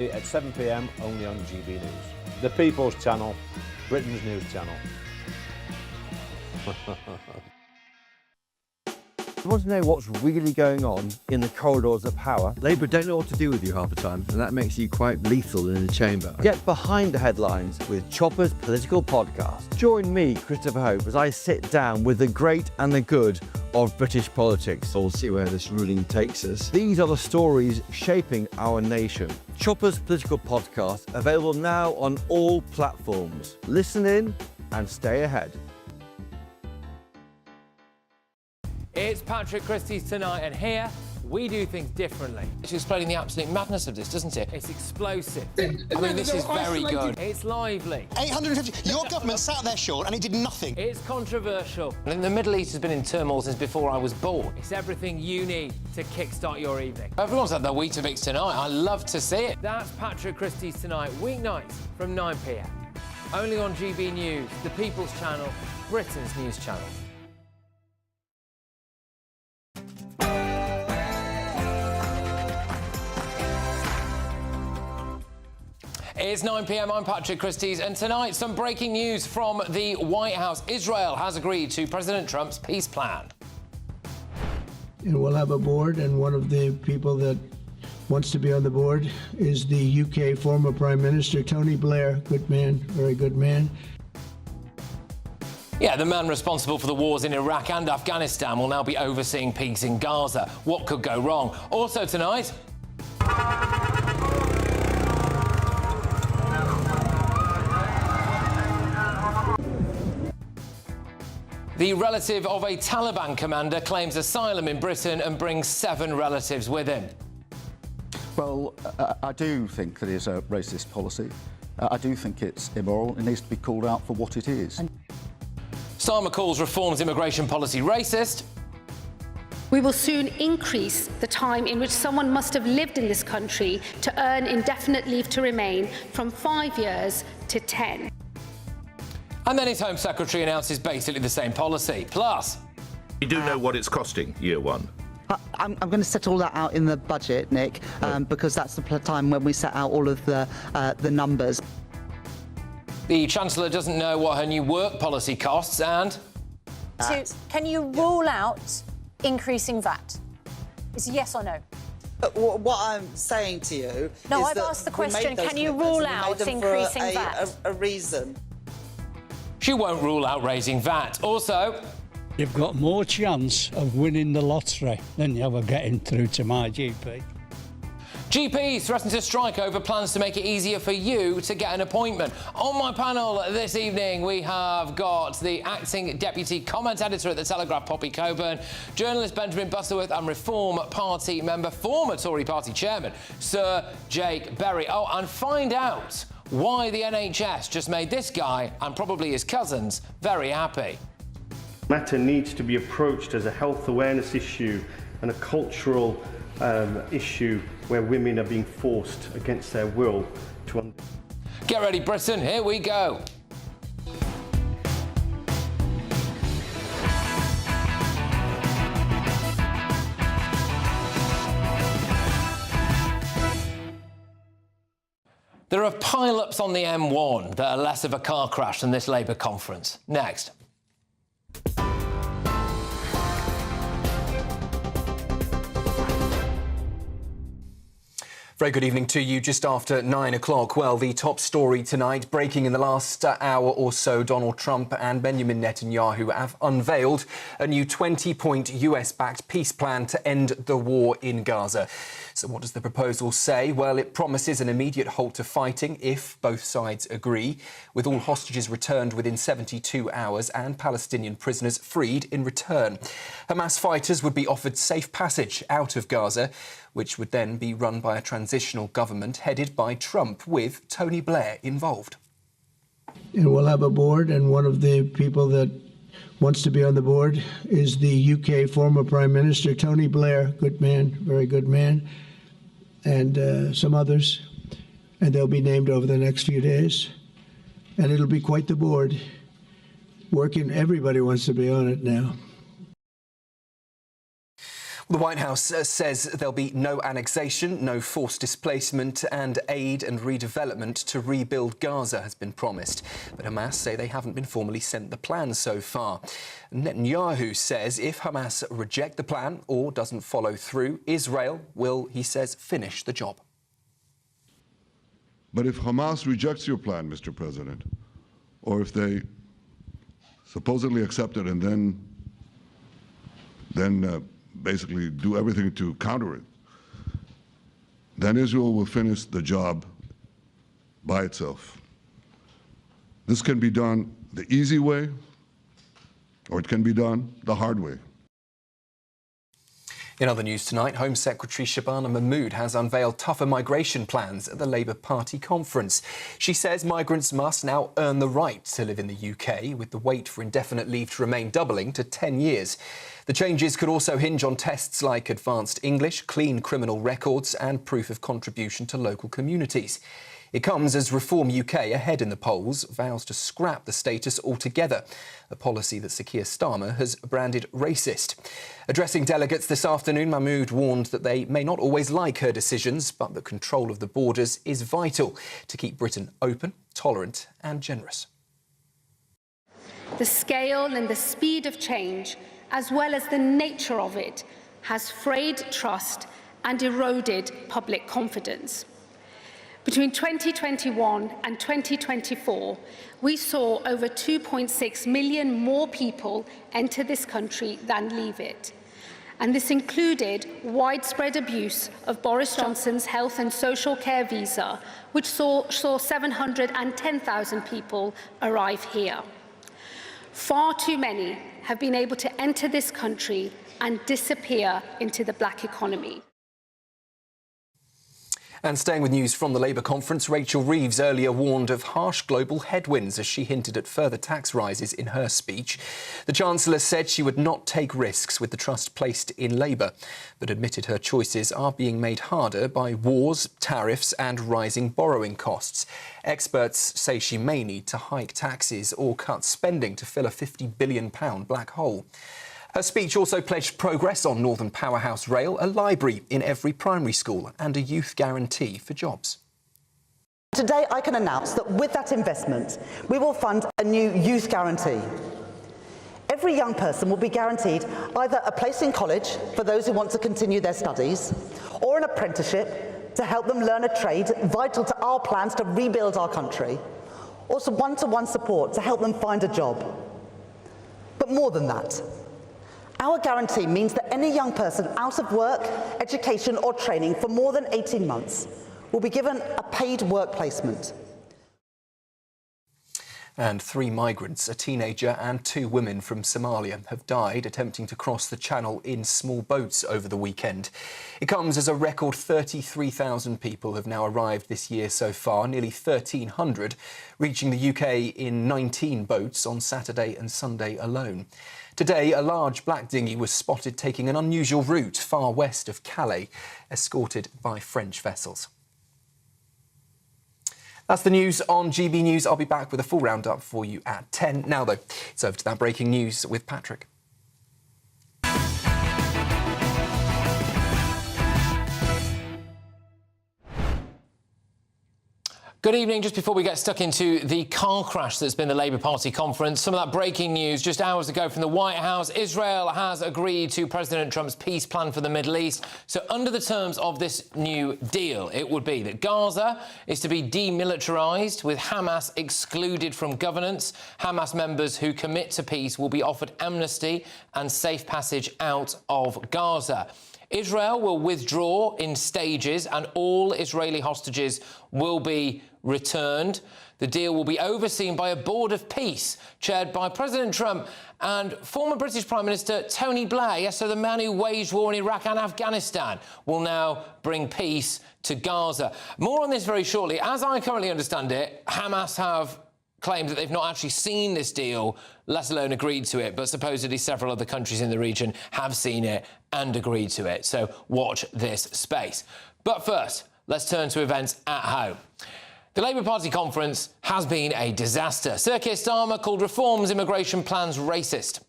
At 7 p.m. only on GB News. The People's Channel, Britain's news channel. You want to know what's really going on in the corridors of power? Labour don't know what to do with you half the time, and that makes you quite lethal in the chamber. Get behind the headlines with Chopper's political podcast. Join me, Christopher Hope, as I sit down with the great and the good of British politics. We'll see where this ruling takes us. These are the stories shaping our nation. Chopper's political podcast, available now on all platforms. Listen in and stay ahead. It's Patrick Christys tonight, and here we do things differently. It's explaining the absolute madness of this, doesn't it? It's explosive. I mean, this is very good. It's lively. 850. Your government sat there, Sean, and it did nothing. It's controversial. And the Middle East has been in turmoil since before I was born. It's everything you need to kickstart your evening. Everyone's had their Weetabix tonight. I love to see it. That's Patrick Christys tonight, weeknights from 9 p.m. Only on GB News, the People's Channel, Britain's news channel. It's 9 p.m. I'm Patrick Christys, and tonight some breaking news from the White House. Israel has agreed to President Trump's peace plan. And we'll have a board, and one of the people that wants to be on the board is the UK former Prime Minister, Tony Blair. Good man, very good man. Yeah, the man responsible for the wars in Iraq and Afghanistan will now be overseeing peace in Gaza. What could go wrong? Also tonight... The relative of a Taliban commander claims asylum in Britain and brings 7 relatives with him. Well, I do think that it's a racist policy. I do think it's immoral. It needs to be called out for what it is. Starmer calls reforms immigration policy racist. We will soon increase the time in which someone must have lived in this country to earn indefinite leave to remain from 5 years to 10. And then his Home Secretary announces basically the same policy. Plus... You do know what it's costing, year one? I'm going to set all that out in the budget, Nick, because that's the time when we set out all of the numbers. The Chancellor doesn't know what her new work policy costs, and... So, can you rule out increasing VAT? Is it yes or no? What I'm saying to you No, is I've that asked the we made question, those can you commitments rule and we made out them for increasing VAT? a reason. She won't rule out raising VAT. Also... You've got more chance of winning the lottery than you ever getting through to my GP. GPs threaten to strike over plans to make it easier for you to get an appointment. On my panel this evening, we have got the acting deputy comment editor at The Telegraph, Poppy Coburn, journalist Benjamin Butterworth, and Reform Party member, former Tory Party chairman, Sir Jake Berry. Oh, and find out why the NHS just made this guy, and probably his cousins, very happy. The matter needs to be approached as a health awareness issue and a cultural issue where women are being forced against their will to... Get ready, Britain, here we go. There are pile-ups on the M1 that are less of a car crash than this Labour conference. Next. Very good evening to you. Just after 9 o'clock. Well, the top story tonight, breaking in the last hour or so, Donald Trump and Benjamin Netanyahu have unveiled a new 20-point US-backed peace plan to end the war in Gaza. So what does the proposal say? Well, it promises an immediate halt to fighting if both sides agree, with all hostages returned within 72 hours and Palestinian prisoners freed in return. Hamas fighters would be offered safe passage out of Gaza, which would then be run by a transitional government headed by Trump, with Tony Blair involved. And we'll have a board, and one of the people that wants to be on the board is the UK former Prime Minister, Tony Blair. Good man, very good man, and some others. And they'll be named over the next few days. And it'll be quite the board. Working, everybody wants to be on it now. The White House says there'll be no annexation, no forced displacement, and aid and redevelopment to rebuild Gaza has been promised. But Hamas say they haven't been formally sent the plan so far. Netanyahu says if Hamas reject the plan or doesn't follow through, Israel will, he says, finish the job. But if Hamas rejects your plan, Mr. President, or if they supposedly accept it and then basically do everything to counter it, then Israel will finish the job by itself. This can be done the easy way, or it can be done the hard way. In other news tonight, Home Secretary Shabana Mahmood has unveiled tougher migration plans at the Labour Party conference. She says migrants must now earn the right to live in the UK, with the wait for indefinite leave to remain doubling to 10 years. The changes could also hinge on tests like advanced English, clean criminal records and proof of contribution to local communities. It comes as Reform UK, ahead in the polls, vows to scrap the status altogether, a policy that Sir Keir Starmer has branded racist. Addressing delegates this afternoon, Mahmood warned that they may not always like her decisions, but that control of the borders is vital to keep Britain open, tolerant and generous. The scale and the speed of change, as well as the nature of it, has frayed trust and eroded public confidence. Between 2021 and 2024, we saw over 2.6 million more people enter this country than leave it. And this included widespread abuse of Boris Johnson's health and social care visa, which saw 710,000 people arrive here. Far too many have been able to enter this country and disappear into the black economy. And staying with news from the Labour conference, Rachel Reeves earlier warned of harsh global headwinds as she hinted at further tax rises in her speech. The Chancellor said she would not take risks with the trust placed in Labour, but admitted her choices are being made harder by wars, tariffs and rising borrowing costs. Experts say she may need to hike taxes or cut spending to fill a £50 billion black hole. Her speech also pledged progress on Northern Powerhouse Rail, a library in every primary school and a youth guarantee for jobs. Today I can announce that with that investment, we will fund a new youth guarantee. Every young person will be guaranteed either a place in college for those who want to continue their studies, or an apprenticeship to help them learn a trade vital to our plans to rebuild our country, or some one-to-one support to help them find a job. But more than that, our guarantee means that any young person out of work, education or training for more than 18 months will be given a paid work placement. And 3 migrants, a teenager and 2 women from Somalia, have died attempting to cross the channel in small boats over the weekend. It comes as a record 33,000 people have now arrived this year so far, nearly 1,300, reaching the UK in 19 boats on Saturday and Sunday alone. Today, a large black dinghy was spotted taking an unusual route far west of Calais, escorted by French vessels. That's the news on GB News. I'll be back with a full roundup for you at 10. Now, though, it's over to that breaking news with Patrick. Good evening. Just before we get stuck into the car crash that's been the Labour Party conference, some of that breaking news just hours ago from the White House. Israel has agreed to President Trump's peace plan for the Middle East. So under the terms of this new deal, it would be that Gaza is to be demilitarised, with Hamas excluded from governance. Hamas members who commit to peace will be offered amnesty and safe passage out of Gaza. Israel will withdraw in stages and all Israeli hostages will be returned. The deal will be overseen by a board of peace chaired by President Trump and former British Prime Minister Tony Blair. Yes, so the man who waged war in Iraq and Afghanistan will now bring peace to Gaza. More on this very shortly. As I currently understand it, Hamas have claimed that they've not actually seen this deal, let alone agreed to it, but supposedly several other countries in the region have seen it and agreed to it. So watch this space. But first, let's turn to events at home. The Labour Party conference has been a disaster. Sir Keir Starmer called Reform's immigration plans racist.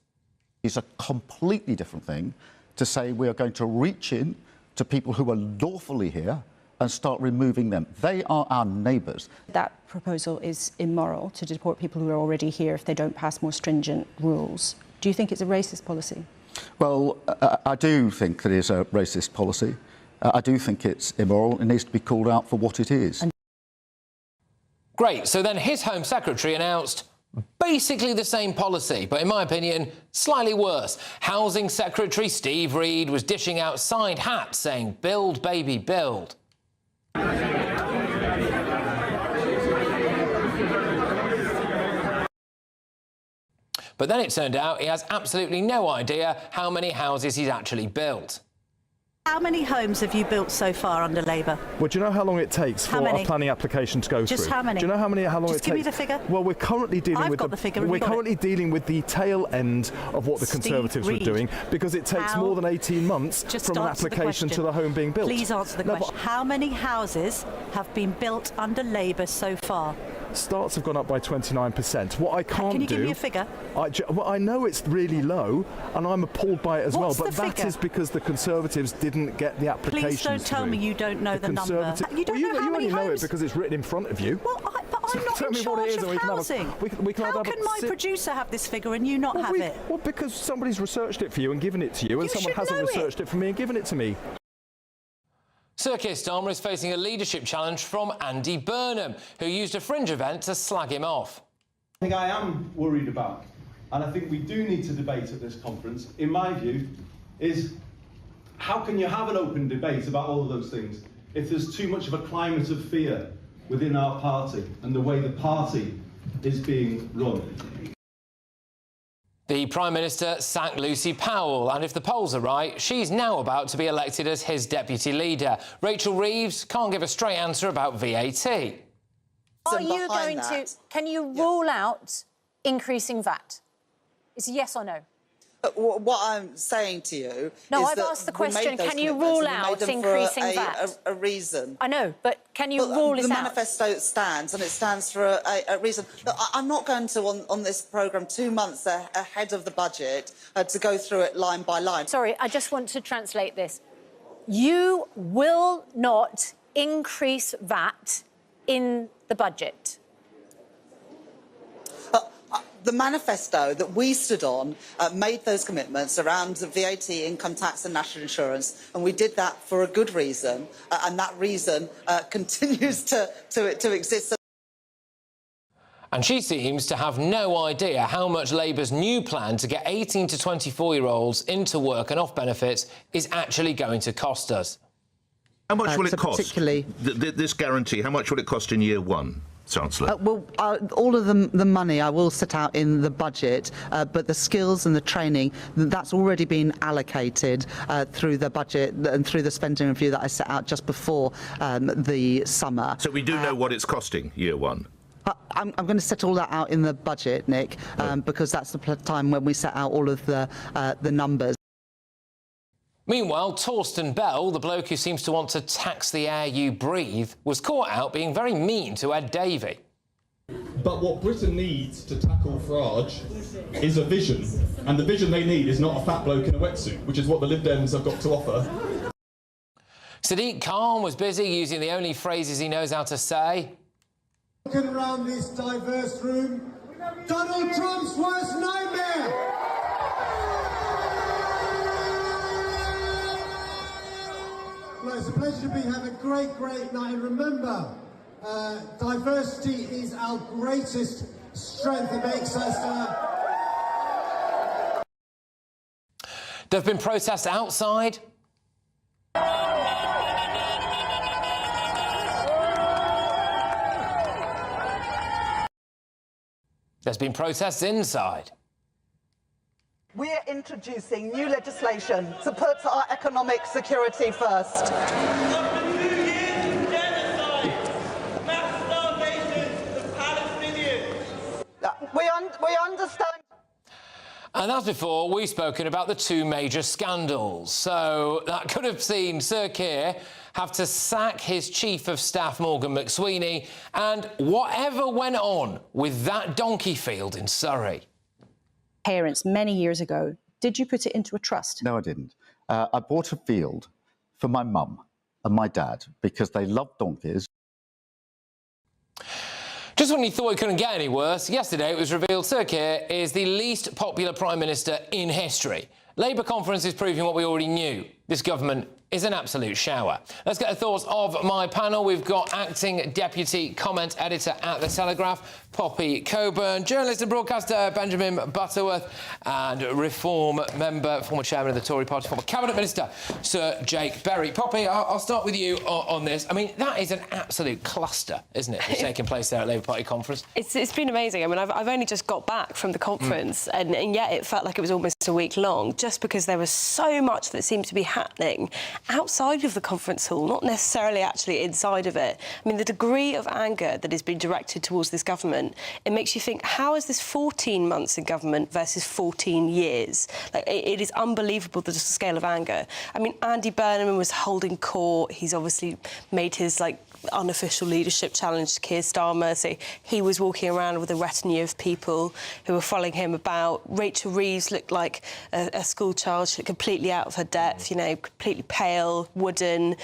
It's a completely different thing to say we are going to reach in to people who are lawfully here and start removing them. They are our neighbours. That proposal is immoral, to deport people who are already here if they don't pass more stringent rules. Do you think it's a racist policy? Well, I do think that it is a racist policy. I do think it's immoral. It needs to be called out for what it is. Great. So then his Home Secretary announced basically the same policy, but in my opinion, slightly worse. Housing Secretary Steve Reed was dishing out signed hats saying, "Build, baby, build." But then it turned out he has absolutely no idea how many houses he's actually built. How many homes have you built so far under Labour? Well, do you know how long it takes for a planning application to go through? Just how many? Do you know how long Just it takes? Just give me the figure. Well, we're currently dealing with the figure. We're currently dealing with the tail end of what the Conservatives were doing, because it takes more than 18 months from an application to the home being built. Please answer the question. How many houses have been built under Labour so far? Starts have gone up by 29%. What I can't do... Can you give me a figure? Well, I know it's really low, and I'm appalled by it as well, but that is because the Conservatives didn't get the applications Please don't tell me you don't know the number. You don't know how many homes? You only know it because it's written in front of you. Well, but I'm not in charge of housing. How can my producer have this figure and you not have it? Well, because somebody's researched it for you and given it to you, and someone hasn't researched it for me and given it to me. Sir Keir Starmer is facing a leadership challenge from Andy Burnham, who used a Fringe event to slag him off. I think I am worried about, and I think we do need to debate at this conference, in my view, is how can you have an open debate about all of those things if there's too much of a climate of fear within our party and the way the party is being run? The Prime Minister sacked Lucy Powell, and if the polls are right, she's now about to be elected as his deputy leader. Rachel Reeves can't give a straight answer about VAT. Are you going to... Can you rule out increasing VAT? It's a yes or no? What I'm saying to you no, is I've that asked the we made question, those can you rule out commitments and increasing we made them VAT? for a reason. I know, but can you rule it out? The manifesto stands, and it stands for a reason. Look, I'm not going to, on this programme, 2 months ahead of the budget, to go through it line by line. Sorry, I just want to translate this. You will not increase VAT in the budget. The manifesto that we stood on made those commitments around VAT, income tax and national insurance, and we did that for a good reason, and that reason continues to exist. And she seems to have no idea how much Labour's new plan to get 18 to 24-year-olds into work and off benefits is actually going to cost us. How much will it cost? Particularly this guarantee, how much will it cost in year one? Chancellor. All of the money I will set out in the budget, but the skills and the training, that's already been allocated through the budget and through the spending review that I set out just before the summer. So we do know what it's costing, year one? I'm going to set all that out in the budget, Nick, because that's the time when we set out all of the numbers. Meanwhile, Torsten Bell, the bloke who seems to want to tax the air you breathe, was caught out being very mean to Ed Davey. But what Britain needs to tackle Farage is a vision, and the vision they need is not a fat bloke in a wetsuit, which is what the Lib Dems have got to offer. Sadiq Khan was busy using the only phrases he knows how to say. Looking around this diverse room, Donald Trump's worst nightmare! Well, it's a pleasure to have a great night. And remember, diversity is our greatest strength. It makes us... There have been protests outside. There's been protests inside. We're introducing new legislation to put our economic security first. We understand. And as before, we've spoken about the two major scandals. So that could have seen Sir Keir have to sack his Chief of Staff, Morgan McSweeney, and whatever went on with that donkey field in Surrey. Parents many years ago, did you put it into a trust? No, I didn't. I bought a field for my mum and my dad because they love donkeys. Just when you thought it couldn't get any worse, yesterday it was revealed Sir Keir is the least popular Prime Minister in history. Labour conference is proving what we already knew. This government is an absolute shower. Let's get the thoughts of my panel. We've got acting deputy comment editor at The Telegraph, Poppy Coburn, journalist and broadcaster Benjamin Butterworth, and Reform member, former chairman of the Tory party, former cabinet minister, Sir Jake Berry. Poppy, I'll start with you on this. I mean, that is an absolute cluster, isn't it, that's taking place there at Labour Party conference? It's been amazing. I mean, I've only just got back from the conference, and yet it felt like it was almost a week long, just because there was so much that seemed to be happening outside of the conference hall, not necessarily actually inside of it. I mean, the degree of anger that has been directed towards this government, it makes you think, how is this 14 months in government versus 14 years? Like, it is unbelievable, the scale of anger. I mean, Andy Burnham was holding court. He's obviously made his, unofficial leadership challenge to Keir Starmer, so he was walking around with a retinue of people who were following him about. Rachel Reeves looked like a school child. She looked completely out of her depth, completely pale, wooden.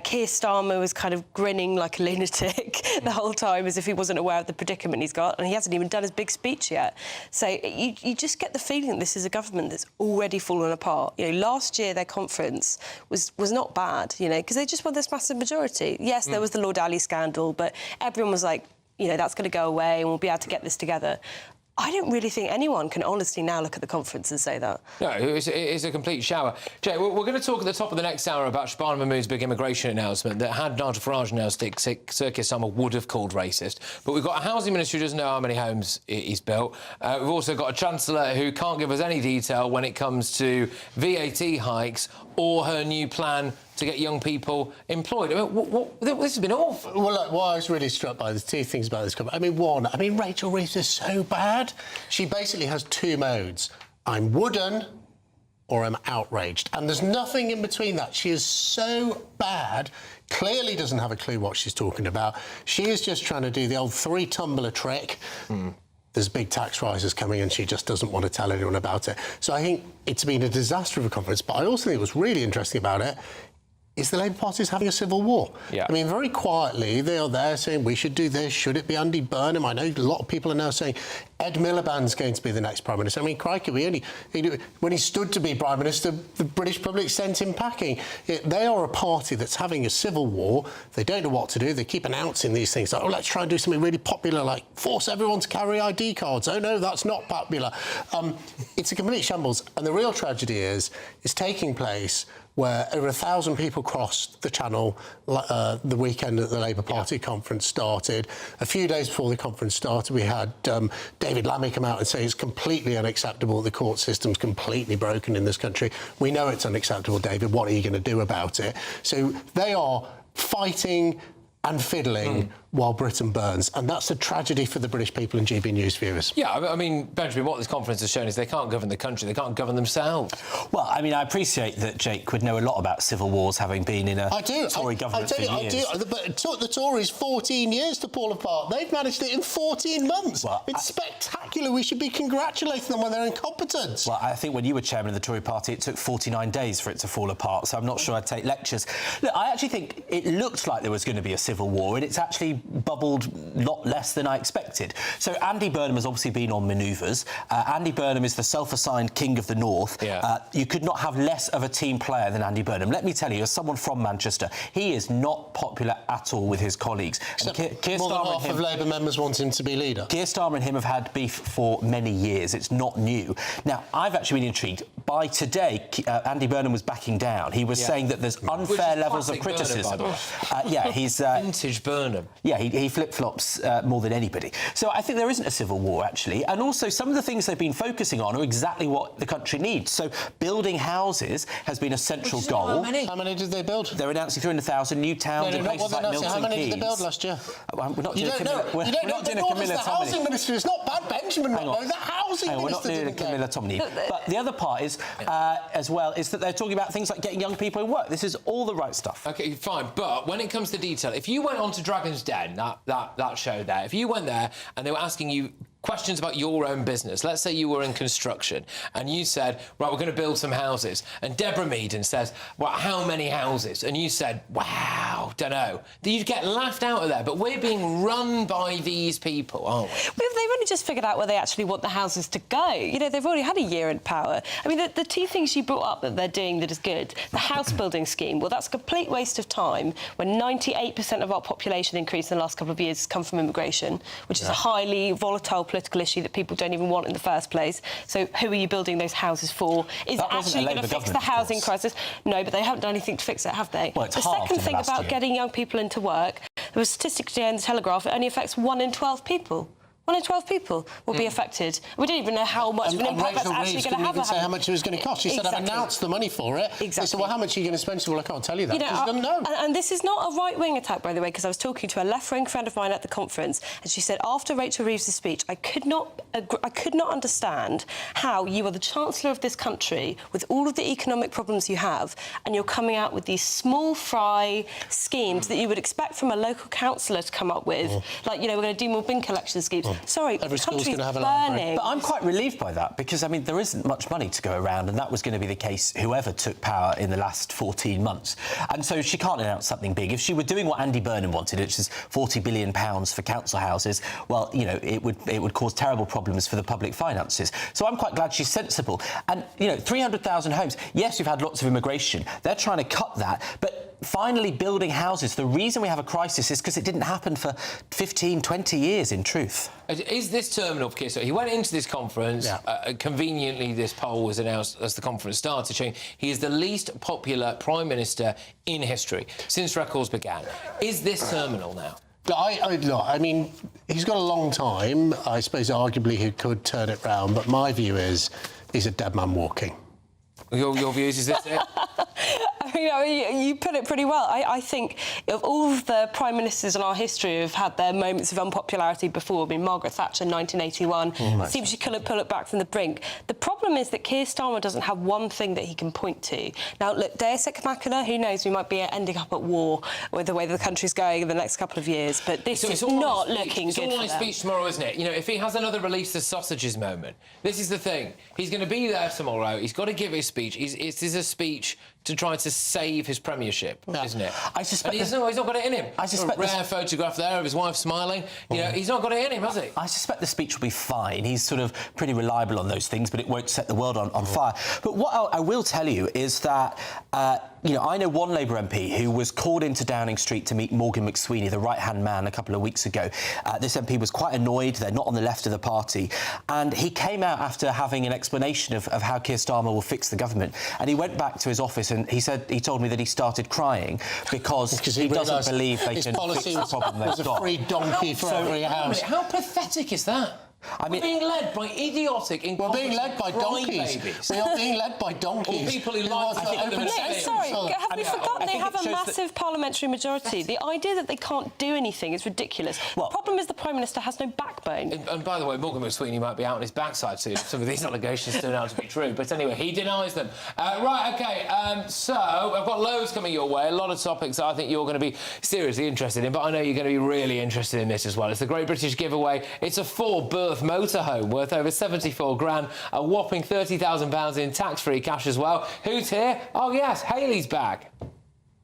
Keir Starmer was kind of grinning like a lunatic the whole time, as if he wasn't aware of the predicament he's got, and he hasn't even done his big speech yet. So you just get the feeling that this is a government that's already fallen apart. Last year their conference was not bad, because they just won this massive majority. Yes, there was the Lord Ali scandal, but everyone was like, that's going to go away and we'll be able to get this together. I don't really think anyone can honestly now look at the conference and say that. No, it's a complete shower. Jay, we're going to talk at the top of the next hour about Shabana Mahmood's big immigration announcement that, had Nigel Farage now stick, Sir Keir Starmer would have called racist. But we've got a housing minister who doesn't know how many homes he's built. We've also got a chancellor who can't give us any detail when it comes to VAT hikes or her new plan to get young people employed. I mean, this has been awful. Well, look, what I was really struck by, there's two things about this government. I mean, Rachel Reeves is so bad. She basically has two modes. I'm wooden or I'm outraged. And there's nothing in between that. She is so bad, clearly doesn't have a clue what she's talking about. She is just trying to do the old three-tumbler trick. There's big tax rises coming and she just doesn't want to tell anyone about it. So I think it's been a disaster of a conference, but I also think what's really interesting about it is the Labour Party is having a civil war. I mean, very quietly, they are there saying, we should do this, should it be Andy Burnham? I know a lot of people are now saying Ed Miliband's going to be the next Prime Minister. I mean, crikey, when he stood to be Prime Minister, the British public sent him packing. They are a party that's having a civil war. They don't know what to do. They keep announcing these things like, let's try and do something really popular, like force everyone to carry ID cards. Oh, no, that's not popular. It's a complete shambles. And the real tragedy is taking place where over 1,000 people crossed the Channel the weekend that the Labour Party conference started. A few days before the conference started, we had David Lammy come out and say it's completely unacceptable, the court system's completely broken in this country. We know it's unacceptable, David. What are you going to do about it? So they are fighting and fiddling while Britain burns. And that's a tragedy for the British people and GBNews viewers. Yeah, I mean, Benjamin, what this conference has shown is they can't govern the country, they can't govern themselves. Well, I mean, I appreciate that Jake would know a lot about civil wars, having been in a Tory government for years. I do. But it took the Tories 14 years to pull apart. They've managed it in 14 months. Well, it's spectacular. We should be congratulating them on their incompetence. Well, I think when you were chairman of the Tory party, it took 49 days for it to fall apart, so I'm not sure I'd take lectures. Look, I actually think it looked like there was going to be a civil war, and it's actually bubbled a lot less than I expected. So Andy Burnham has obviously been on manoeuvres. Andy Burnham is the self-assigned king of the North. You could not have less of a team player than Andy Burnham. Let me tell you, as someone from Manchester, he is not popular at all with his colleagues. Keir more than half of Labour members want him to be leader. Keir Starmer and him have had beef for many years. It's not new. Now, I've actually been intrigued. By today, Andy Burnham was backing down. He was saying that there's unfair levels of criticism. He's vintage Burnham. Yeah, he flip-flops more than anybody. So I think there isn't a civil war, actually. And also, some of the things they've been focusing on are exactly what the country needs. So building houses has been a central goal. How many did they build? They're announcing 300,000 new towns in places like Milton Keynes. How many did they build last year? We're not doing the housing minister. It's not bad, Benjamin. The housing minister. We're not doing a Camilla Tomney. But the other part is, as well, is that they're talking about things like getting young people in work. This is all the right stuff. OK, fine. But when it comes to detail, if you went on to Dragon's Den, that show there, if you went there and they were asking you questions about your own business. Let's say you were in construction and you said, right, we're going to build some houses. And Deborah Meaden says, well, how many houses? And you said, wow, don't know. You'd get laughed out of there. But we're being run by these people, aren't we? Well, they've only just figured out where they actually want the houses to go. You know, they've already had a year in power. I mean, the two things you brought up that they're doing that is good, the house building scheme, well, that's a complete waste of time when 98% of our population increase in the last couple of years has come from immigration, which is a highly volatile political issue that people don't even want in the first place. So who are you building those houses for? Is it actually going to fix the housing crisis? No, but they haven't done anything to fix it, have they? Well, the second thing about getting young people into work, there was statistics today in the Telegraph, it only affects 1 in 12 people. 1 in 12 people will be affected. We don't even know how much of an impact that's actually going to have. Rachel Reeves couldn't even say how much it was going to cost. She said, I've announced the money for it. Exactly. They said, well, how much are you going to spend? She said, well, I can't tell you that. You know, she doesn't know. And this is not a right-wing attack, by the way, because I was talking to a left-wing friend of mine at the conference, and she said, after Rachel Reeves' speech, I could not understand how you are the Chancellor of this country with all of the economic problems you have, and you're coming out with these small fry schemes that you would expect from a local councillor to come up with, like, you know, we're going to do more bin collection schemes. Sorry, every school's going to have a burning. But I'm quite relieved by that, because, I mean, there isn't much money to go around, and that was going to be the case whoever took power in the last 14 months. And so she can't announce something big. If she were doing what Andy Burnham wanted, which is £40 billion for council houses, well, you know, it would cause terrible problems for the public finances. So I'm quite glad she's sensible. And, you know, 300,000 homes. Yes, we've had lots of immigration. They're trying to cut that, but finally building houses. The reason we have a crisis is because it didn't happen for 15, 20 years, in truth. Is this terminal for Keir Starmer? He went into this conference, conveniently this poll was announced as the conference started, showing he is the least popular Prime Minister in history since records began. Is this terminal now? I mean, he's got a long time. I suppose arguably he could turn it round, but my view is he's a dead man walking. Your views, is this it? I mean, you put it pretty well. I think of all of the prime ministers in our history who've had their moments of unpopularity before, I mean, Margaret Thatcher in 1981, seems she couldn't pull it back from the brink. The problem is that Keir Starmer doesn't have one thing that he can point to. Now, look, Deus Ex Machina, who knows, we might be ending up at war with the way the country's going in the next couple of years, but this is not looking good for them. It's all on his speech tomorrow, isn't it? You know, if he has another release the sausages moment, this is the thing. He's going to be there tomorrow. He's got to give his speech. It is a speech to try to save his premiership, isn't it? I suspect he's not got it in him. I suspect a rare photograph there of his wife smiling. You know, he's not got it in him, has he? I suspect the speech will be fine. He's sort of pretty reliable on those things, but it won't set the world on fire. But what I will tell you is that, you know, I know one Labour MP who was called into Downing Street to meet Morgan McSweeney, the right-hand man, a couple of weeks ago. This MP was quite annoyed. They're not on the left of the party. And he came out after having an explanation of how Keir Starmer will fix the government. And he went back to his office and he told me that he started crying because he doesn't believe they can fix the problem they've got. There's a free donkey for every house. How pathetic is that? I mean, we're being led by idiotic, we're being led by donkeys. We are being led by donkeys. Or people who like sorry, have we forgotten they have a massive parliamentary majority? The idea that they can't do anything is ridiculous. The problem is the Prime Minister has no backbone. And by the way, Morgan McSweeney might be out on his backside soon. Some of these allegations turn out to be true. But anyway, he denies them. Right, OK, so I've got loads coming your way, a lot of topics I think you're going to be seriously interested in, but I know you're going to be really interested in this as well. It's the Great British Giveaway. It's a 4-berth motorhome worth over 74 grand, a whopping £30,000 in tax-free cash as well. Who's here? Oh yes, Hayley's back.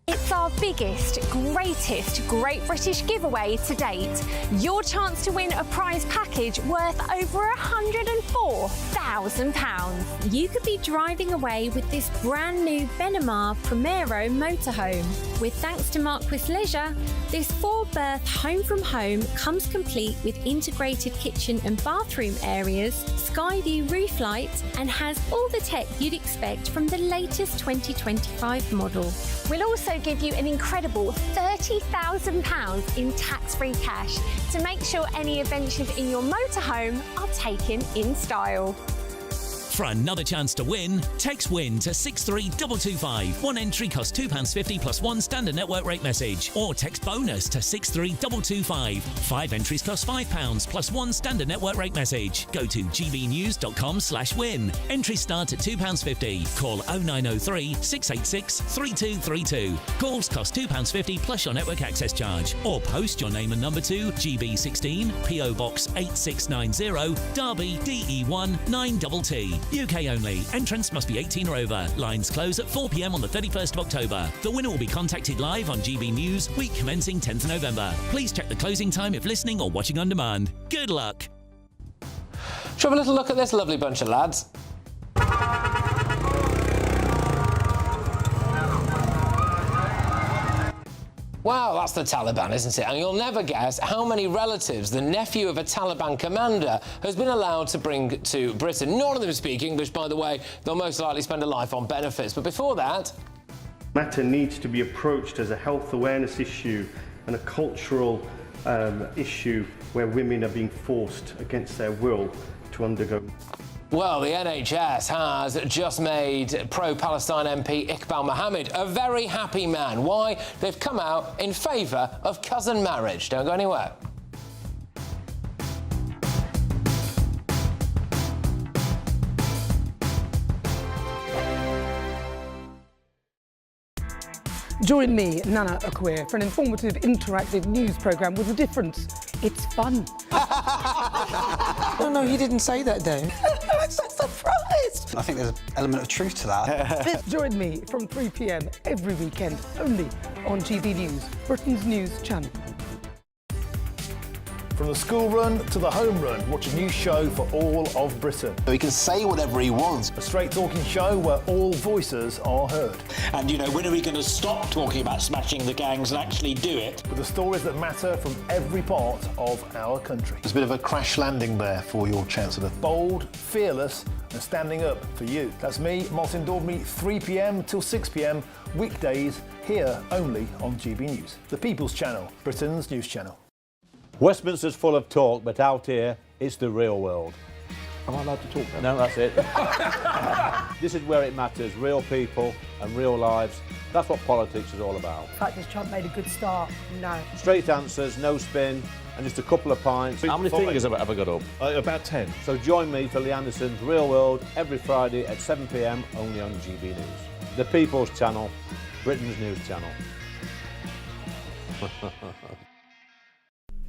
It's our biggest, greatest Great British giveaway to date. Your chance to win a prize package worth over £104,000. You could be driving away with this brand new Benamar Primero motorhome. With thanks to Marquis Leisure, this 4-berth home from home comes complete with integrated kitchen and bathroom areas, sky view roof light, and has all the tech you'd expect from the latest 2025 model. We'll also give you an incredible £30,000 in tax-free cash to make sure any adventures in your motorhome are taken in style. For another chance to win, text WIN to 63225. One entry costs £2.50 plus one standard network rate message. Or text BONUS to 63225. 5 entries cost £5 plus one standard network rate message. Go to gbnews.com/win. Entries start at £2.50. Call 0903 686 3232. Calls cost £2.50 plus your network access charge. Or post your name and number to GB16 PO Box 8690 Derby DE1 9TT. UK only. Entrance must be 18 or over. Lines close at 4 p.m. on the 31st of October. The winner will be contacted live on GB News, week commencing 10th November. Please check the closing time if listening or watching on demand. Good luck. Shall we have a little look at this lovely bunch of lads? Wow, that's the Taliban, isn't it? And you'll never guess how many relatives the nephew of a Taliban commander has been allowed to bring to Britain. None of them speak English, by the way. They'll most likely spend a life on benefits. But before that... The matter needs to be approached as a health awareness issue and a cultural issue where women are being forced against their will to undergo. Well, the NHS has just made pro-Palestine MP Iqbal Mohammed a very happy man. Why? They've come out in favour of cousin marriage. Don't go anywhere. Join me, Nana Akwe, for an informative, interactive news programme with a difference. It's fun. No, he didn't say that, though. I'm so surprised. I think there's an element of truth to that. Join me from 3 p.m. every weekend, only on GB News, Britain's news channel. From the school run to the home run, watch a new show for all of Britain. He can say whatever he wants. A straight-talking show where all voices are heard. And, you know, when are we going to stop talking about smashing the gangs and actually do it? With the stories that matter from every part of our country. There's a bit of a crash landing there for your Chancellor. Bold, fearless and standing up for you. That's me, Martin Daubney, 3 p.m. till 6 p.m, weekdays, here only on GB News. The People's Channel, Britain's news channel. Westminster's full of talk, but out here, it's the real world. Am I allowed to talk now? No, that's it. This is where it matters, real people and real lives. That's what politics is all about. In fact, has Trump made a good start? No. Straight answers, no spin, and just a couple of pints. How many fingers have I got up? About 10. So join me for Lee Anderson's Real World every Friday at 7 p.m, only on GB News. The People's Channel, Britain's news channel.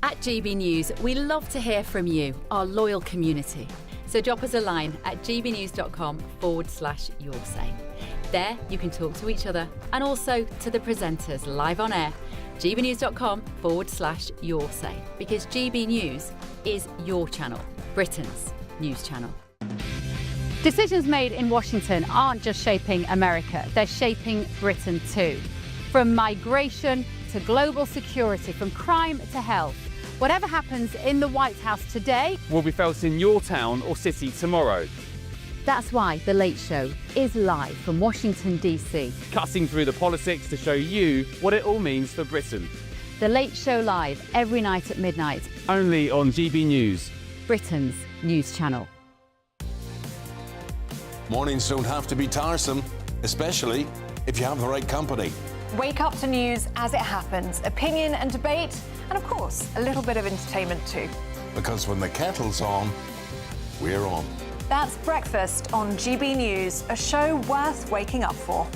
At GB News, we love to hear from you, our loyal community. So drop us a line at gbnews.com/yoursay. There you can talk to each other and also to the presenters live on air. gbnews.com/yoursay, because GB News is your channel, Britain's news channel. Decisions made in Washington aren't just shaping America, they're shaping Britain too. From migration to global security, from crime to health. Whatever happens in the White House today will be felt in your town or city tomorrow. That's why The Late Show is live from Washington, D.C. Cutting through the politics to show you what it all means for Britain. The Late Show live every night at midnight. Only on GB News, Britain's news channel. Mornings don't have to be tiresome, especially if you have the right company. Wake up to news as it happens, opinion and debate, and of course, a little bit of entertainment too. Because when the kettle's on, we're on. That's Breakfast on GB News, a show worth waking up for.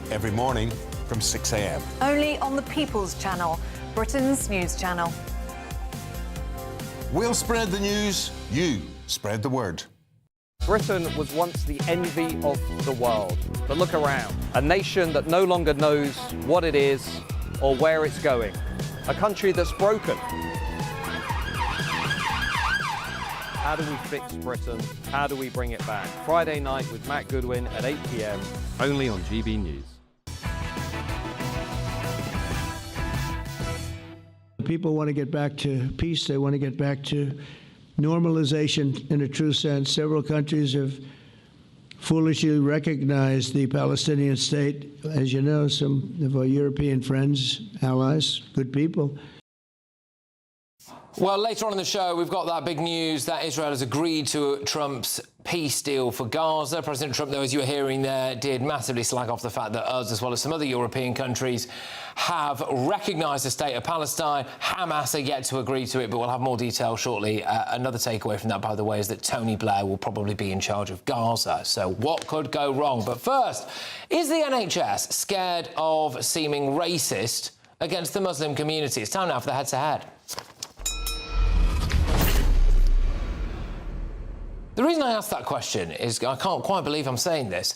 Every morning from 6 a.m. Only on the People's Channel, Britain's news channel. We'll spread the news, you spread the word. Britain was once the envy of the world. But look around. A nation that no longer knows what it is or where it's going. A country that's broken. How do we fix Britain? How do we bring it back? Friday night with Matt Goodwin at 8 p.m. only on GB News. People want to get back to peace. They want to get back to normalization in a true sense. Several countries have foolishly recognized the Palestinian state. As you know, some of our European friends, allies, good people, Well, later on in the show, we've got that big news that Israel has agreed to Trump's peace deal for Gaza. President Trump, though, as you were hearing there, did massively slag off the fact that us, as well as some other European countries, have recognised the state of Palestine. Hamas are yet to agree to it, but we'll have more detail shortly. Another takeaway from that, by the way, is that Tony Blair will probably be in charge of Gaza. So what could go wrong? But first, is the NHS scared of seeming racist against the Muslim community? It's time now for the head-to-head. The reason I asked that question is, I can't quite believe I'm saying this,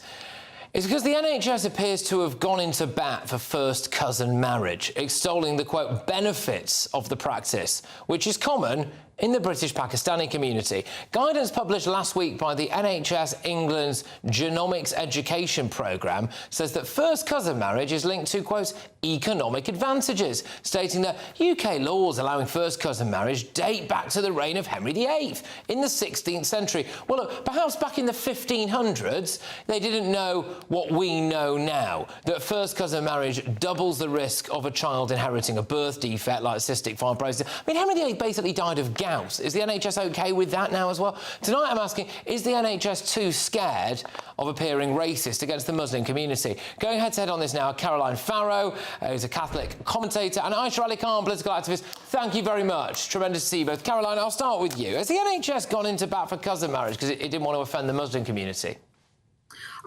is because the NHS appears to have gone into bat for first cousin marriage, extolling the, quote, benefits of the practice, which is common in the British Pakistani community. Guidance published last week by the NHS England's Genomics Education Programme says that first cousin marriage is linked to, quote, economic advantages, stating that UK laws allowing first cousin marriage date back to the reign of Henry VIII in the 16th century. Well, look, perhaps back in the 1500s, they didn't know what we know now, that first cousin marriage doubles the risk of a child inheriting a birth defect like cystic fibrosis. I mean, Henry VIII basically died of gout. Is the NHS OK with that now as well? Tonight I'm asking, is the NHS too scared of appearing racist against the Muslim community? Going head-to-head on this now, Caroline Farrow, who's a Catholic commentator, and Aisha Ali Khan, political activist. Thank you very much. Tremendous to see you both. Caroline, I'll start with you. Has the NHS gone into bat for cousin marriage because it didn't want to offend the Muslim community?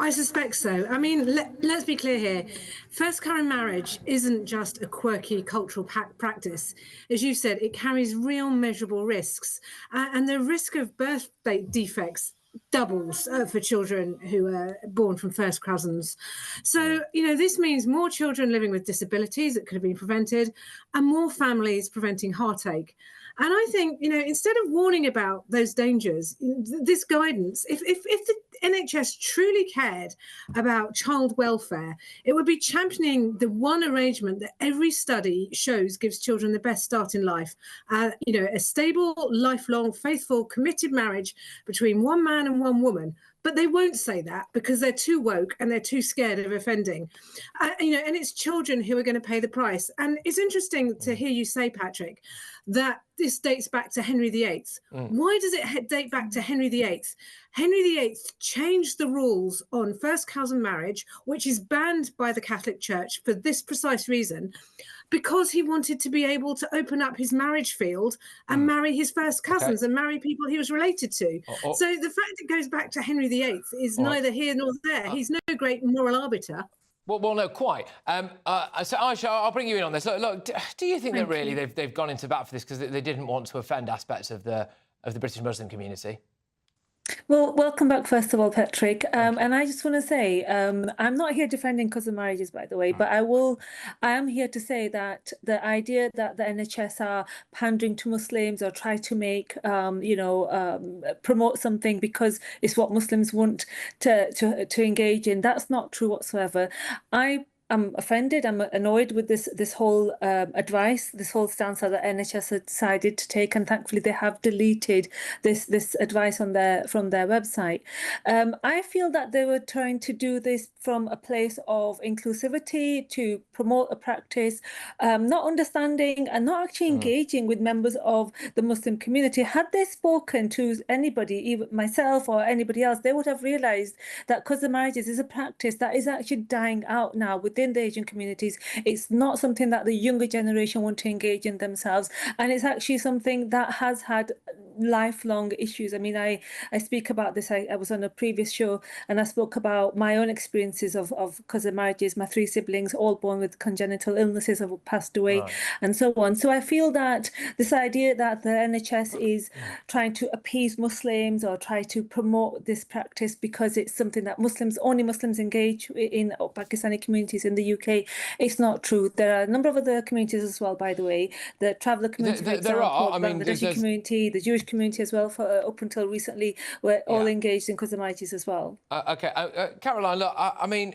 I suspect so. I mean, let's be clear here. First cousin marriage isn't just a quirky cultural practice. As you said, it carries real measurable risks. And the risk of birth defects doubles for children who are born from first cousins. So, you know, this means more children living with disabilities that could have been prevented and more families preventing heartache. And I think, you know, instead of warning about those dangers, this guidance, if the NHS truly cared about child welfare, it would be championing the one arrangement that every study shows gives children the best start in life. You know, a stable, lifelong, faithful, committed marriage between one man and one woman. But they won't say that because they're too woke and they're too scared of offending. You know, and it's children who are going to pay the price. And it's interesting to hear you say, Patrick, that this dates back to Henry VIII. Why does it date back to Henry VIII? Henry VIII changed the rules on first cousin marriage, which is banned by the Catholic Church for this precise reason, because he wanted to be able to open up his marriage field and marry his first cousins and marry people he was related to. So the fact it goes back to Henry VIII is neither here nor there. He's no great moral arbiter. Well, no, quite. So, Aisha, I'll bring you in on this. Look, do you think that really they've gone into bat for this because they didn't want to offend aspects of the British Muslim community? Well, welcome back, first of all, Patrick. And I just want to say, I'm not here defending cousin marriages, by the way, but I am here to say that the idea that the NHS are pandering to Muslims or try to make, promote something because it's what Muslims want to engage in, that's not true whatsoever. I'm offended. I'm annoyed with this whole advice, this whole stance that the NHS has decided to take, and thankfully they have deleted this advice from their website. I feel that they were trying to do this from a place of inclusivity to promote a practice, not understanding and not actually engaging with members of the Muslim community. Had they spoken to anybody, even myself or anybody else, they would have realised that cousin marriages is a practice that is actually dying out now within the Asian communities. It's not something that the younger generation want to engage in themselves, and it's actually something that has had lifelong issues. I mean, I speak about this. I was on a previous show and I spoke about my own experiences of cousin marriages. My 3 siblings, all born with congenital illnesses, have passed away, and so on. So I feel that this idea that the NHS is trying to appease Muslims or try to promote this practice because it's something that only Muslims engage in, or Pakistani communities in the UK, it's not true. There are a number of other communities as well, by the way. The traveller community, for example, the Bangladeshi community, the Jewish community as well, for up until recently, were all engaged in cousin marriages as well. Caroline, look, I mean,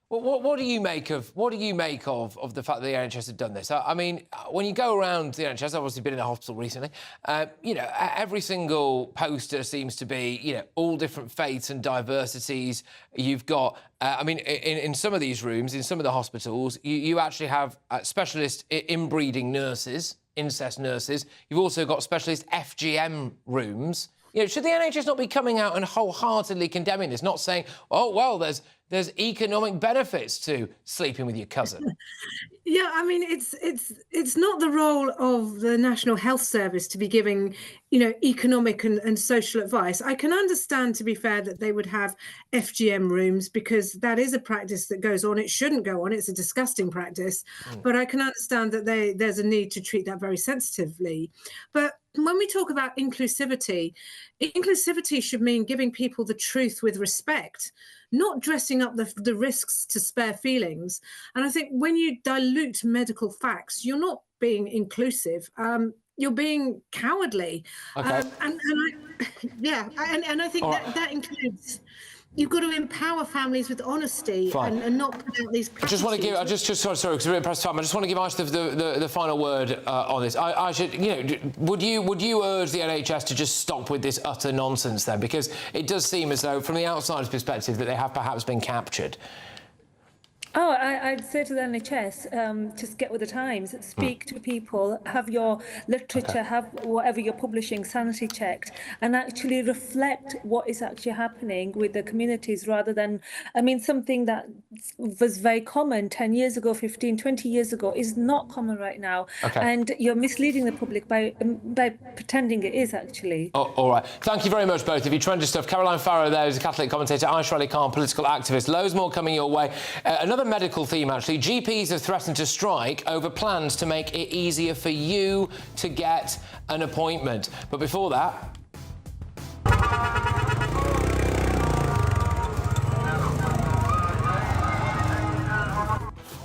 what do you make of the fact that the NHS have done this? I mean, when you go around the NHS, I've obviously been in a hospital recently. Every single poster seems to be, all different faiths and diversities. You've got, in some of these rooms, in some of the hospitals, you actually have specialist inbreeding nurses incest nurses. You've also got specialist FGM rooms. You know, should the NHS not be coming out and wholeheartedly condemning this, not saying, oh, well, there's economic benefits to sleeping with your cousin? Yeah, I mean, it's not the role of the National Health Service to be giving, economic and social advice. I can understand, to be fair, that they would have FGM rooms because that is a practice that goes on. It shouldn't go on. It's a disgusting practice. But I can understand that there's a need to treat that very sensitively. But when we talk about inclusivity should mean giving people the truth with respect, not dressing up the risks to spare feelings. And I think when you dilute medical facts, you're not being inclusive. You're being cowardly. Okay. And I think that includes. You've got to empower families with honesty and not put out these practices. Sorry, because we're in press time. I just want to give Aisha the final word on this. Aisha, would you urge the NHS to just stop with this utter nonsense then? Because it does seem as though, from the outsider's perspective, that they have perhaps been captured. Oh, I'd say to the NHS, just get with the times, speak to people, have your literature, have whatever you're publishing sanity checked, and actually reflect what is actually happening with the communities rather than, something that was very common 10 years ago, 15, 20 years ago is not common right now. And you're misleading the public by pretending it is actually. Oh, all right. Thank you very much, both of you. Tremendous stuff. Caroline Farrow there is a Catholic commentator, Aisha Ali Khan, political activist. Loads more coming your way. Another medical theme, actually. GPs have threatened to strike over plans to make it easier for you to get an appointment. But before that...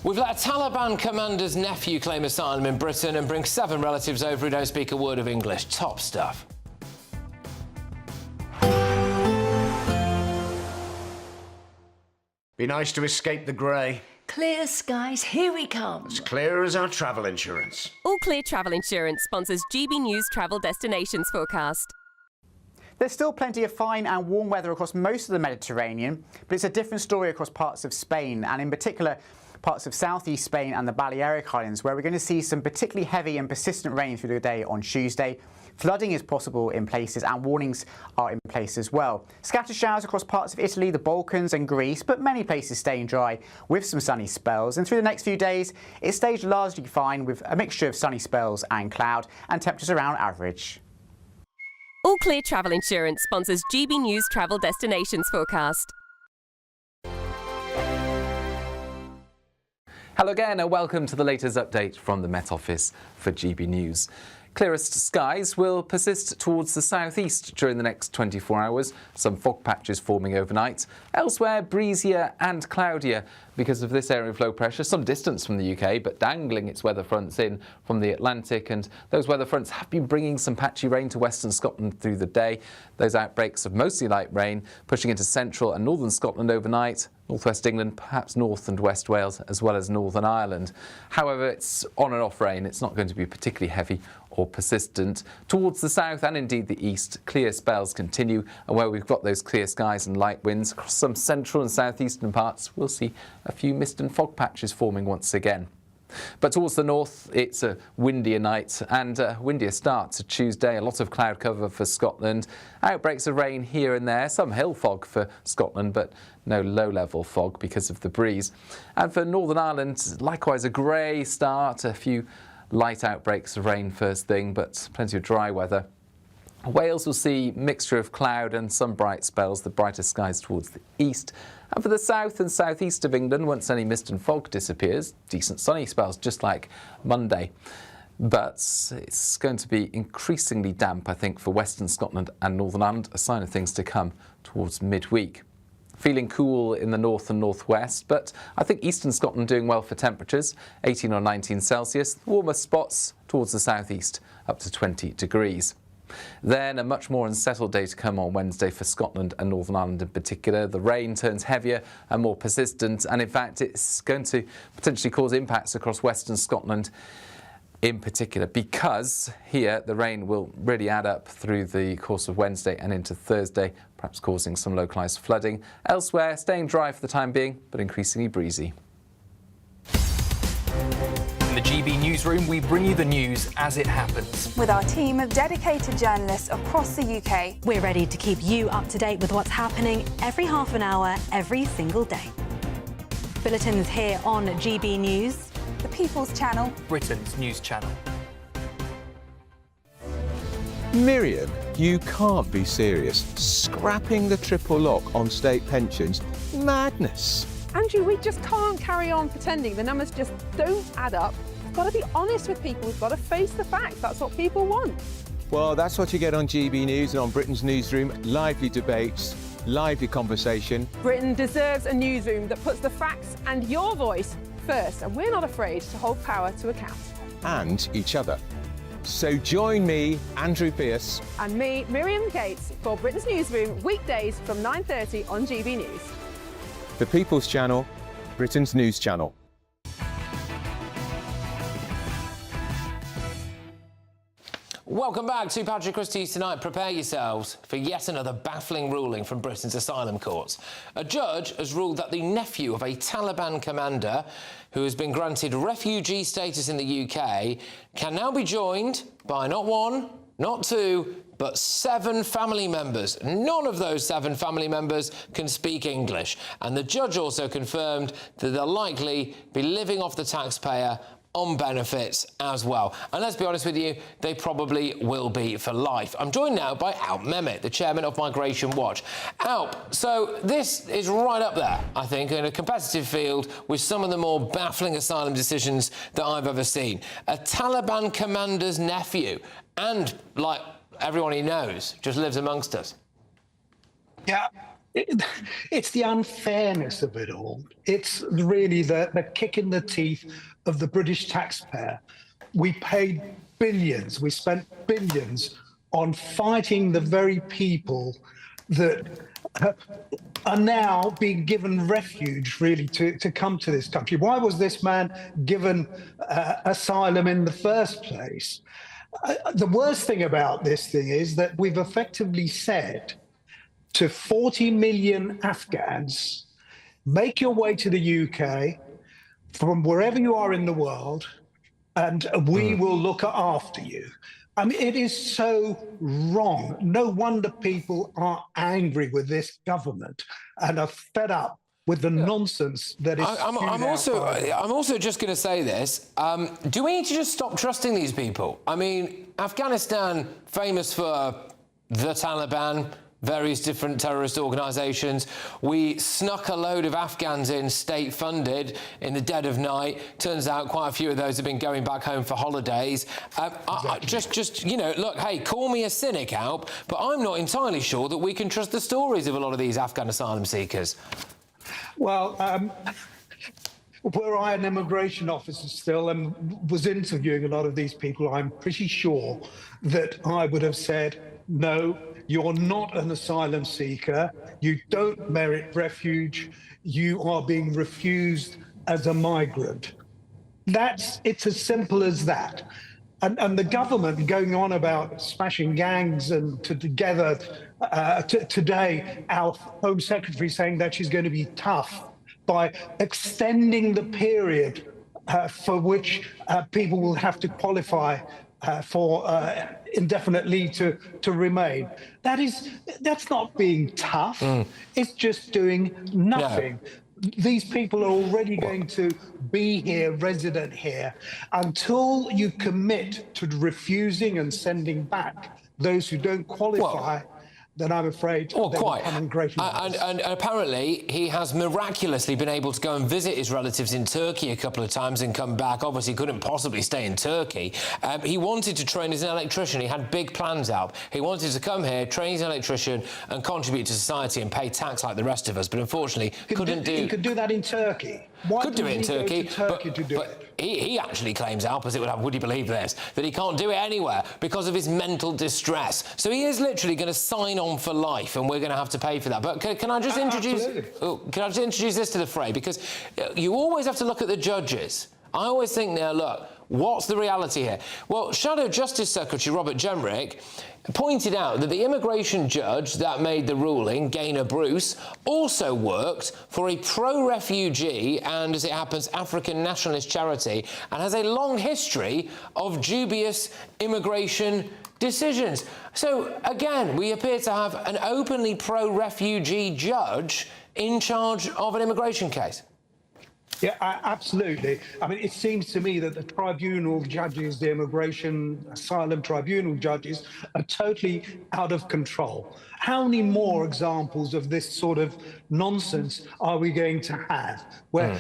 We've let a Taliban commander's nephew claim asylum in Britain and bring 7 relatives over who don't speak a word of English. Top stuff. Be nice to escape the grey. Clear skies, here we come. As clear as our travel insurance. All Clear Travel Insurance sponsors GB News Travel Destinations Forecast. There's still plenty of fine and warm weather across most of the Mediterranean, but it's a different story across parts of Spain, and in particular parts of southeast Spain and the Balearic Islands, where we're going to see some particularly heavy and persistent rain through the day on Tuesday. Flooding is possible in places and warnings are in place as well. Scattered showers across parts of Italy, the Balkans and Greece, but many places staying dry with some sunny spells. And through the next few days, it stays largely fine with a mixture of sunny spells and cloud and temperatures around average. All Clear Travel Insurance sponsors GB News Travel Destinations Forecast. Hello again and welcome to the latest update from the Met Office for GB News. Clearest skies will persist towards the southeast during the next 24 hours. Some fog patches forming overnight. Elsewhere, breezier and cloudier because of this area of low pressure, some distance from the UK, but dangling its weather fronts in from the Atlantic. And those weather fronts have been bringing some patchy rain to western Scotland through the day. Those outbreaks of mostly light rain pushing into central and northern Scotland overnight. Northwest England, perhaps North and West Wales, as well as Northern Ireland. However, it's on and off rain. It's not going to be particularly heavy or persistent. Towards the south and indeed the east, clear spells continue, and where we've got those clear skies and light winds across some central and southeastern parts, we'll see a few mist and fog patches forming once again. But towards the north, it's a windier night and a windier start to Tuesday. A lot of cloud cover for Scotland. Outbreaks of rain here and there. Some hill fog for Scotland, but no low-level fog because of the breeze. And for Northern Ireland, likewise a grey start. A few light outbreaks of rain first thing, but plenty of dry weather. Wales will see mixture of cloud and some bright spells, the brightest skies towards the east. And for the south and southeast of England, once any mist and fog disappears, decent sunny spells just like Monday. But it's going to be increasingly damp, I think, for western Scotland and Northern Ireland, a sign of things to come towards midweek. Feeling cool in the north and northwest, but I think eastern Scotland doing well for temperatures, 18 or 19 Celsius. The warmer spots towards the southeast, up to 20 degrees. Then a much more unsettled day to come on Wednesday for Scotland and Northern Ireland in particular. The rain turns heavier and more persistent, and in fact it's going to potentially cause impacts across western Scotland in particular, because here the rain will really add up through the course of Wednesday and into Thursday, perhaps causing some localised flooding. Elsewhere, staying dry for the time being, but increasingly breezy. the GB newsroom, we bring you the news as it happens. With our team of dedicated journalists across the UK. We're ready to keep you up to date with what's happening every half an hour, every single day. Bulletins here on GB News, the People's Channel, Britain's news channel. Miriam, you can't be serious. Scrapping the triple lock on state pensions? Madness. Andrew, we just can't carry on pretending. The numbers just don't add up. We've got to be honest with people. We've got to face the facts. That's what people want. Well, that's what you get on GB News and on Britain's newsroom. Lively debates, lively conversation. Britain deserves a newsroom that puts the facts and your voice first, and we're not afraid to hold power to account. And each other. So join me, Andrew Pearce. And me, Miriam Gates, for Britain's Newsroom, weekdays from 9:30 on GB News. The People's Channel, Britain's news channel. Welcome back to Patrick Christys tonight. Prepare yourselves for yet another baffling ruling from Britain's asylum courts. A judge has ruled that the nephew of a Taliban commander who has been granted refugee status in the UK can now be joined by not one, not two, but 7 family members. None of those 7 family members can speak English. And the judge also confirmed that they'll likely be living off the taxpayer on benefits as well. And let's be honest with you, they probably will be for life. I'm joined now by Alp Mehmet, the chairman of Migration Watch. Alp, so this is right up there, I think, in a competitive field with some of the more baffling asylum decisions that I've ever seen. A Taliban commander's nephew, and, like everyone he knows, just lives amongst us. Yeah. It's the unfairness of it all. It's really the kick in the teeth of the British taxpayer. We paid billions, we spent billions on fighting the very people that are now being given refuge, really, to come to this country. Why was this man given asylum in the first place? The worst thing about this thing is that we've effectively said to 40 million Afghans, make your way to the UK from wherever you are in the world, and we will look after you. I mean, it is so wrong. No wonder people are angry with this government and are fed up with the nonsense that is. I'm also just going to say this. Do we need to just stop trusting these people? I mean, Afghanistan, famous for the Taliban, various different terrorist organisations. We snuck a load of Afghans in, state-funded, in the dead of night. Turns out quite a few of those have been going back home for holidays. Just you know, look, hey, call me a cynic, Alp, but I'm not entirely sure that we can trust the stories of a lot of these Afghan asylum seekers. Well, were I an immigration officer still and was interviewing a lot of these people, I'm pretty sure that I would have said, no, you're not an asylum seeker. You don't merit refuge. You are being refused as a migrant. It's as simple as that. And the government going on about smashing gangs and together today, our Home Secretary saying that she's going to be tough by extending the period for which people will have to qualify for indefinite leave to remain. That's not being tough. It's just doing nothing. No. These people are already going to be here, resident here, until you commit to refusing and sending back those who don't qualify. Then I'm afraid they'll become immigration officers. And apparently he has miraculously been able to go and visit his relatives in Turkey a couple of times and come back. Obviously couldn't possibly stay in Turkey. He wanted to train as an electrician. He had big plans out. He wanted to come here, train as an electrician and contribute to society and pay tax like the rest of us, but unfortunately couldn't do... He could do that in Turkey. Why could do it in Turkey, but he actually claims, Alp, as it would have, would you believe this, that he can't do it anywhere because of his mental distress. So he is literally going to sign on for life, and we're going to have to pay for that. But can I just can I just introduce this to the fray? Because you always have to look at the judges. I always think now, look, What's the reality here? Well, Shadow Justice Secretary Robert Jenrick pointed out that the immigration judge that made the ruling, Gaynor Bruce, also worked for a pro-refugee and, as it happens, African nationalist charity, and has a long history of dubious immigration decisions. So, again, we appear to have an openly pro-refugee judge in charge of an immigration case. Yeah, absolutely. I mean, it seems to me that the tribunal judges, the immigration asylum tribunal judges, are totally out of control. How many more examples of this sort of nonsense are we going to have, where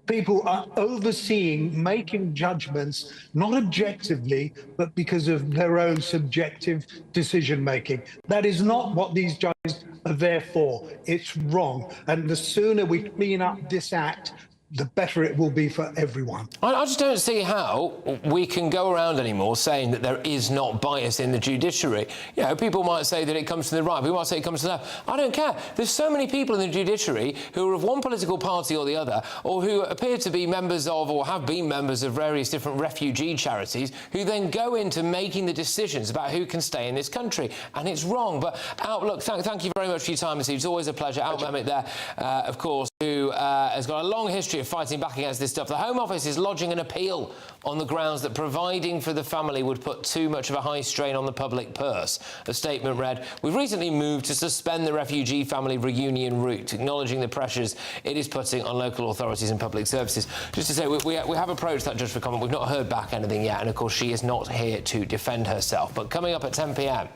people are overseeing, making judgments, not objectively, but because of their own subjective decision-making? That is not what these judges are there for. It's wrong. And the sooner we clean up this act, the better it will be for everyone. I just don't see how we can go around anymore saying that there is not bias in the judiciary. You know, people might say that it comes to the right, people might say it comes to the left. I don't care. There's so many people in the judiciary who are of one political party or the other, or who appear to be members of or have been members of various different refugee charities, who then go into making the decisions about who can stay in this country. And it's wrong. But Outlook, thank you very much for your time this evening. It's always a pleasure. Out Mehmet there, of course, who has got a long history of fighting back against this stuff. The Home Office is lodging an appeal on the grounds that providing for the family would put too much of a high strain on the public purse. The statement read, "We've recently moved to suspend the refugee family reunion route, acknowledging the pressures it is putting on local authorities and public services." Just to say, we have approached that judge for comment. We've not heard back anything yet, and of course she is not here to defend herself. But coming up at 10 p.m.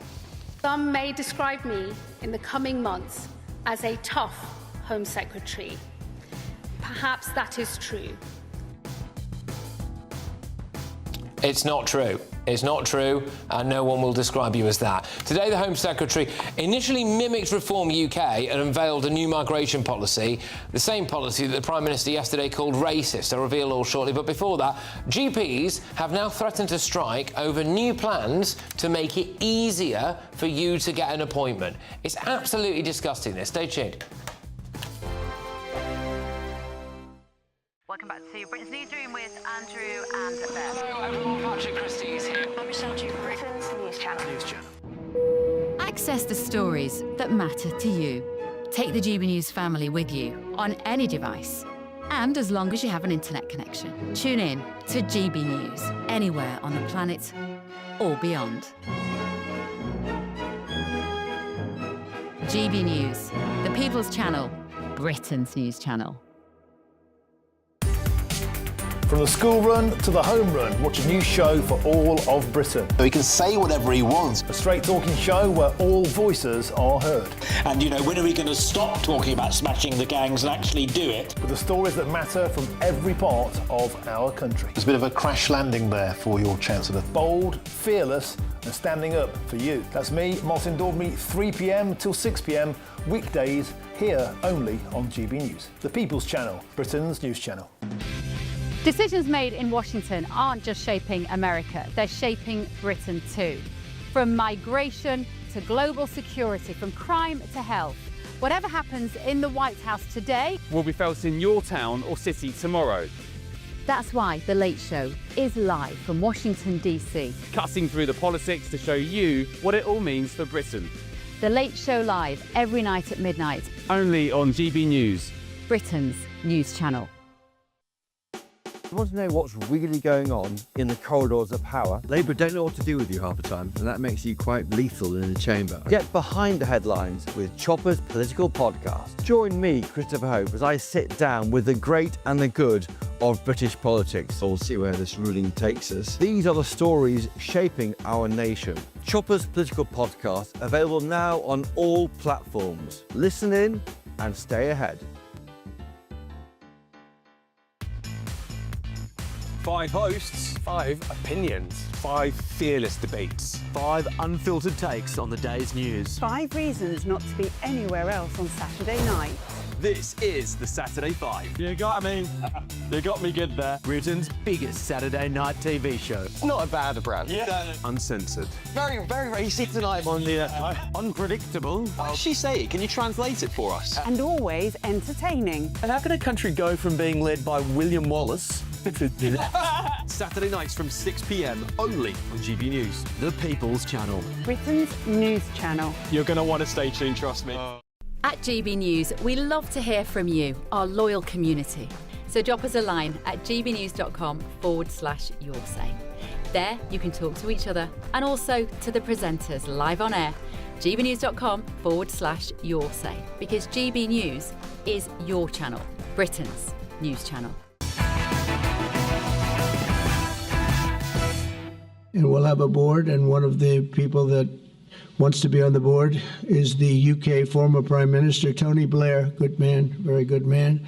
Some may describe me in the coming months as a tough Home Secretary. Perhaps that is true. It's not true. It's not true, and no one will describe you as that. Today, the Home Secretary initially mimicked Reform UK and unveiled a new migration policy, the same policy that the Prime Minister yesterday called racist. I'll reveal all shortly, but before that, GPs have now threatened to strike over new plans to make it easier for you to get an appointment. It's absolutely disgusting, this. Stay tuned. Welcome back to Britain's Newsroom with Andrew and Beth. Hello everyone, Patrick Christys here. I'm Michelle Duke, Britain's News Channel. Access the stories that matter to you. Take the GB News family with you on any device. And as long as you have an internet connection. Tune in to GB News, anywhere on the planet or beyond. GB News, the People's Channel, Britain's News Channel. From the school run to the home run, watch a new show for all of Britain. He can say whatever he wants. A straight talking show where all voices are heard. And, you know, when are we going to stop talking about smashing the gangs and actually do it? With the stories that matter from every part of our country. There's a bit of a crash landing there for your Chancellor. Bold, fearless and standing up for you. That's me, Martin Daubney, 3 p.m. till 6 p.m, weekdays, here only on GB News. The People's Channel, Britain's news channel. Decisions made in Washington aren't just shaping America, they're shaping Britain too. From migration to global security, from crime to health. Whatever happens in the White House today will be felt in your town or city tomorrow. That's why The Late Show is live from Washington, D.C. Cutting through the politics to show you what it all means for Britain. The Late Show live every night at midnight. Only on GB News, Britain's news channel. You want to know what's really going on in the corridors of power? Labour don't know what to do with you half the time, and that makes you quite lethal in the chamber. Get behind the headlines with Chopper's Political Podcast. Join me, Christopher Hope, as I sit down with the great and the good of British politics. We'll see where this ruling takes us. These are the stories shaping our nation. Chopper's Political Podcast, available now on all platforms. Listen in and stay ahead. 5 hosts, 5 opinions, 5 fearless debates, 5 unfiltered takes on the day's news. 5 reasons not to be anywhere else on Saturday night. This is the Saturday Five. You got me good there. Britain's biggest Saturday night TV show. It's not a bad brand. Yeah. Uncensored. Very, very racy tonight. On the unpredictable. What does she say? Can you translate it for us? And always entertaining. And how can a country go from being led by William Wallace to Saturday nights from 6 p.m. only on GB News. the People's Channel? Britain's news channel. You're going to want to stay tuned, trust me. At GB News, we love to hear from you, our loyal community. So drop us a line at gbnews.com/yoursay. There you can talk to each other and also to the presenters live on air. gbnews.com/yoursay, because GB News is your channel, Britain's news channel. And we'll have a board, and one of the people that wants to be on the board is the UK former Prime Minister, Tony Blair. Good man, very good man.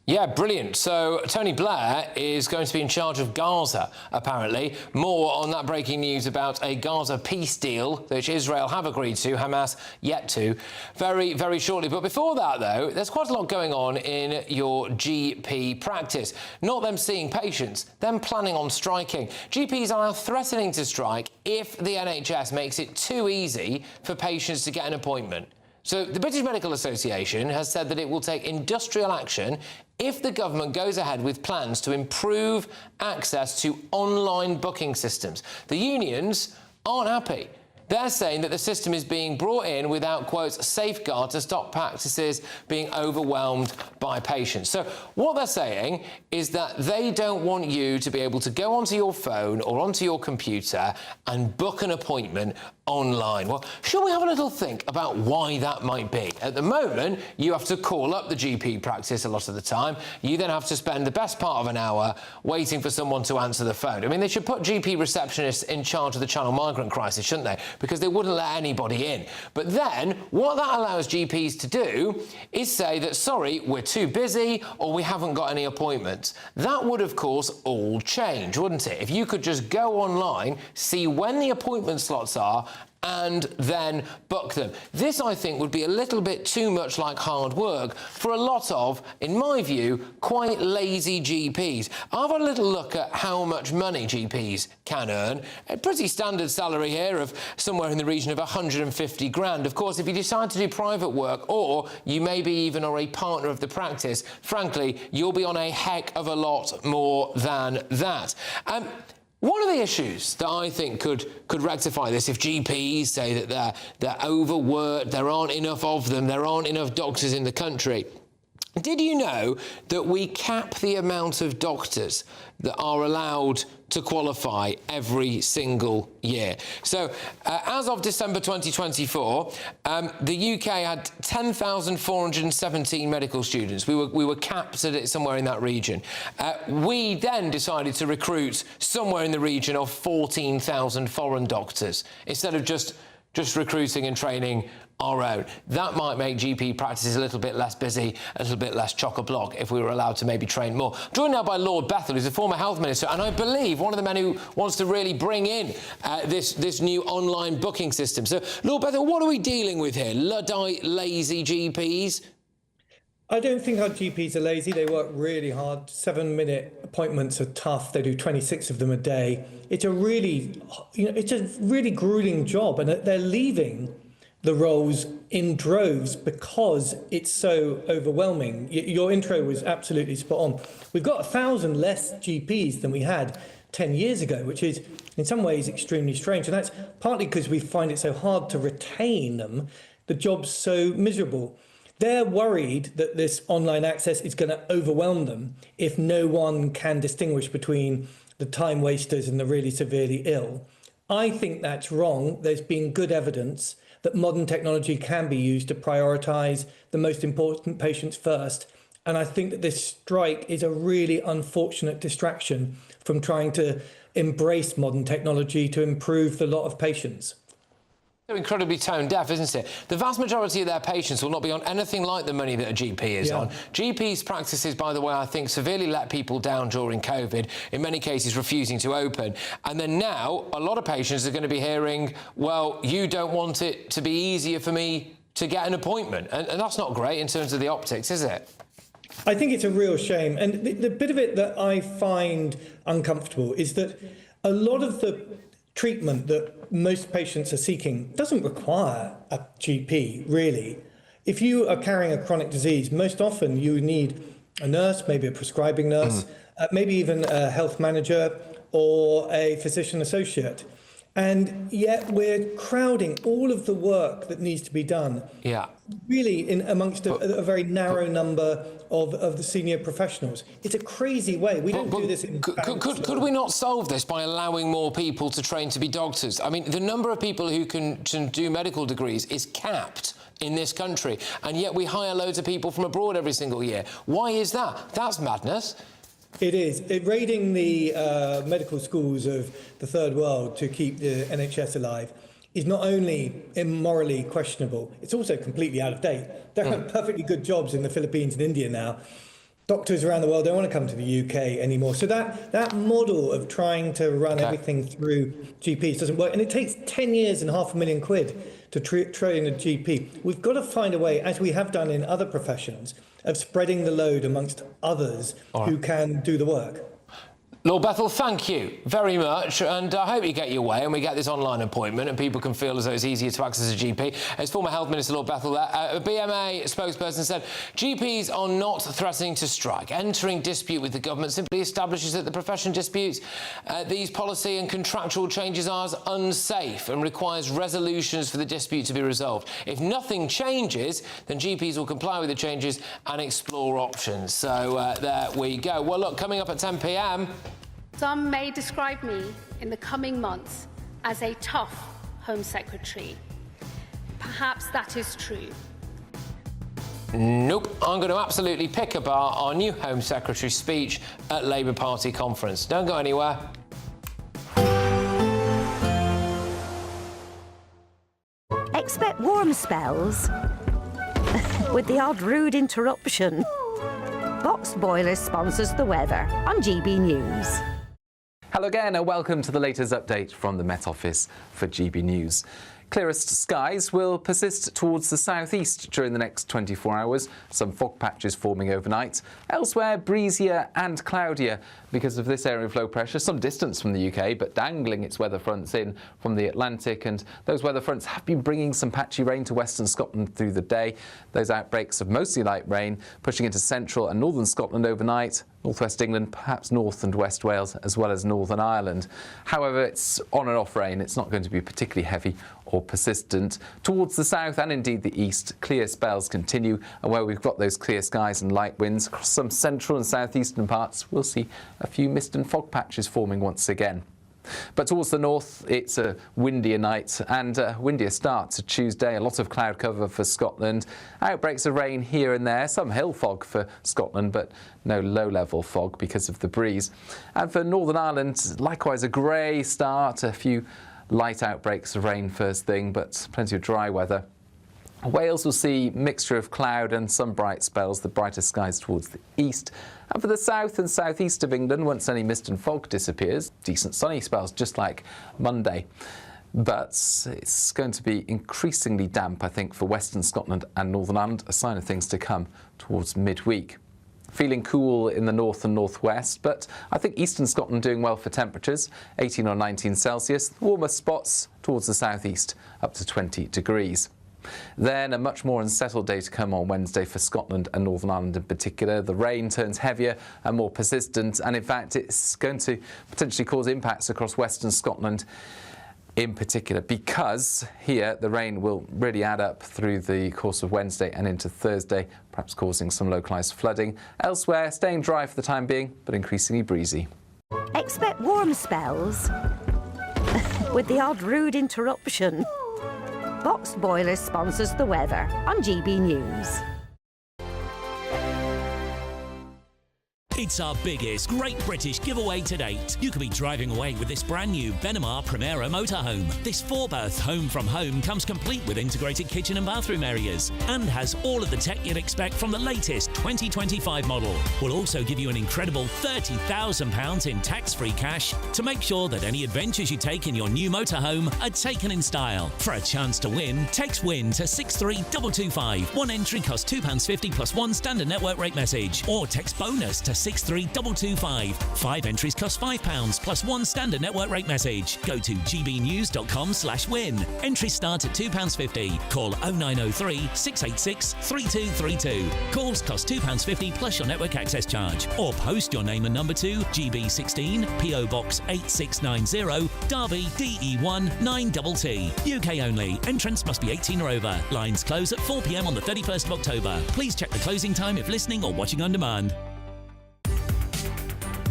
Yeah, brilliant. So Tony Blair is going to be in charge of Gaza, apparently. More on that breaking news about a Gaza peace deal, which Israel have agreed to, Hamas yet to, very, very shortly. But before that, though, there's quite a lot going on in your GP practice. Not them seeing patients, them planning on striking. GPs are now threatening to strike if the NHS makes it too easy for patients to get an appointment. So the British Medical Association has said that it will take industrial action if the government goes ahead with plans to improve access to online booking systems. The unions aren't happy. They're saying that the system is being brought in without, quote, safeguards to stop practices being overwhelmed by patients. So what they're saying is that they don't want you to be able to go onto your phone or onto your computer and book an appointment online. Well, shall we have a little think about why that might be? At the moment, you have to call up the GP practice a lot of the time. You then have to spend the best part of an hour waiting for someone to answer the phone. I mean, they should put GP receptionists in charge of the Channel migrant crisis, shouldn't they? Because they wouldn't let anybody in. But then, what that allows GPs to do is say that, sorry, we're too busy or we haven't got any appointments. That would, of course, all change, wouldn't it? If you could just go online, see when the appointment slots are, and then book them. This, I think, would be a little bit too much like hard work for a lot of, in my view, quite lazy GPs. I've had a little look at how much money GPs can earn. A pretty standard salary here of somewhere in the region of 150 grand. Of course, if you decide to do private work, or you maybe even are a partner of the practice, frankly, you'll be on a heck of a lot more than that. One of the issues that I think could rectify this, if GPs say that they're overworked, there aren't enough of them, there aren't enough doctors in the country. Did you know that we cap the amount of doctors that are allowed to qualify every single year? So, as of December 2024, the UK had 10,417 medical students. We were capped at it somewhere in that region. We then decided to recruit somewhere in the region of 14,000 foreign doctors instead of just recruiting and training our own. That might make GP practices a little bit less busy, a little bit less chock-a-block if we were allowed to maybe train more. I'm joined now by Lord Bethell, who's a former health minister, and I believe one of the men who wants to really bring in this new online booking system. So, Lord Bethell, what are we dealing with here? Luddite, lazy GPs? I don't think our GPs are lazy. They work really hard. 7-minute appointments are tough. They do 26 of them a day. It's a really, it's a really grueling job, and they're leaving the roles in droves because it's so overwhelming. Your intro was absolutely spot on. We've got 1,000 less GPs than we had 10 years ago, which is in some ways extremely strange. And that's partly because we find it so hard to retain them. The job's so miserable. They're worried that this online access is going to overwhelm them if no one can distinguish between the time wasters and the really severely ill. I think that's wrong. There's been good evidence that modern technology can be used to prioritise the most important patients first. And I think that this strike is a really unfortunate distraction from trying to embrace modern technology to improve the lot of patients. They're incredibly tone deaf, isn't it? The vast majority of their patients will not be on anything like the money that a GP is on. GPs' practices, by the way, I think severely let people down during COVID, in many cases refusing to open. And then now, a lot of patients are going to be hearing, well, you don't want it to be easier for me to get an appointment. And that's not great in terms of the optics, is it? I think it's a real shame. And the bit of it that I find uncomfortable is that a lot of the treatment that most patients are seeking doesn't require a GP, really. If you are carrying a chronic disease, most often you need a nurse, maybe a prescribing nurse, maybe even a health manager or a physician associate. And yet we're crowding all of the work that needs to be done, really in amongst a very narrow number of the senior professionals. It's a crazy way. We don't do this in could we not solve this by allowing more people to train to be doctors? I mean, the number of people who can do medical degrees is capped in this country, and yet we hire loads of people from abroad every single year. Why is that? That's madness. It is. Raiding the medical schools of the third world to keep the NHS alive is not only immorally questionable, it's also completely out of date. There are perfectly good jobs in the Philippines and India now. Doctors around the world don't want to come to the UK anymore. So that model of trying to run everything through GPs doesn't work. And it takes 10 years and £500,000 to train a GP. We've got to find a way, as we have done in other professions, of spreading the load amongst others who can do the work. Lord Bethell, thank you very much, and I hope you get your way and we get this online appointment and people can feel as though it's easier to access a GP. As former Health Minister Lord Bethell, a BMA spokesperson said GPs are not threatening to strike. Entering dispute with the government simply establishes that the profession disputes these policy and contractual changes are unsafe and requires resolutions for the dispute to be resolved. If nothing changes, then GPs will comply with the changes and explore options. So there we go. Well, look, coming up at 10 p.m. Some may describe me in the coming months as a tough Home Secretary. Perhaps that is true. Nope, I'm going to absolutely pick apart our new Home Secretary speech at Labour Party conference. Don't go anywhere. Expect warm spells with the odd rude interruption. Box Boilers sponsors the weather on GB News. Hello again and welcome to the latest update from the Met Office for GB News. Clearest skies will persist towards the southeast during the next 24 hours. Some fog patches forming overnight. Elsewhere, breezier and cloudier because of this area of low pressure, some distance from the UK, but dangling its weather fronts in from the Atlantic. And those weather fronts have been bringing some patchy rain to western Scotland through the day. Those outbreaks of mostly light rain pushing into central and northern Scotland overnight. Northwest England, perhaps North and West Wales, as well as Northern Ireland. However, it's on and off rain. It's not going to be particularly heavy or persistent. Towards the south and indeed the east, clear spells continue, and where we've got those clear skies and light winds across some central and southeastern parts, we'll see a few mist and fog patches forming once again. But towards the north, it's a windier night and a windier start to Tuesday. A lot of cloud cover for Scotland. Outbreaks of rain here and there. Some hill fog for Scotland, but no low-level fog because of the breeze. And for Northern Ireland, likewise a grey start. A few light outbreaks of rain first thing, but plenty of dry weather. Wales will see mixture of cloud and some bright spells, the brightest skies towards the east. And for the south and southeast of England, once any mist and fog disappears, decent sunny spells just like Monday. But it's going to be increasingly damp, I think, for western Scotland and Northern Ireland, a sign of things to come towards midweek. Feeling cool in the north and northwest, but I think eastern Scotland doing well for temperatures, 18 or 19 Celsius. Warmer spots towards the southeast, up to 20 degrees. Then a much more unsettled day to come on Wednesday for Scotland and Northern Ireland in particular. The rain turns heavier and more persistent, and in fact it's going to potentially cause impacts across western Scotland in particular, because here the rain will really add up through the course of Wednesday and into Thursday, perhaps causing some localised flooding. Elsewhere, staying dry for the time being, but increasingly breezy. Expect warm spells with the odd rude interruption. Box Boilers sponsors the weather on GB News. It's our biggest Great British giveaway to date. You could be driving away with this brand new Benamar Primera motorhome. This 4-berth home from home comes complete with integrated kitchen and bathroom areas and has all of the tech you'd expect from the latest 2025 model. We'll also give you an incredible £30,000 in tax-free cash to make sure that any adventures you take in your new motorhome are taken in style. For a chance to win, text WIN to 63225. One entry costs £2.50 plus one standard network rate message, or text BONUS to 63225. 5 entries cost £5 plus one standard network rate message. Go to gbnews.com/win. Entries start at £2.50. Call 0903 686 3232. Calls cost £2.50 plus your network access charge. Or post your name and number to GB16 PO Box 8690 Derby DE1 9TT. UK only. Entrance must be 18 or over. Lines close at 4 p.m. on the 31st of October. Please check the closing time if listening or watching on demand.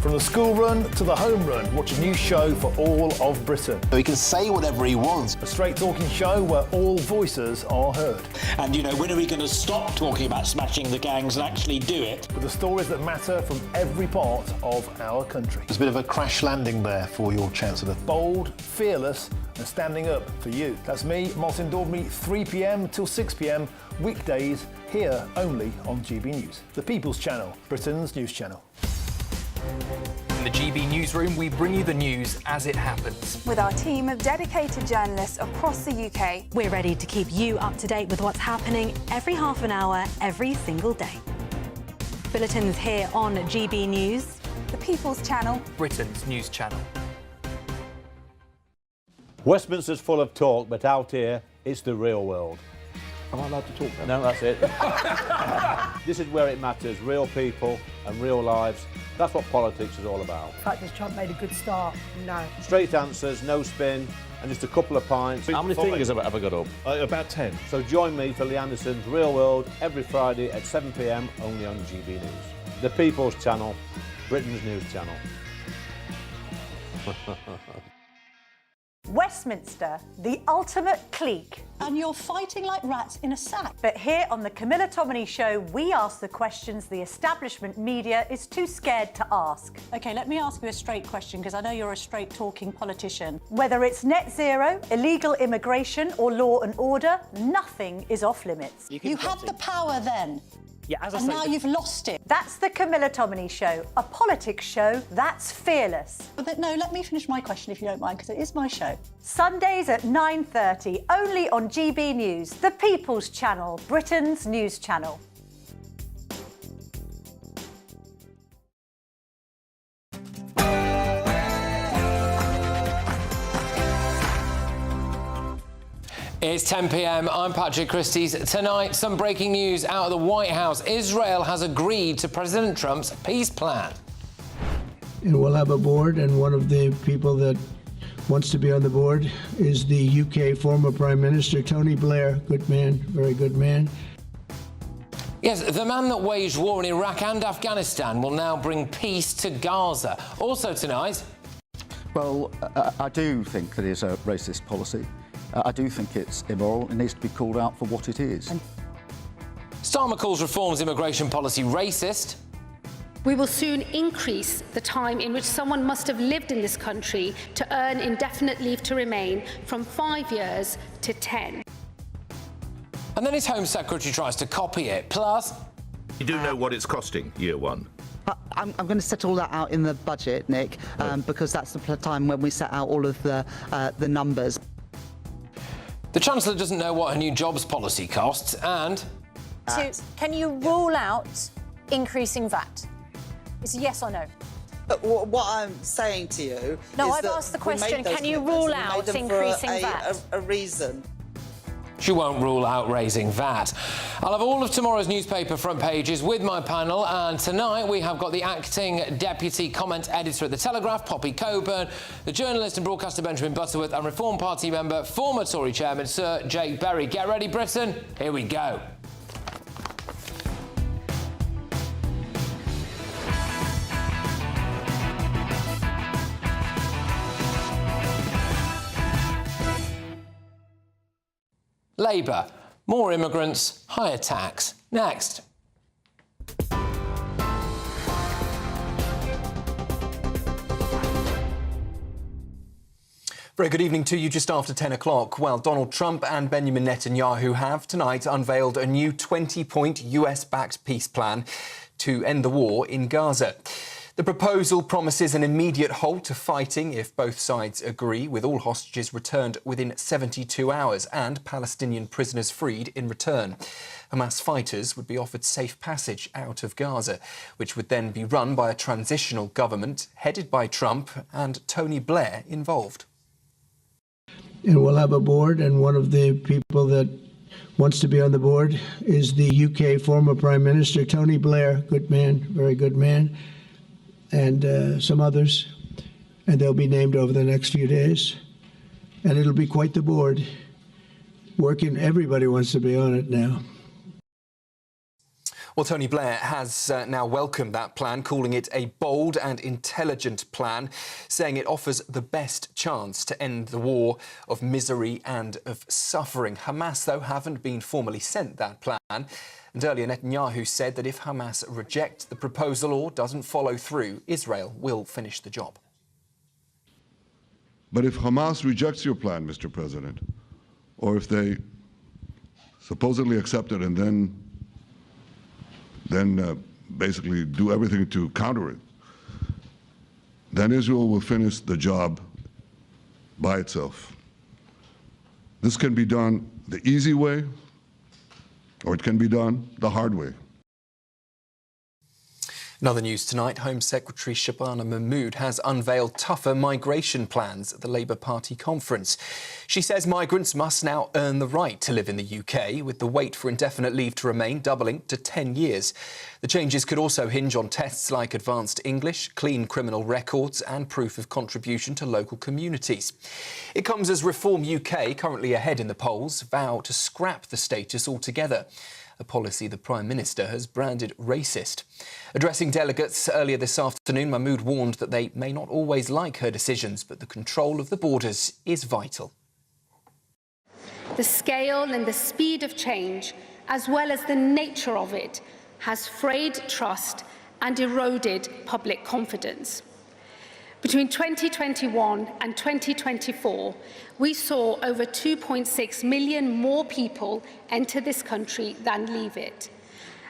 From the school run to the home run, watch a new show for all of Britain. He can say whatever he wants. A straight-talking show where all voices are heard. And, you know, when are we going to stop talking about smashing the gangs and actually do it? With the stories that matter from every part of our country. There's a bit of a crash landing there for your Chancellor. Bold, fearless and standing up for you. That's me, Martin Daubney, 3 p.m. till 6 p.m. weekdays here only on GB News. The People's Channel, Britain's news channel. In the GB newsroom, we bring you the news as it happens. With our team of dedicated journalists across the UK, we're ready to keep you up to date with what's happening every half an hour, every single day. Bulletins here on GB News. The People's Channel, Britain's news channel. Westminster's full of talk, but out here, it's the real world. Am I allowed to talk now? No, that's it. This is where it matters, real people and real lives. That's what politics is all about. In fact, has Trump made a good start? No. Straight answers, no spin, and just a couple of pints. How many fingers have I ever got up? About 10. So join me for Lee Anderson's Real World every Friday at 7 p.m. only on GB News. The People's Channel, Britain's news channel. Westminster, the ultimate clique. And you're fighting like rats in a sack. But here on the Camilla Tominey Show, we ask the questions the establishment media is too scared to ask. OK, let me ask you a straight question, because I know you're a straight-talking politician. Whether it's net zero, illegal immigration or law and order, nothing is off limits. You had the power then. Yeah, as I and say, now you've lost it. That's the Camilla Tominey Show, a politics show that's fearless. But no, let me finish my question if you don't mind, because it is my show. Sundays at 9:30, only on GB News, the People's Channel, Britain's news channel. It's 10 p.m. I'm Patrick Christys. Tonight, some breaking news out of the White House. Israel has agreed to President Trump's peace plan. And we'll have a board, and one of the people that wants to be on the board is the UK former Prime Minister, Tony Blair. Good man, very good man. Yes, the man that waged war in Iraq and Afghanistan will now bring peace to Gaza. Also tonight... Well, I do think that it's a racist policy. I do think it's immoral. It needs to be called out for what it is. Starmer calls reforms immigration policy racist. We will soon increase the time in which someone must have lived in this country to earn indefinite leave to remain from 5 years to 10. And then his Home Secretary tries to copy it. Plus... You do know what it's costing, year one? I'm going to set all that out in the budget, Nick, because that's the time when we set out all of the numbers. The Chancellor doesn't know what her new jobs policy costs, and... So, can you rule out increasing VAT? It's a yes or no? But what I'm saying to you No, is I've that asked the we made question, those can you commitments rule and we made out them for increasing VAT? A reason. She won't rule out raising VAT. I'll have all of tomorrow's newspaper front pages with my panel, and tonight we have got the acting deputy comment editor at The Telegraph, Poppy Coburn, the journalist and broadcaster Benjamin Butterworth, and Reform Party member, former Tory chairman Sir Jake Berry. Get ready, Britain. Here we go. Labour, more immigrants, higher tax. Next. Very good evening to you. Just after 10 o'clock. Well, Donald Trump and Benjamin Netanyahu have tonight unveiled a new 20-point US-backed peace plan to end the war in Gaza. The proposal promises an immediate halt to fighting if both sides agree, with all hostages returned within 72 hours and Palestinian prisoners freed in return. Hamas fighters would be offered safe passage out of Gaza, which would then be run by a transitional government headed by Trump and Tony Blair involved. And we'll have a board, and one of the people that wants to be on the board is the UK former Prime Minister, Tony Blair. Good man, very good man. And some others, and they'll be named over the next few days. And it'll be quite the board. Everybody wants to be on it now. Well, Tony Blair has now welcomed that plan, calling it a bold and intelligent plan, saying it offers the best chance to end the war of misery and of suffering. Hamas, though, haven't been formally sent that plan. And earlier, Netanyahu said that if Hamas rejects the proposal or doesn't follow through, Israel will finish the job. But if Hamas rejects your plan, Mr. President, or if they supposedly accept it and then basically do everything to counter it, then Israel will finish the job by itself. This can be done the easy way, or it can be done the hard way. In other news tonight, Home Secretary Shabana Mahmood has unveiled tougher migration plans at the Labour Party conference. She says migrants must now earn the right to live in the UK, with the wait for indefinite leave to remain doubling to 10 years. The changes could also hinge on tests like advanced English, clean criminal records and proof of contribution to local communities. It comes as Reform UK, currently ahead in the polls, vow to scrap the status altogether, a policy the Prime Minister has branded racist. Addressing delegates earlier this afternoon, Mahmood warned that they may not always like her decisions, but the control of the borders is vital. The scale and the speed of change, as well as the nature of it, has frayed trust and eroded public confidence. Between 2021 and 2024, we saw over 2.6 million more people enter this country than leave it.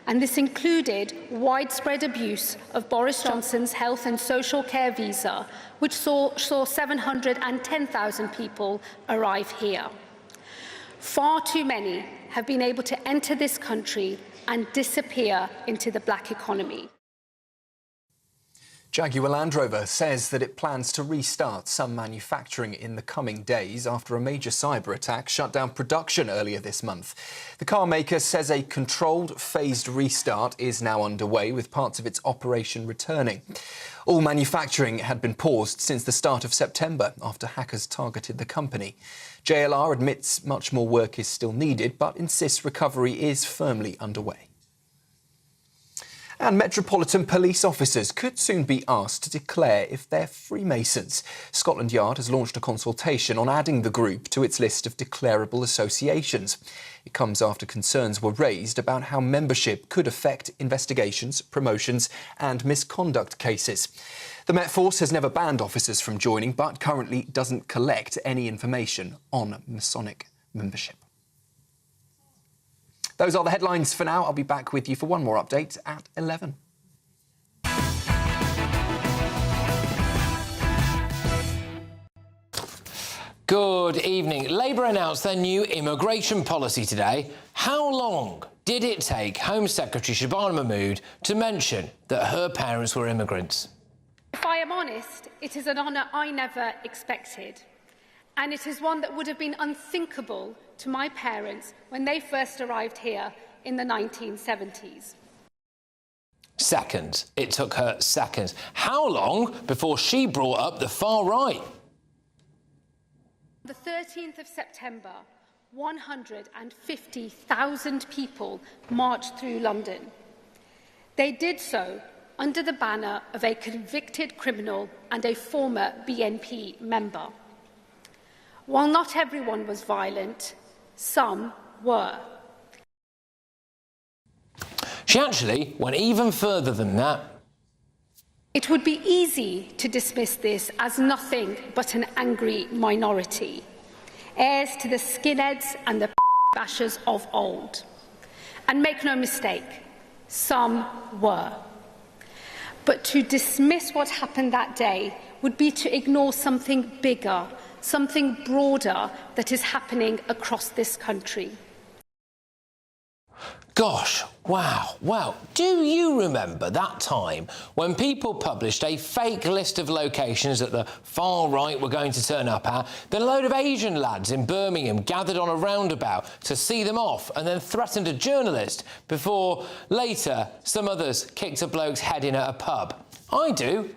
And this included widespread abuse of Boris Johnson's health and social care visa, which saw 710,000 people arrive here. Far too many have been able to enter this country and disappear into the black economy. Jaguar Land Rover says that it plans to restart some manufacturing in the coming days after a major cyber attack shut down production earlier this month. The car maker says a controlled, phased restart is now underway, with parts of its operation returning. All manufacturing had been paused since the start of September after hackers targeted the company. JLR admits much more work is still needed, but insists recovery is firmly underway. And Metropolitan Police officers could soon be asked to declare if they're Freemasons. Scotland Yard has launched a consultation on adding the group to its list of declarable associations. It comes after concerns were raised about how membership could affect investigations, promotions and misconduct cases. The Met Force has never banned officers from joining, but currently doesn't collect any information on Masonic membership. Those are the headlines for now. I'll be back with you for one more update at 11. Good evening. Labour announced their new immigration policy today. How long did it take Home Secretary Shabana Mahmood to mention that her parents were immigrants? If I am honest, it is an honour I never expected. And it is one that would have been unthinkable to my parents when they first arrived here in the 1970s. Seconds. It took her seconds. How long before she brought up the far right? On the 13th of September, 150,000 people marched through London. They did so under the banner of a convicted criminal and a former BNP member. While not everyone was violent, some were. She actually went even further than that. It would be easy to dismiss this as nothing but an angry minority, heirs to the skinheads and the bashers of old. And make no mistake, some were. But to dismiss what happened that day would be to ignore something bigger, something broader that is happening across this country. Gosh, wow. Well, do you remember that time when people published a fake list of locations that the far right were going to turn up at, then a load of Asian lads in Birmingham gathered on a roundabout to see them off and then threatened a journalist before later some others kicked a bloke's head in at a pub? I do.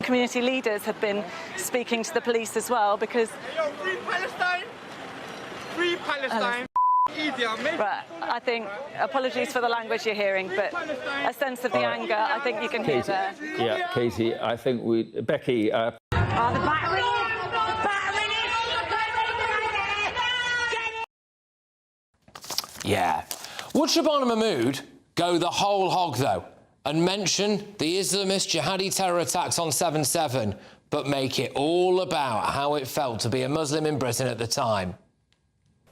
Community leaders have been speaking to the police as well because... Free Palestine! Free Palestine! Right, I think, apologies for the language you're hearing, but a sense of the anger, I think you can hear there. Yeah, Katie, I think Becky... Yeah. Would Shabana Mahmood go the whole hog, though, and mention the Islamist jihadi terror attacks on 7/7, but make it all about how it felt to be a Muslim in Britain at the time?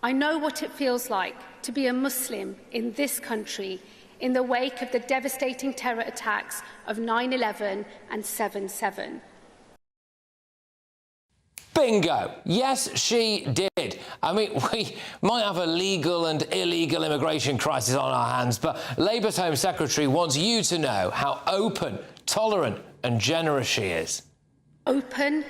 I know what it feels like to be a Muslim in this country in the wake of the devastating terror attacks of 9/11 and 7/7. Bingo! Yes, she did. I mean, we might have a legal and illegal immigration crisis on our hands, but Labour's Home Secretary wants you to know how open, tolerant and generous she is. Open,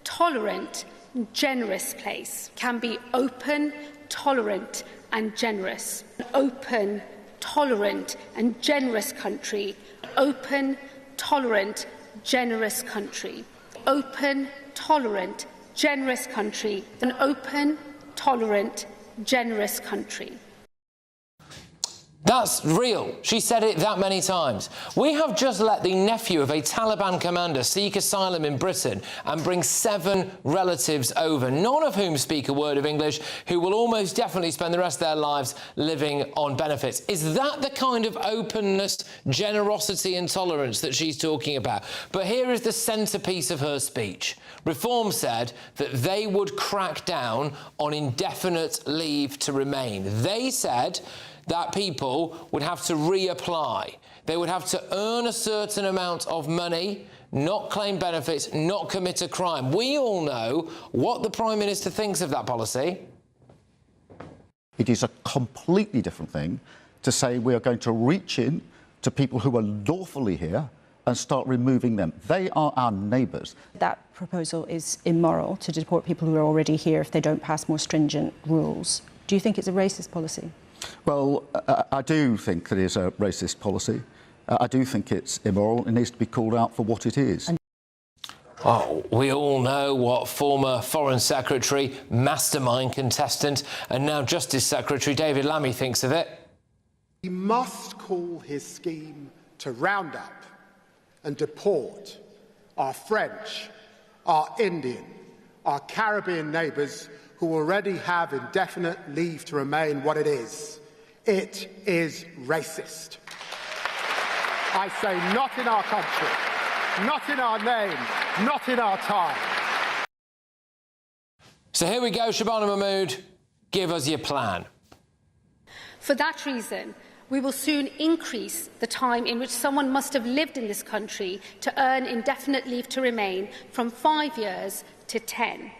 tolerant, generous place can be open, tolerant and generous. An open, tolerant and generous country. Open, tolerant, generous country. Open, tolerant, generous country. An open, tolerant, generous country. That's real. She said it that many times. We have just let the nephew of a Taliban commander seek asylum in Britain and bring 7 relatives over, none of whom speak a word of English, who will almost definitely spend the rest of their lives living on benefits. Is that the kind of openness, generosity and tolerance that she's talking about? But here is the centrepiece of her speech. Reform said that they would crack down on indefinite leave to remain. They said that people would have to reapply. They would have to earn a certain amount of money, not claim benefits, not commit a crime. We all know what the Prime Minister thinks of that policy. It is a completely different thing to say we are going to reach in to people who are lawfully here and start removing them. They are our neighbours. That proposal is immoral, to deport people who are already here if they don't pass more stringent rules. Do you think it's a racist policy? Well, I do think that it is a racist policy. I do think it's immoral. It needs to be called out for what it is. Oh, we all know what former Foreign Secretary, mastermind contestant and now Justice Secretary David Lammy thinks of it. He must call his scheme to round up and deport our French, our Indian, our Caribbean neighbours who already have indefinite leave to remain what it is. It is racist. I say not in our country, not in our name, not in our time. So here we go, Shabana Mahmood, give us your plan. For that reason, we will soon increase the time in which someone must have lived in this country to earn indefinite leave to remain from 5 years to 10.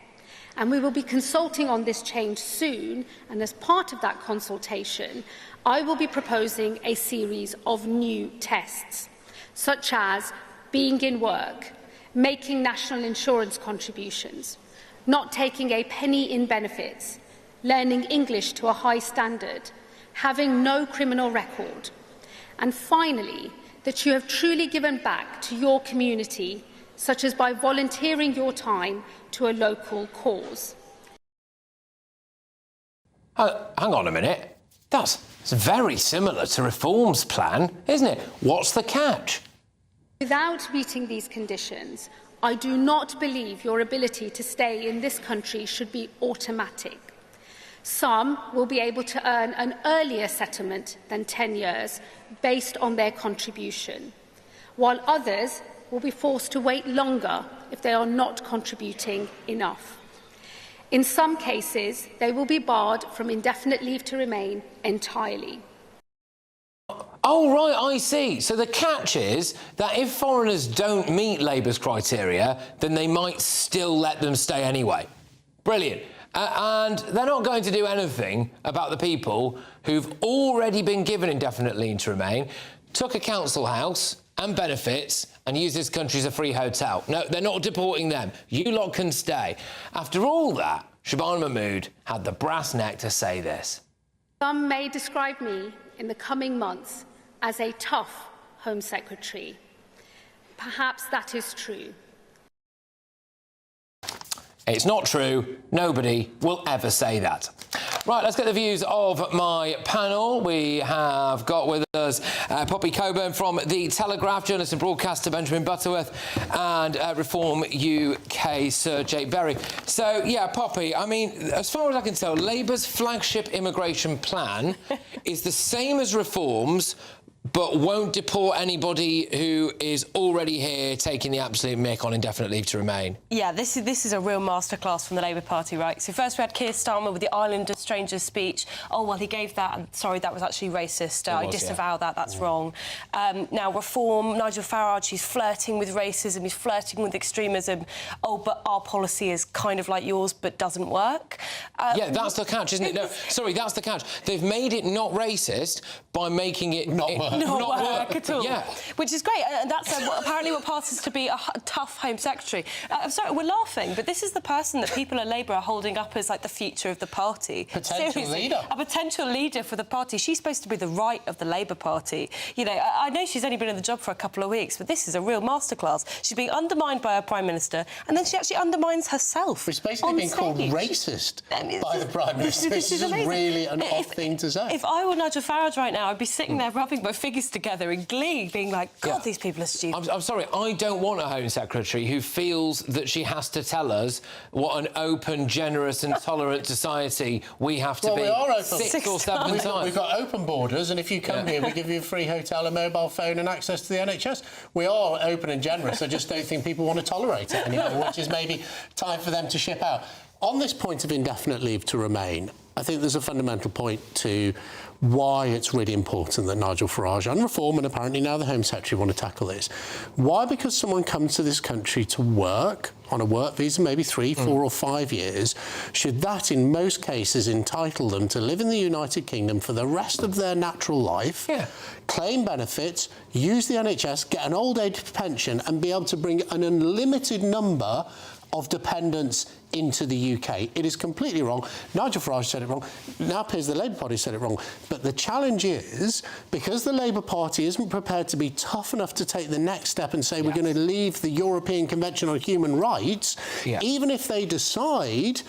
And we will be consulting on this change soon, and as part of that consultation, I will be proposing a series of new tests, such as being in work, making national insurance contributions, not taking a penny in benefits, learning English to a high standard, having no criminal record, and finally, that you have truly given back to your community, such as by volunteering your time to a local cause. Hang on a minute. That's very similar to Reform's plan, isn't it? What's the catch? Without meeting these conditions, I do not believe your ability to stay in this country should be automatic. Some will be able to earn an earlier settlement than 10 years based on their contribution, while others will be forced to wait longer if they are not contributing enough. In some cases, they will be barred from indefinite leave to remain entirely. Oh, right, I see. So the catch is that if foreigners don't meet Labour's criteria, then they might still let them stay anyway. Brilliant. And they're not going to do anything about the people who've already been given indefinite leave to remain, took a council house and benefits and used this country as a free hotel. No, they're not deporting them. You lot can stay. After all that, Shabana Mahmood had the brass neck to say this. Some may describe me in the coming months as a tough Home Secretary. Perhaps that is true. It's not true. Nobody will ever say that. Right, let's get the views of my panel. We have got with us Poppy Coburn from The Telegraph, journalist and broadcaster Benjamin Butterworth, and Reform UK Sir Jake Berry. So, yeah, Poppy, I mean, as far as I can tell, Labour's flagship immigration plan is the same as Reform's, but won't deport anybody who is already here taking the absolute mick on indefinite leave to remain. Yeah, this is a real masterclass from the Labour Party, right? So first we had Keir Starmer with the Island of Strangers speech. Oh, well, he gave that, and sorry, that was actually racist. I disavow that, that's wrong. Now, Reform, Nigel Farage, he's flirting with racism, he's flirting with extremism. Oh, but our policy is kind of like yours, but doesn't work. Yeah, that's the catch, isn't it? No, sorry, that's the catch. They've made it not racist by making it not work at all. Yeah. Which is great, and that's apparently what passes to be a tough Home Secretary. I'm sorry, we're laughing, but this is the person that people at Labour are holding up as, like, the future of the party. Potential leader. A potential leader for the party. She's supposed to be the right of the Labour Party. You know, I know she's only been in the job for a couple of weeks, but this is a real masterclass. She's being undermined by her Prime Minister, and then she actually undermines herself. It's basically being called racist by the Prime Minister. This is really an odd thing to say. If I were Nigel Farage right now, I'd be sitting there rubbing my fingers together in glee, being like, God, these people are stupid. I'm sorry, I don't want a Home Secretary who feels that she has to tell us what an open, generous and tolerant society we have to be. We are open. 6 or 7 times. We've got open borders, and if you come here, we give you a free hotel, a mobile phone and access to the NHS. We are open and generous. I just don't think people want to tolerate it anymore, which is maybe time for them to ship out. On this point of indefinite leave to remain, I think there's a fundamental point to why it's really important that Nigel Farage and Reform, and apparently now the Home Secretary, want to tackle this. Why? Because someone comes to this country to work on a work visa, maybe 3, 4 or 5 years, should that in most cases entitle them to live in the United Kingdom for the rest of their natural life, claim benefits, use the NHS, get an old age pension and be able to bring an unlimited number of dependents into the UK. It is completely wrong. Nigel Farage said it wrong. Now appears the Labour Party said it wrong. But the challenge is, because the Labour Party isn't prepared to be tough enough to take the next step and say we're going to leave the European Convention on Human Rights, even if they decide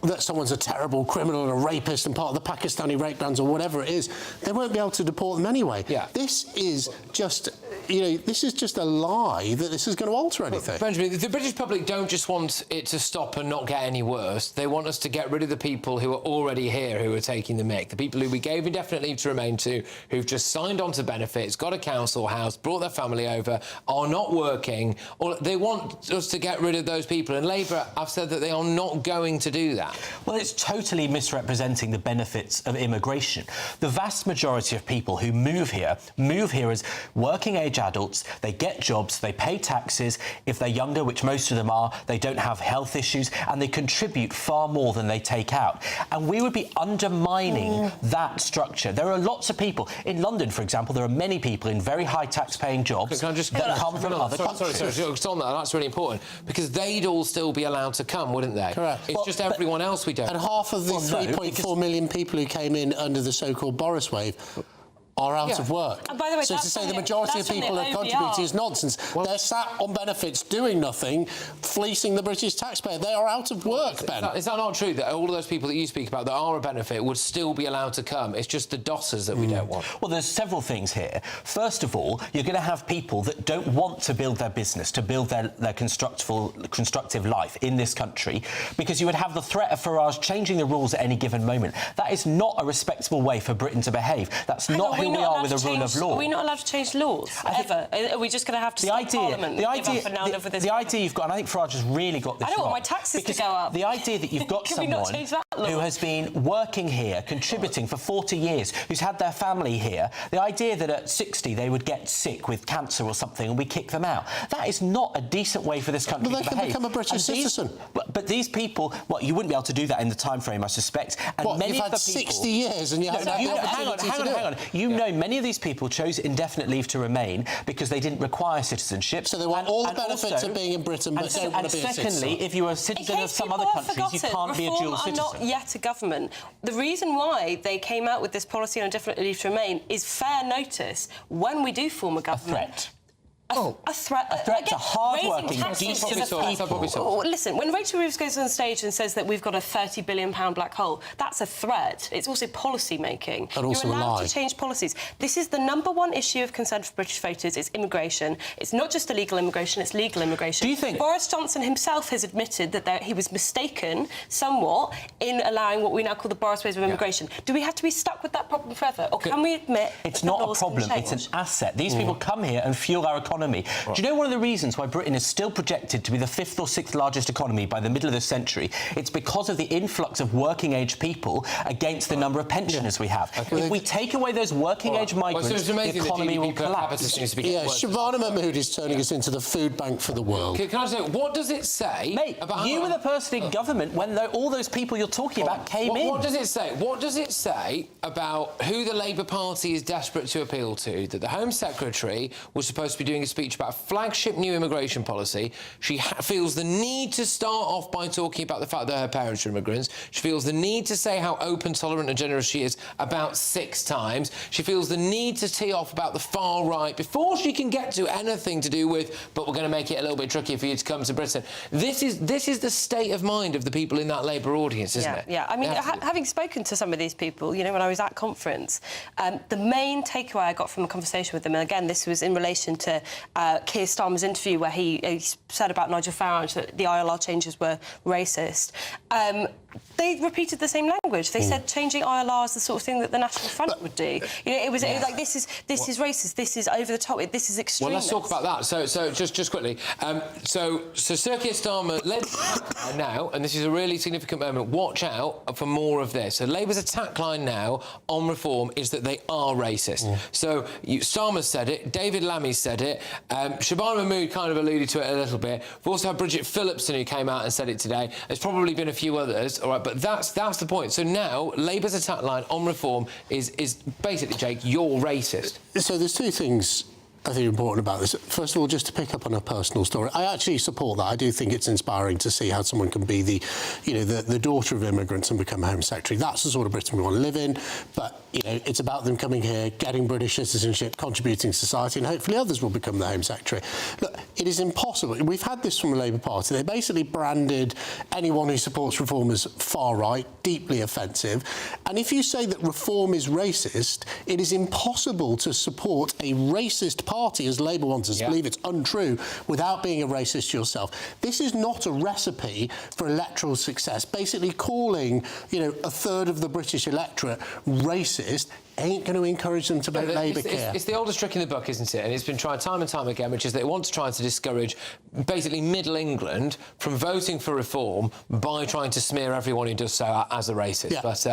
that someone's a terrible criminal and a rapist and part of the Pakistani rape gangs or whatever it is, they won't be able to deport them anyway. This is just, you know, this is just a lie that this is going to alter anything. Benjamin, the British public don't just want it to stop and not get any worse. They want us to get rid of the people who are already here, who are taking the mick. The people who we gave indefinite leave to remain to, who've just signed on to benefits, got a council house, brought their family over, are not working. Or they want us to get rid of those people. And Labour have said that they are not going to do that. Well, it's totally misrepresenting the benefits of immigration. The vast majority of people who move here as working-age adults. They get jobs, they pay taxes. If they're younger, which most of them are, they don't have health issues, and they contribute far more than they take out. And we would be undermining that structure. There are lots of people. In London, for example, there are many people in very high tax-paying jobs that come from other countries. Sorry, on that's really important, because they'd all still be allowed to come, wouldn't they? Correct. It's just everyone else we don't. And half of the 3.4 million people who came in under the so-called Boris wave are out of work. And by the way, so to say the majority of people are contributing is nonsense. They're sat on benefits doing nothing, fleecing the British taxpayer. They are out of work, Ben. Is that not true, that all of those people that you speak about that are a benefit would still be allowed to come? It's just the dossers that we don't want. Well, there's several things here. First of all, you're going to have people that don't want to build their business, to build their constructive life in this country, because you would have the threat of Farage changing the rules at any given moment. That is not a respectable way for Britain to behave. That's not who we are with the rule of law. Are we not allowed to change laws ever? Are we just going to have to stop Parliament? The idea you've got, and I think Farage has really got this I don't wrong, want my taxes to go up. The idea that you've got someone who has been working here, contributing for 40 years, who's had their family here, the idea that at 60 they would get sick with cancer or something and we kick them out, that is not a decent way for this country to behave. But they can become a British citizen. But these people, well, you wouldn't be able to do that in the time frame, I suspect. And what, many you've of had the people, 60 years and you haven't had the opportunity to do it. Hang on. You know many of these people chose indefinite leave to remain because they didn't require citizenship. So they want all the benefits of being in Britain but don't want to be a citizen. And secondly, if you're a citizen of some other countries, you can't be a dual citizen. Reform are not yet a government. The reason why they came out with this policy on indefinite leave to remain is fair notice when we do form a government. A threat. A threat to hard-working, decent people. Listen, when Rachel Reeves goes on stage and says that we've got a £30 billion black hole, that's a threat. It's also policy making. And also You're allowed a lie. to change policies. This is the #1 issue of concern for British voters. It's immigration. It's not just illegal immigration. It's legal immigration. Do you think Boris Johnson himself has admitted that he was mistaken somewhat in allowing what we now call the Boris ways of immigration? Do we have to be stuck with that problem forever, or can we admit it's not a problem? It's an asset. These people come here and fuel our economy. Right. Do you know one of the reasons why Britain is still projected to be the 5th or 6th largest economy by the middle of the century? It's because of the influx of working-age people against the number of pensioners we have. If we take away those working-age migrants, the economy will collapse. Shabana Mahmood is turning us into the food bank for the world. Can I say, what does it say? Mate, you were the person in government when all those people you're talking about came in. What does it say? What does it say about who the Labour Party is desperate to appeal to? That the Home Secretary was supposed to be doing a speech about a flagship new immigration policy. She feels the need to start off by talking about the fact that her parents are immigrants. She feels the need to say how open, tolerant and generous she is about 6 times. She feels the need to tee off about the far right before she can get to anything to do with, but we're going to make it a little bit tricky for you to come to Britain. This is the state of mind of the people in that Labour audience, isn't it? Yeah, I mean, having spoken to some of these people, you know, when I was at conference, the main takeaway I got from a conversation with them, and again, this was in relation to Keir Starmer's interview where he said about Nigel Farage that the ILR changes were racist. They repeated the same language. They said changing ILR is the sort of thing that the National Front would do. You know, it was like this is racist. This is over the top. This is extremist. Well, let's talk about that. So just quickly. So Sir Keir Starmer led now, and this is a really significant moment. Watch out for more of this. So Labour's attack line now on reform is that they are racist. So Starmer said it. David Lammy said it. Shabana Mahmood kind of alluded to it a little bit. We've also had Bridget Phillipson who came out and said it today. There's probably been a few others. All right, but that's the point. So now Labour's attack line on reform is basically, Jake, you're racist. So there's 2 things I think are important about this. First of all, just to pick up on a personal story, I actually support that. I do think it's inspiring to see how someone can be the daughter of immigrants and become Home Secretary. That's the sort of Britain we want to live in. But, you know, it's about them coming here, getting British citizenship, contributing to society, and hopefully others will become the Home Secretary. Look, it is impossible. We've had this from the Labour Party. They basically branded anyone who supports reform as far right, deeply offensive. And if you say that reform is racist, it is impossible to support a racist party, as Labour wants us to believe. It's untrue, without being a racist yourself. This is not a recipe for electoral success. Basically calling, you know, a third of the British electorate racist ain't going to encourage them to vote Labour care. It's the oldest trick in the book, isn't it? And it's been tried time and time again, which is that it wants to try to discourage basically Middle England from voting for reform by trying to smear everyone who does so as a racist. Yeah. But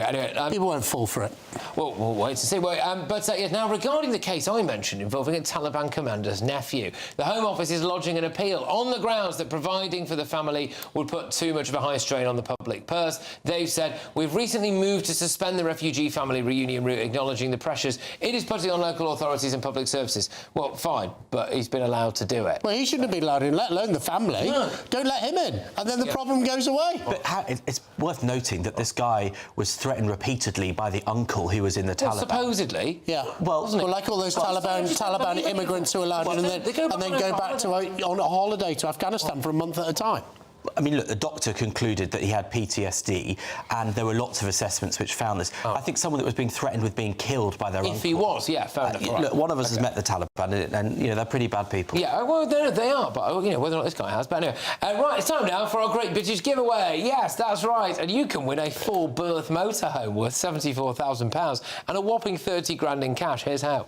anyway, people won't fall for it. Well, we'll wait to see. Now, regarding the case I mentioned involving a Taliban commander's nephew, the Home Office is lodging an appeal on the grounds that providing for the family would put too much of a high strain on the public purse. They've said, we've recently moved to suspend the refugee family reunion route, acknowledging the pressures it is putting on local authorities and public services. Well, fine, but he's been allowed to do it. Well, he shouldn't have been allowed in, let alone the family. No. Don't let him in, and then the problem goes away. But it's worth noting that this guy was threatened repeatedly by the uncle who was in the Taliban. Supposedly. Yeah. Well, like all those Taliban immigrants who are allowed in and then go back to on a holiday to Afghanistan for a month at a time. I mean, look, the doctor concluded that he had PTSD, and there were lots of assessments which found this. I think someone that was being threatened with being killed by their own... If he was, yeah, fair enough. Right. Look, one of us has met the Taliban, and, you know, they're pretty bad people. Yeah, well, they are, but, you know, whether or not this guy has. But anyway, right, it's time now for our Great British giveaway. Yes, that's right, and you can win a full-berth motorhome worth £74,000 and a whopping 30 grand in cash. Here's how.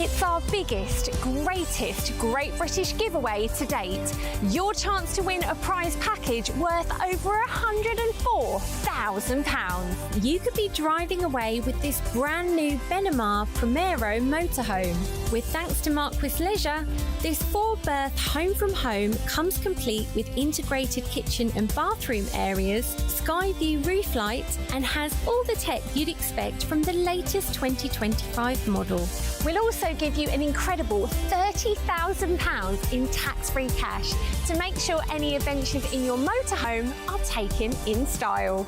It's our biggest, greatest Great British giveaway to date. Your chance to win a prize package worth over £104,000. You could be driving away with this brand new Benamar Primero motorhome. With thanks to Marquis Leisure, this 4-berth home from home comes complete with integrated kitchen and bathroom areas, sky view roof lights, and has all the tech you'd expect from the latest 2025 model. We'll also give you an incredible £30,000 in tax-free cash to make sure any adventures in your motorhome are taken in style.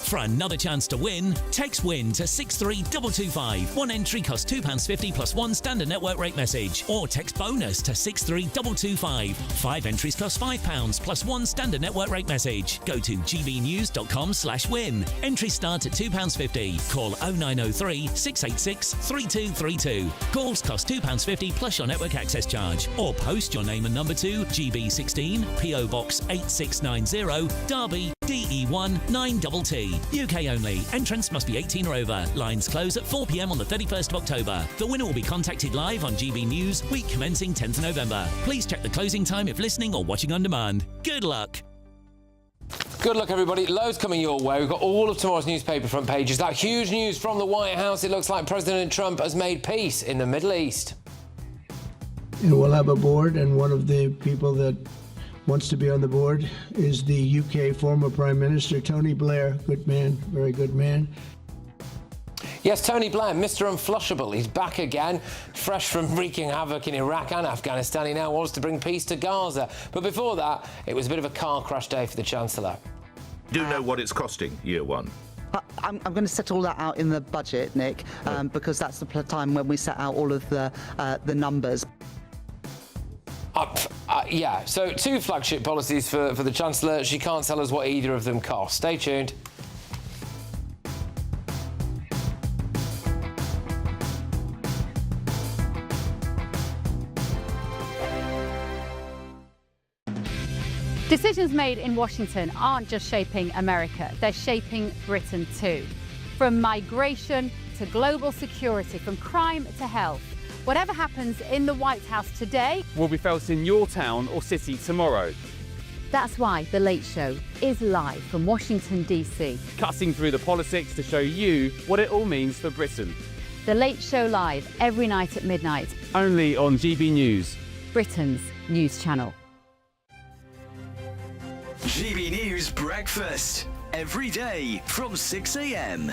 For another chance to win, text WIN to 63225. One entry costs £2.50 plus one standard network rate message. Or text BONUS to 63225. 5 entries cost £5 plus one standard network rate message. Go to gbnews.com/win. Entries start at £2.50. Call 0903 686 3232. Calls cost £2.50 plus your network access charge. Or post your name and number to GB16 PO Box 8690 Derby DE1 9TT. UK only. Entrance must be 18 or over. Lines close at 4 p.m. on the 31st of October. The winner will be contacted live on GB News, week commencing 10th of November. Please check the closing time if listening or watching on demand. Good luck. Good luck, everybody. Loads coming your way. We've got all of tomorrow's newspaper front pages. That huge news from the White House. It looks like President Trump has made peace in the Middle East. And we'll have a board, and one of the people that wants to be on the board is the UK former Prime Minister, Tony Blair. Good man, very good man. Yes, Tony Blair, Mr. Unflushable. He's back again, fresh from wreaking havoc in Iraq and Afghanistan. He now wants to bring peace to Gaza. But before that, it was a bit of a car crash day for the Chancellor. Do you know what it's costing, year one? I'm going to set all that out in the budget, Nick, because that's the time when we set out all of the numbers. Yeah, so 2 flagship policies for the Chancellor. She can't tell us what either of them cost. Stay tuned. Decisions made in Washington aren't just shaping America, they're shaping Britain too. From migration to global security, from crime to health. Whatever happens in the White House today will be felt in your town or city tomorrow. That's why The Late Show is live from Washington, D.C. Cutting through the politics to show you what it all means for Britain. The Late Show live every night at midnight. Only on GB News, Britain's news channel. GB News Breakfast. Every day from 6 a.m.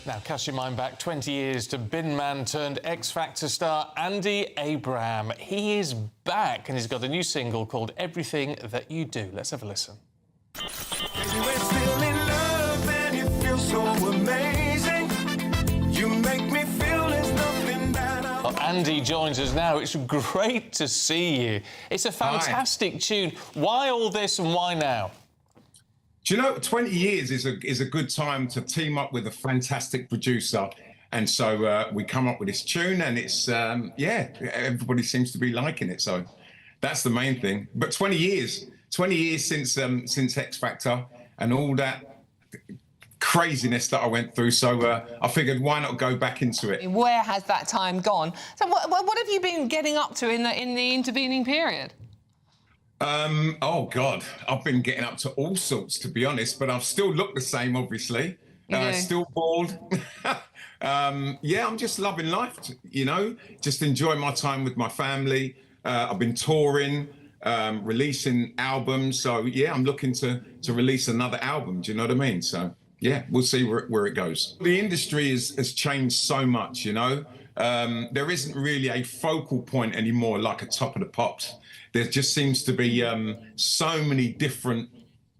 Now, cast your mind back 20 years to Bin Man turned X Factor star Andy Abraham. He is back and he's got a new single called Everything That You Do. Let's have a listen. Well, Andy joins us now. It's great to see you. It's a fantastic tune. Why all this and why now? Do you know, 20 years is a good time to team up with a fantastic producer. And so we come up with this tune and it's, yeah, everybody seems to be liking it. So that's the main thing. But 20 years since X Factor and all that craziness that I went through. So I figured, why not go back into it? Where has that time gone? So what have you been getting up to in the intervening period? Oh God, I've been getting up to all sorts, to be honest, but I've still looked the same, obviously. Still bald. Yeah, I'm just loving life, you know, just enjoying my time with my family. I've been touring, releasing albums. So yeah, I'm looking to release another album. Do you know what I mean? So yeah, we'll see where it goes. The industry has changed so much, you know. There isn't really a focal point anymore like a Top of the Pops. There just seems to be so many different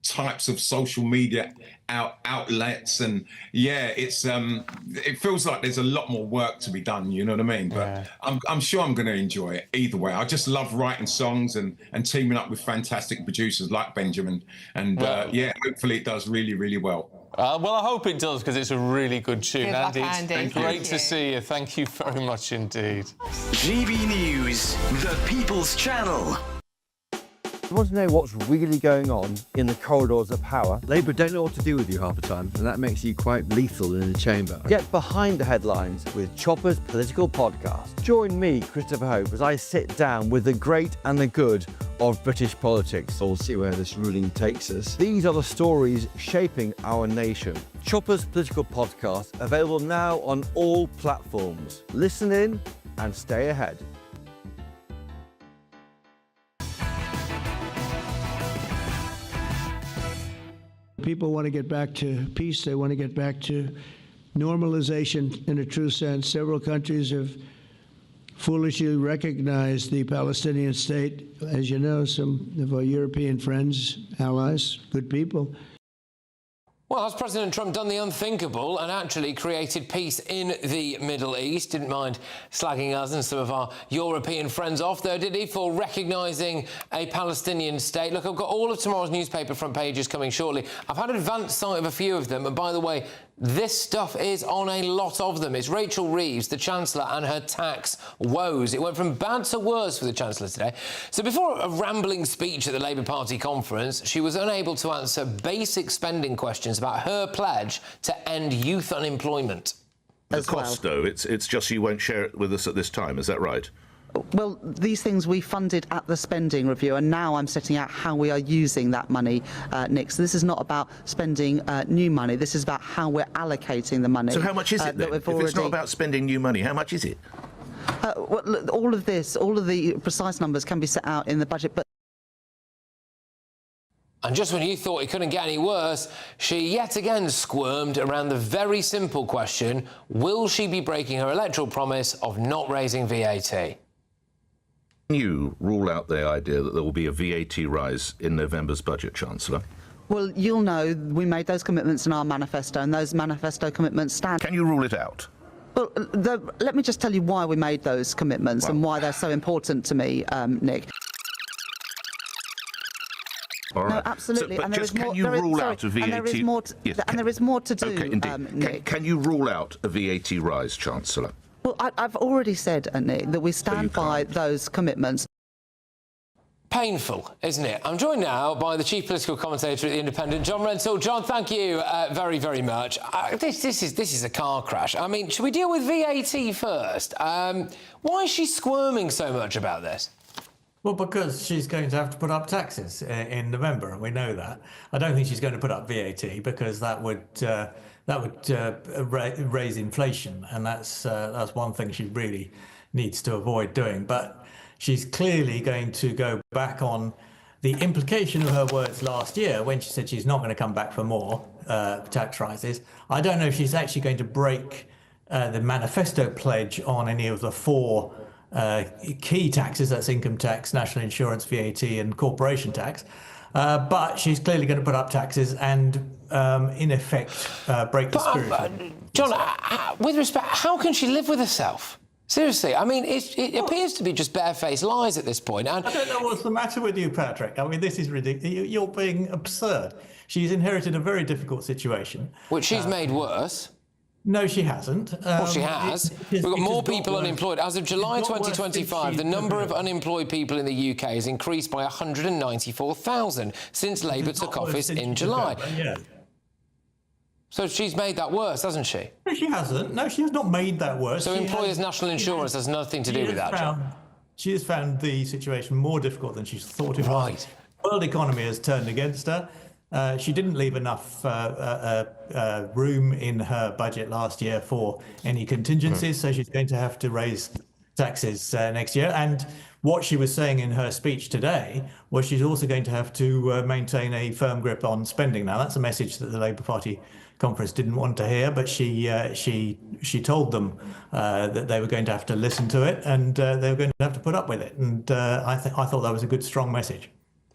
types of social media outlets, and yeah, it feels like there's a lot more work to be done, you know what I mean? But I'm sure I'm going to enjoy it either way. I just love writing songs and teaming up with fantastic producers like Benjamin, and yeah, hopefully it does really, really well. Well, I hope it does, because it's a really good tune. Good luck, Andy, Andy. it's great to see you. Thank you very much indeed. GB News, the People's Channel. You want to know what's really going on in the corridors of power? Labour don't know what to do with you half the time, and that makes you quite lethal in the chamber. Get behind the headlines with Chopper's Political Podcast. Join me, Christopher Hope, as I sit down with the great and the good of British politics. We'll see where this ruling takes us. These are the stories shaping our nation. Chopper's Political Podcast, available now on all platforms. Listen in and stay ahead. People want to get back to peace. They want to get back to normalization in a true sense. Several countries have foolishly recognized the Palestinian state. As you know, some of our European friends, allies, good people. Well, has President Trump done the unthinkable and actually created peace in the Middle East? Didn't mind slagging us and some of our European friends off, though, did he, for recognising a Palestinian state? Look, I've got all of tomorrow's newspaper front pages coming shortly. I've had advanced sight of a few of them, and by the way, this stuff is on a lot of them. It's Rachel Reeves, the Chancellor, and her tax woes. It went from bad to worse for the Chancellor today. So before a rambling speech at the Labour Party conference, she was unable to answer basic spending questions about her pledge to end youth unemployment. The cost, though, it's just you won't share it with us at this time, is that right? Well, these things we funded at the spending review, and now I'm setting out how we are using that money, Nick. So this is not about spending new money. This is about how we're allocating the money. So how much is it then? If it's not about spending new money, how much is it? Well, look, all of the precise numbers can be set out in the budget, but... And just when you thought it couldn't get any worse, she yet again squirmed around the very simple question, will she be breaking her electoral promise of not raising VAT? Can you rule out the idea that there will be a VAT rise in November's budget, Chancellor? Well, you'll know we made those commitments in our manifesto, and those manifesto commitments stand. Can you rule it out? Well, let me just tell you why we made those commitments and why they're so important to me, Nick. All right. No, absolutely. So, but and just can you rule out a VAT? And there is more to do. Okay, indeed. Nick. Can you rule out a VAT rise, Chancellor? Well, I've already said, Nick, that we stand by those commitments. Painful, isn't it? I'm joined now by the chief political commentator at The Independent, John Rentoul. John, thank you very, very much. This is a car crash. I mean, should we deal with VAT first? Why is she squirming so much about this? Well, because she's going to have to put up taxes in November, and we know that. I don't think she's going to put up VAT because that would raise inflation, and that's one thing she really needs to avoid doing. But she's clearly going to go back on the implication of her words last year when she said she's not going to come back for more tax rises. I don't know if she's actually going to break the manifesto pledge on any of the four key taxes, that's income tax, national insurance, VAT and corporation tax. But she's clearly going to put up taxes and, in effect, break the spirit. John, with respect, how can she live with herself? Seriously, I mean, it appears to be just barefaced lies at this point. And I don't know what's the matter with you, Patrick. I mean, this is ridiculous. You're being absurd. She's inherited a very difficult situation. Which she's made worse. No, she hasn't. Well, she has. We've got more people unemployed. As of July 2025, the number of unemployed people in the UK has increased by 194,000 since Labour took office in July. Yeah. So she's made that worse, hasn't she? No, she hasn't. No, she has not made that worse. So employers' national insurance has nothing to do with that, John? She has found the situation more difficult than she thought it was. Right. The world economy has turned against her. She didn't leave enough room in her budget last year for any contingencies, so she's going to have to raise taxes next year. And what she was saying in her speech today was she's also going to have to maintain a firm grip on spending. Now, that's a message that the Labour Party conference didn't want to hear, but she told them that they were going to have to listen to it and they were going to have to put up with it. And I thought that was a good, strong message.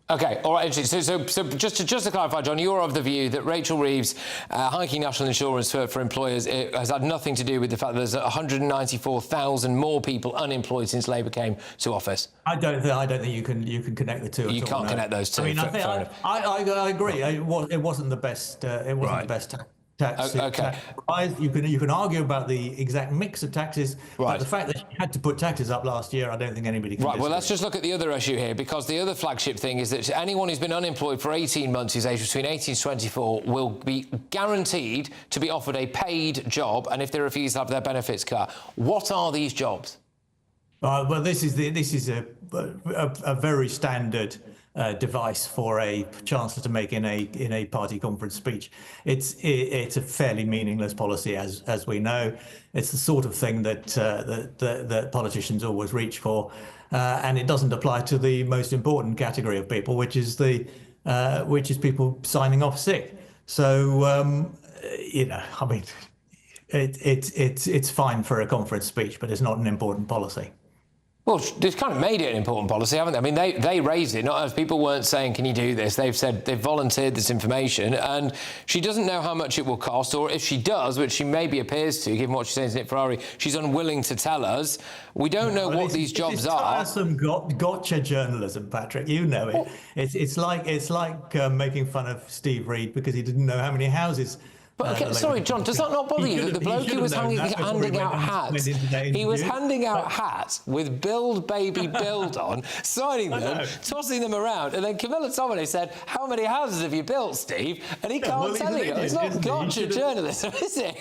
OK, all right, so just to clarify, John, you're of the view that Rachel Reeves hiking national insurance for employers has had nothing to do with the fact that there's 194,000 more people unemployed since Labour came to office? I don't think you can connect the two. You can't connect those two. I mean, I agree. It wasn't the best. It wasn't the best tax rise. You can argue about the exact mix of taxes, but the fact that she had to put taxes up last year, I don't think anybody can. Right. Well, let's just look at the other issue here, because the other flagship thing is that anyone who's been unemployed for 18 months, who's aged between 18 to 24, will be guaranteed to be offered a paid job, and if they refuse to have their benefits cut. What are these jobs? Well, this is a very standard device for a chancellor to make in a party conference speech. It's a fairly meaningless policy, as we know. It's the sort of thing that politicians always reach for, and it doesn't apply to the most important category of people, which is people signing off sick. So I mean, it's fine for a conference speech, but it's not an important policy. Well, they've kind of made it an important policy, haven't they? I mean, they raised it, not as people weren't saying, can you do this? They've said they've volunteered this information, and she doesn't know how much it will cost, or if she does, which she maybe appears to, given what she's saying to Nick Ferrari, she's unwilling to tell us. We don't know what these jobs are. It's tiresome gotcha journalism, Patrick. You know it. It's like making fun of Steve Reed because he didn't know how many houses. But okay, sorry, John, does that not bother you that the bloke who was handing out hats, he was handing out hats with Build Baby Build on, signing them, tossing them around, and then Camilla Tominey said, how many houses have you built, Steve? And he can't tell you. It's not gotcha journalism, is it?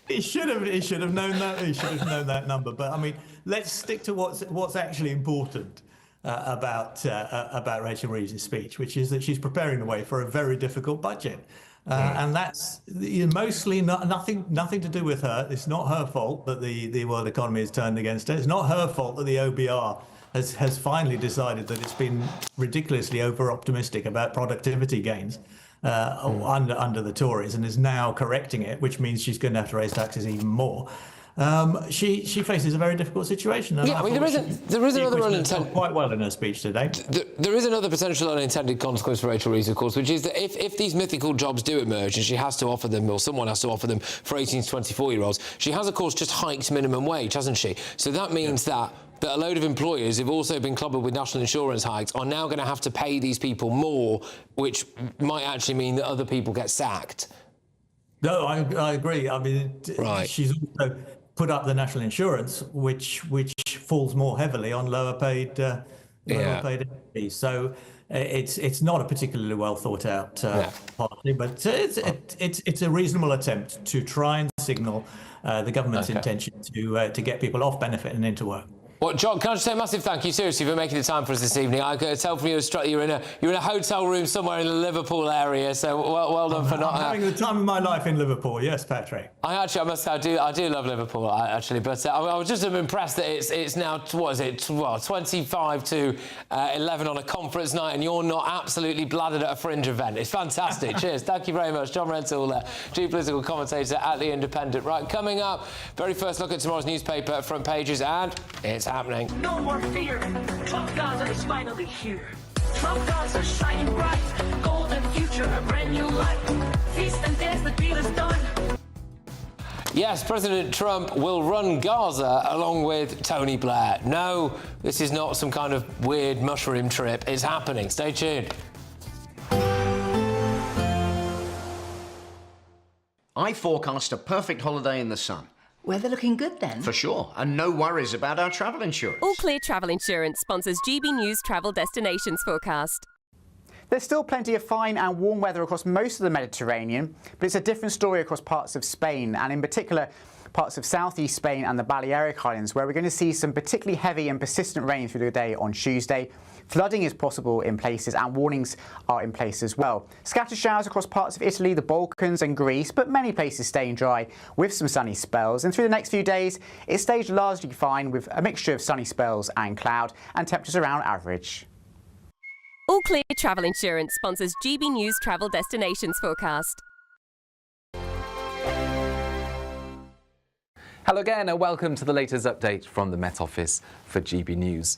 He should have known that. He should have known that number. But I mean, let's stick to what's actually important about Rachel Reeves' speech, which is that she's preparing the way for a very difficult budget. And that's mostly nothing to do with her. It's not her fault that the world economy has turned against her. It's not her fault that the OBR has finally decided that it's been ridiculously over-optimistic about productivity gains under the Tories, and is now correcting it, which means she's going to have to raise taxes even more. She faces a very difficult situation. Yeah, I mean, there is another unintended... quite well in her speech today. There is another potential unintended consequence for Rachel Reeves, of course, which is that if these mythical jobs do emerge and she has to offer them, or someone has to offer them for 18 to 24-year-olds, she has, of course, just hiked minimum wage, hasn't she? So that means that a load of employers who've also been clobbered with national insurance hikes are now going to have to pay these people more, which might actually mean that other people get sacked. No, I agree. I mean, she's also put up the national insurance, which falls more heavily on lower paid employees. So it's not a particularly well thought out policy, but it's a reasonable attempt to try and signal the government's intention to get people off benefit and into work. Well, John, can I just say a massive thank you, seriously, for making the time for us this evening. I could tell from you're in a hotel room somewhere in the Liverpool area, so well done for not... I'm having the time of my life in Liverpool, yes, Patrick. I do love Liverpool, actually, but I was just impressed that it's now, 25 to 11 on a conference night, and you're not absolutely bladdered at a fringe event. It's fantastic. Cheers. Thank you very much. John Rentoul, geopolitical commentator at The Independent. Right, coming up, very first look at tomorrow's newspaper front pages, and it's happening. No more fear. Trump Gaza is finally here. Trump Gaza shining bright. Golden future, a brand new life. Feast and dance, the deal is done. Yes, President Trump will run Gaza along with Tony Blair. No, this is not some kind of weird mushroom trip. It's happening. Stay tuned. I forecast a perfect holiday in the sun. Weather looking good then? For sure, and no worries about our travel insurance. All Clear Travel Insurance sponsors GBNews Travel Destinations Forecast. There's still plenty of fine and warm weather across most of the Mediterranean, but it's a different story across parts of Spain, and in particular parts of southeast Spain and the Balearic Islands, where we're going to see some particularly heavy and persistent rain through the day on Tuesday. Flooding is possible in places, and warnings are in place as well. Scattered showers across parts of Italy, the Balkans and Greece, but many places staying dry with some sunny spells. And through the next few days, it stays largely fine with a mixture of sunny spells and cloud, and temperatures around average. All Clear Travel Insurance sponsors GBNews Travel Destinations Forecast. Hello again and welcome to the latest update from the Met Office for GB News.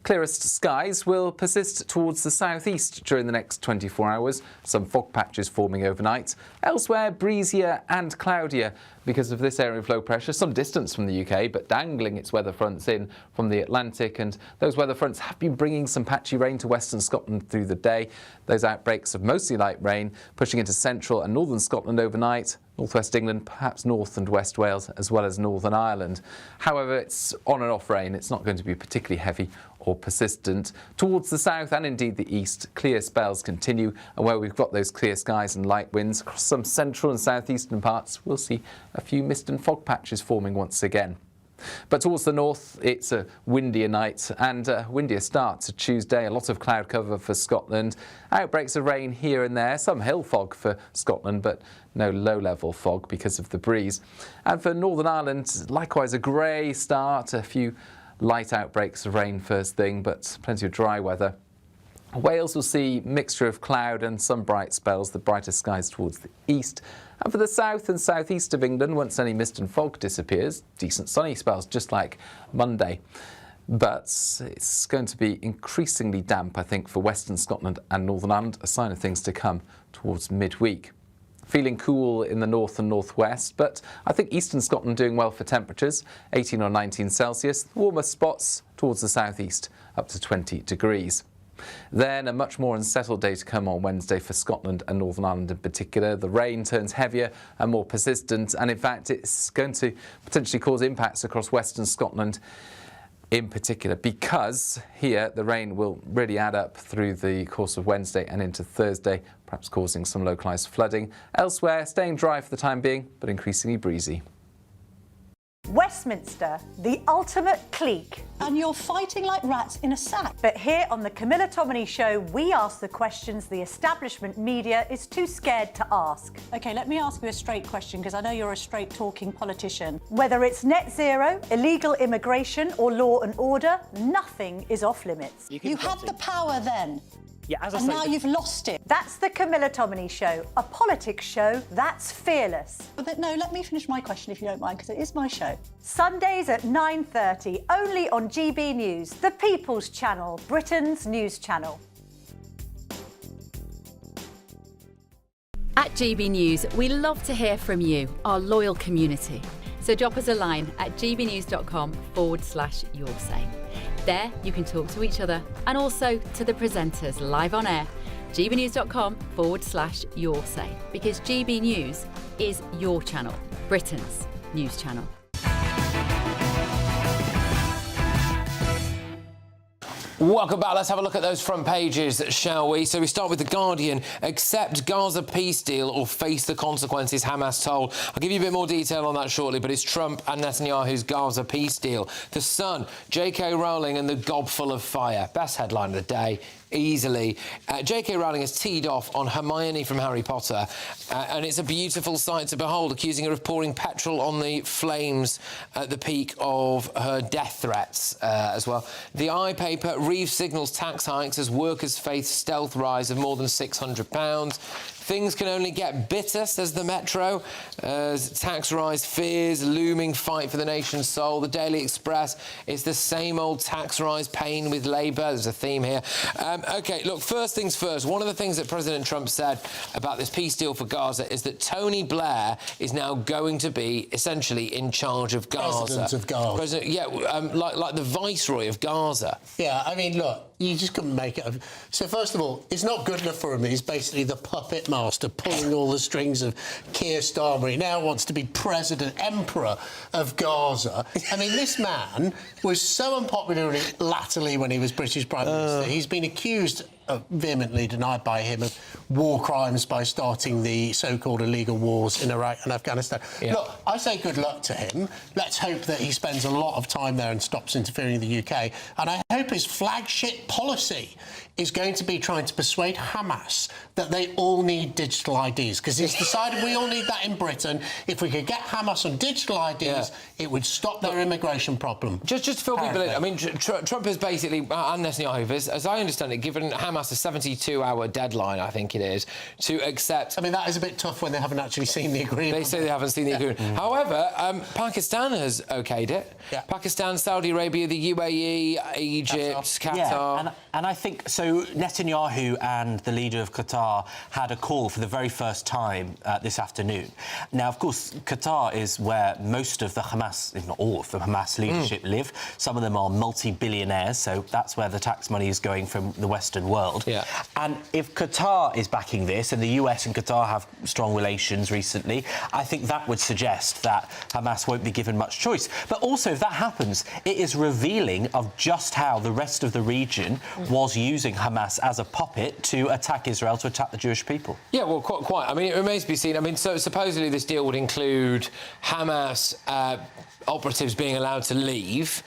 Clearest skies will persist towards the southeast during the next 24 hours. Some fog patches forming overnight. Elsewhere, breezier and cloudier because of this area of low pressure, some distance from the UK, but dangling its weather fronts in from the Atlantic. And those weather fronts have been bringing some patchy rain to western Scotland through the day. Those outbreaks of mostly light rain pushing into central and northern Scotland overnight. Northwest England, perhaps North and West Wales, as well as Northern Ireland. However, it's on and off rain. It's not going to be particularly heavy or persistent. Towards the south and indeed the east, clear spells continue, and where we've got those clear skies and light winds across some central and southeastern parts, we'll see a few mist and fog patches forming once again. But towards the north, it's a windier night and a windier start to Tuesday. A lot of cloud cover for Scotland. Outbreaks of rain here and there. Some hill fog for Scotland, but no low-level fog because of the breeze. And for Northern Ireland, likewise a grey start. A few light outbreaks of rain first thing, but plenty of dry weather. Wales will see mixture of cloud and some bright spells, the brighter skies towards the east. And for the south and southeast of England, once any mist and fog disappears, decent sunny spells just like Monday. But it's going to be increasingly damp, I think, for western Scotland and Northern Ireland, a sign of things to come towards midweek. Feeling cool in the north and northwest, but I think eastern Scotland doing well for temperatures, 18 or 19 Celsius. Warmer spots towards the southeast, up to 20 degrees. Then a much more unsettled day to come on Wednesday for Scotland and Northern Ireland in particular. The rain turns heavier and more persistent, and in fact it's going to potentially cause impacts across western Scotland in particular, because here the rain will really add up through the course of Wednesday and into Thursday, perhaps causing some localised flooding. Elsewhere, staying dry for the time being, but increasingly breezy. Westminster, the ultimate clique. And you're fighting like rats in a sack. But here on the Camilla Tominey Show, we ask the questions the establishment media is too scared to ask. OK, let me ask you a straight question, because I know you're a straight-talking politician. Whether it's net zero, illegal immigration or law and order, nothing is off-limits. You had the power then. Yeah, as I and say, now you've lost it. That's the Camilla Tominey Show, a politics show that's fearless. But no, let me finish my question if you don't mind, because it is my show. Sundays at 9:30, only on GB News, the People's Channel, Britain's news channel. At GB News, we love to hear from you, our loyal community. So drop us a line at gbnews.com/yoursay. There, you can talk to each other and also to the presenters live on air. gbnews.com/yoursay, because GB News is your channel, Britain's news channel. Welcome back. Let's have a look at those front pages, shall we? So we start with The Guardian. Accept Gaza peace deal or face the consequences, Hamas told. I'll give you a bit more detail on that shortly, but it's Trump and Netanyahu's Gaza peace deal. The Sun, J.K. Rowling and the gobful of fire. Best headline of the day. Easily. J.K. Rowling has teed off on Hermione from Harry Potter, and it's a beautiful sight to behold, accusing her of pouring petrol on the flames at the peak of her death threats as well. The I paper, Reeve signals tax hikes as workers face stealth rise of more than £600. Things can only get bitter, says the Metro, as tax rise fears, looming fight for the nation's soul. The Daily Express, it's the same old tax rise pain with Labour. There's a theme here. OK, look, first things first. One of the things that President Trump said about this peace deal for Gaza is that Tony Blair is now going to be essentially in charge of Gaza. President of Gaza. President, yeah, like the Viceroy of Gaza. Yeah, I mean, look, you just couldn't make it. So first of all, it's not good enough for him. He's basically the puppet master pulling all the strings of Keir Starmer. He now wants to be emperor of Gaza. I mean, this man was so unpopular latterly when he was British Prime Minister. He's been accused, vehemently denied by him, of war crimes by starting the so-called illegal wars in Iraq and Afghanistan. Yeah. Look, I say good luck to him. Let's hope that he spends a lot of time there and stops interfering in the UK. And I hope his flagship policy is going to be trying to persuade Hamas that they all need digital IDs, because he's decided we all need that in Britain. If we could get Hamas on digital IDs, it would stop their immigration problem. Just to fill people in, I mean, Trump has basically, and Netanyahu, as I understand it, given Hamas Hamas a 72-hour deadline, I think it is, to accept... I mean, that is a bit tough when they haven't actually seen the agreement. They say they haven't seen the agreement. However, Pakistan has okayed it. Pakistan, Saudi Arabia, the UAE, Egypt, Qatar. Yeah, and I think so. Netanyahu and the leader of Qatar had a call for the very first time this afternoon. Now, of course, Qatar is where most of the Hamas, if not all of the Hamas leadership live. Some of them are multi-billionaires, so that's where the tax money is going from the Western world. Yeah. And if Qatar is backing this, and the US and Qatar have strong relations recently, I think that would suggest that Hamas won't be given much choice. But also, if that happens, it is revealing of just how the rest of the region was using Hamas as a puppet to attack Israel, to attack the Jewish people. Yeah, well, quite. I mean, it remains to be seen. I mean, so supposedly this deal would include Hamas operatives being allowed to leave.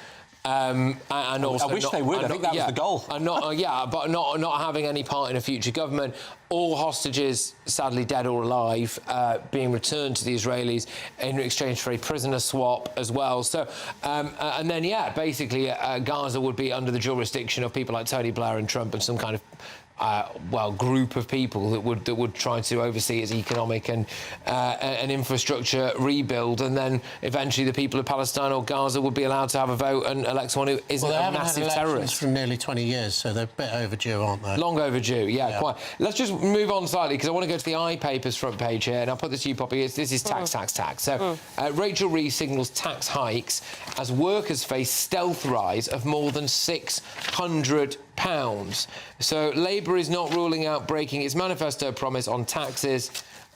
And also I wish they would. I think that was the goal. And but not having any part in a future government. All hostages, sadly dead or alive, being returned to the Israelis in exchange for a prisoner swap as well. So, and then basically Gaza would be under the jurisdiction of people like Tony Blair and Trump and some kind of group of people that would try to oversee its economic and infrastructure rebuild, and then eventually the people of Palestine or Gaza would be allowed to have a vote and elect someone who isn't a massive terrorist. For nearly 20 years, so they're a bit overdue, aren't they? Long overdue, yeah. Quite. Let's just move on slightly because I want to go to the iPaper's front page here, and I'll put this to you, Poppy. This is tax. So Rachel Reeves signals tax hikes as workers face stealth rise of more than £600. So Labour is not ruling out breaking its manifesto promise on taxes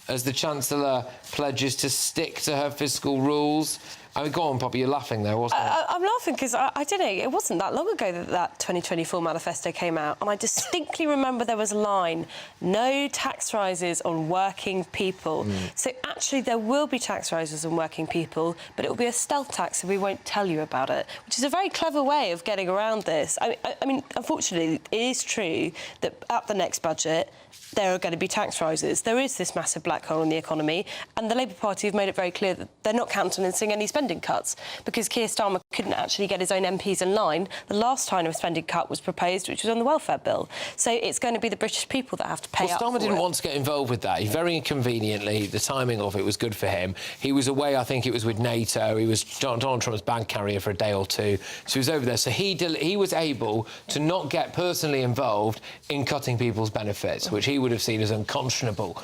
as the Chancellor pledges to stick to her fiscal rules. I mean, go on, Poppy, you're laughing there, wasn't it? I'm laughing because I don't know, it wasn't that long ago that 2024 manifesto came out, and I distinctly remember there was a line, no tax rises on working people. So actually there will be tax rises on working people, but it will be a stealth tax, so we won't tell you about it, which is a very clever way of getting around this. I mean, unfortunately, it is true that at the next budget, there are going to be tax rises. There is this massive black hole in the economy, and the Labour Party have made it very clear that they're not countenancing any spending cuts because Keir Starmer couldn't actually get his own MPs in line the last time a spending cut was proposed, which was on the welfare bill. So it's going to be the British people that have to pay up for it. Starmer didn't want to get involved with that. He very inconveniently, the timing of it was good for him. He was away, I think it was with NATO. He was Donald Trump's bag carrier for a day or two. So he was over there. So he was able to not get personally involved in cutting people's benefits, which he would have seen as unconscionable.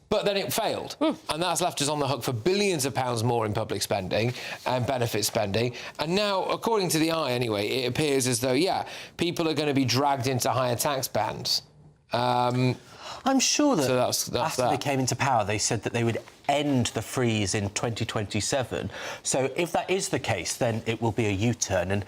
But then it failed, and that's left us on the hook for billions of pounds more in public spending and benefit spending. And now, according to the Eye anyway, it appears as though, people are going to be dragged into higher tax bands. I'm sure that after they came into power, they said that they would end the freeze in 2027. So if that is the case, then it will be a U-turn. And,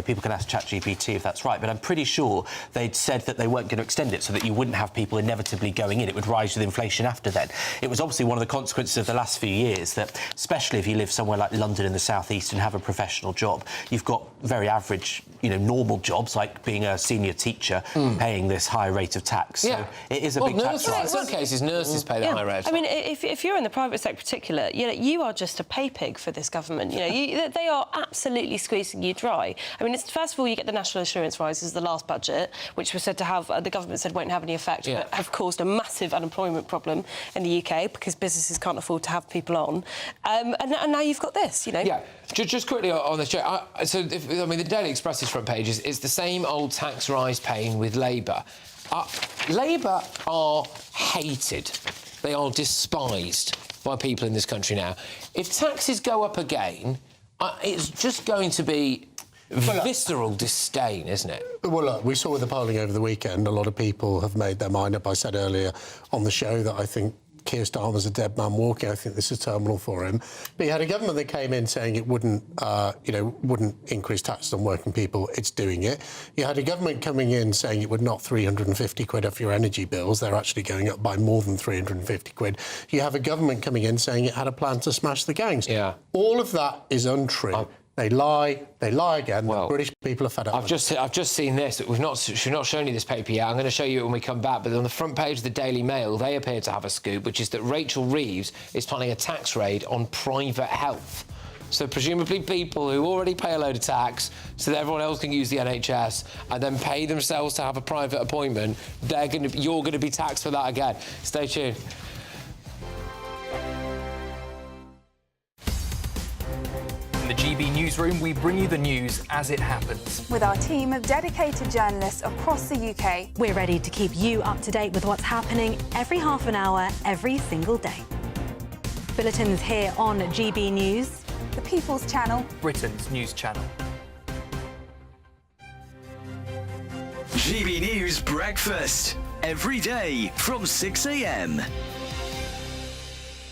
people can ask ChatGPT if that's right. But I'm pretty sure they'd said that they weren't going to extend it so that you wouldn't have people inevitably going in. It would rise with inflation after then. It was obviously one of the consequences of the last few years that, especially if you live somewhere like London in the southeast and have a professional job, you've got very average, normal jobs like being a senior teacher paying this high rate of tax. So it is a big tax rise. In some cases, nurses pay the high rate. I mean, if you're in the private sector in particular, you are just a pay pig for this government. They are absolutely squeezing you dry. I mean, first of all, you get the national insurance rises, the last budget, which was said to have, the government said won't have any effect, but have caused a massive unemployment problem in the UK because businesses can't afford to have people on. And now you've got this, Yeah, just quickly on this, Joe. The Daily Express's front page is the same old tax rise pain with Labour. Labour are hated. They are despised by people in this country now. If taxes go up again, it's just going to be visceral disdain, isn't it? Well, look, we saw with the polling over the weekend, a lot of people have made their mind up. I said earlier on the show that I think Keir Starmer's a dead man walking. I think this is terminal for him. But you had a government that came in saying it wouldn't increase taxes on working people. It's doing it. You had a government coming in saying it would knock 350 quid off your energy bills. They're actually going up by more than 350 quid. You have a government coming in saying it had a plan to smash the gangs. Yeah. All of that is untrue. They lie again. Well, the British people are fed up. I've just seen this. We've not shown you this paper yet. I'm going to show you it when we come back. But on the front page of the Daily Mail, they appear to have a scoop, which is that Rachel Reeves is planning a tax raid on private health. So presumably people who already pay a load of tax so that everyone else can use the NHS and then pay themselves to have a private appointment, you're going to be taxed for that again. Stay tuned. In the GB newsroom, we bring you the news as it happens. With our team of dedicated journalists across the UK, We're ready to keep you up to date with what's happening every half an hour, every single day. Bulletins here on GB News, the People's Channel, Britain's news channel. GB News Breakfast. Every day from 6 a.m.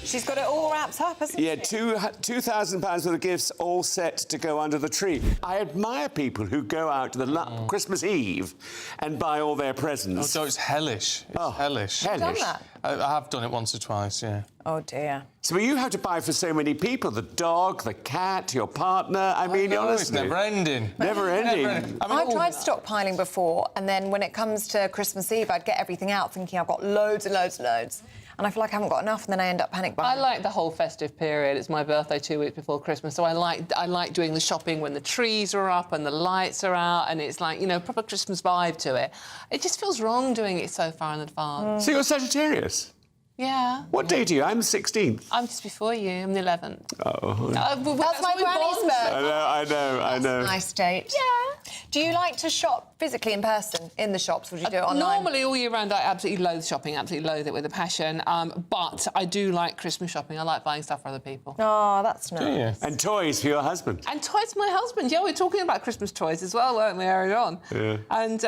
She's got it all wrapped up, hasn't Yeah, she? £2,000 worth of gifts all set to go under the tree. I admire people who go out to the Christmas Eve and buy all their presents. Oh, it's hellish. It's hellish. Have you done that? I have done it once or twice, yeah. Oh, dear. So you have to buy for so many people, the dog, the cat, your partner. I mean, know, honestly. it's never ending. Never ending. I tried stockpiling before, and then when it comes to Christmas Eve, I'd get everything out thinking I've got loads and loads and loads. And I feel like I haven't got enough, and then I end up panic buying. I like the whole festive period. It's my birthday 2 weeks before Christmas, so I like doing the shopping when the trees are up and the lights are out, and it's like, you know, proper Christmas vibe to it. It just feels wrong doing it so far in advance. So you're Sagittarius? Yeah. What day do you? I'm the 16th. I'm just before you. I'm the 11th. Oh. That's my granny's birthday. I know. Nice date. Yeah. Do you like to shop physically in person in the shops? Would you do it online? Normally, all year round, I absolutely loathe shopping, absolutely loathe it with a passion. But I do like Christmas shopping. I like buying stuff for other people. Oh, that's nice. And toys for your husband. And toys for my husband. Yeah, we were talking about Christmas toys as well, weren't we, earlier on? Yeah. And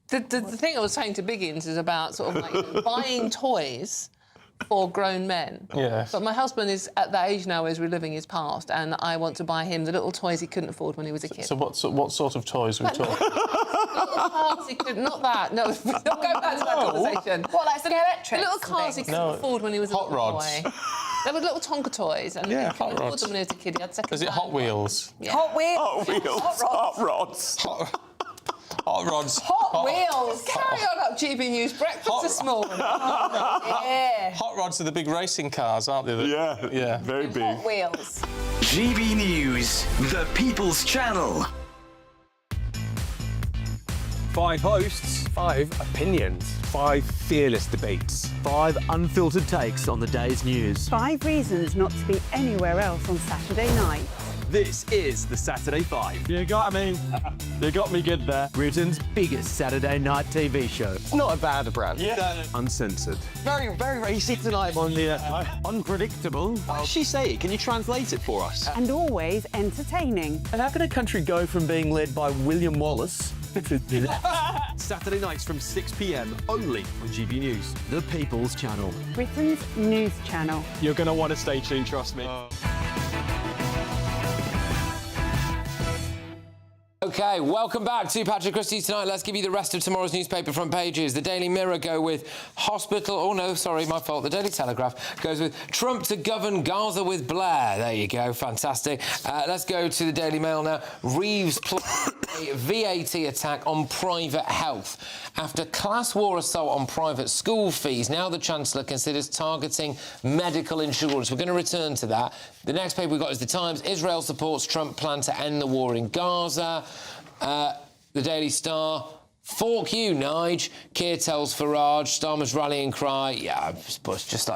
the thing I was saying to Biggins is about sort of like buying toys for grown men. Yes. But my husband is at that age now where he's reliving his past, and I want to buy him the little toys he couldn't afford when he was a kid. So what sort of toys are we talking? Little cars he couldn't... Not that, no. Don't go back to that conversation. What, like Skeletrix? The little cars he couldn't afford when he was a little boy. There were little Tonka toys, and he couldn't afford them when he was a kid. He had second. Is it Hot Wheels? Yeah. Hot Wheels? Hot Wheels. Hot rods. Hot rods. Hot Wheels. Carry on up GB News Breakfast this morning. Yeah. Hot rods are the big racing cars, aren't they? Yeah. Very big. Hot Wheels. GB News, the People's Channel. 5 hosts, 5 opinions, 5 fearless debates, 5 unfiltered takes on the day's news. 5 reasons not to be anywhere else on Saturday night. This is the Saturday 5. You got me. You got me good there. Britain's biggest Saturday night TV show. It's not a bad brand. Yeah. Uncensored. Very, very racist tonight. On the unpredictable. What does she say? Can you translate it for us? And always entertaining. And how can a country go from being led by William Wallace Saturday nights from 6 p.m. only on GB News, the People's Channel. Britain's news channel. You're going to want to stay tuned, trust me. OK, welcome back to Patrick Christys tonight. Let's give you the rest of tomorrow's newspaper front pages. The Daily Mirror go with hospital... Oh, no, sorry, my fault. The Daily Telegraph goes with Trump to govern Gaza with Blair. There you go, fantastic. Let's go to the Daily Mail now. Reeves plans a VAT attack on private health. After class war assault on private school fees, now the Chancellor considers targeting medical insurance. We're going to return to that. The next paper we've got is The Times. Israel supports Trump plan to end the war in Gaza. The Daily Star. Fork you, Nige. Keir tells Farage. Starmer's rallying cry. Yeah, it's just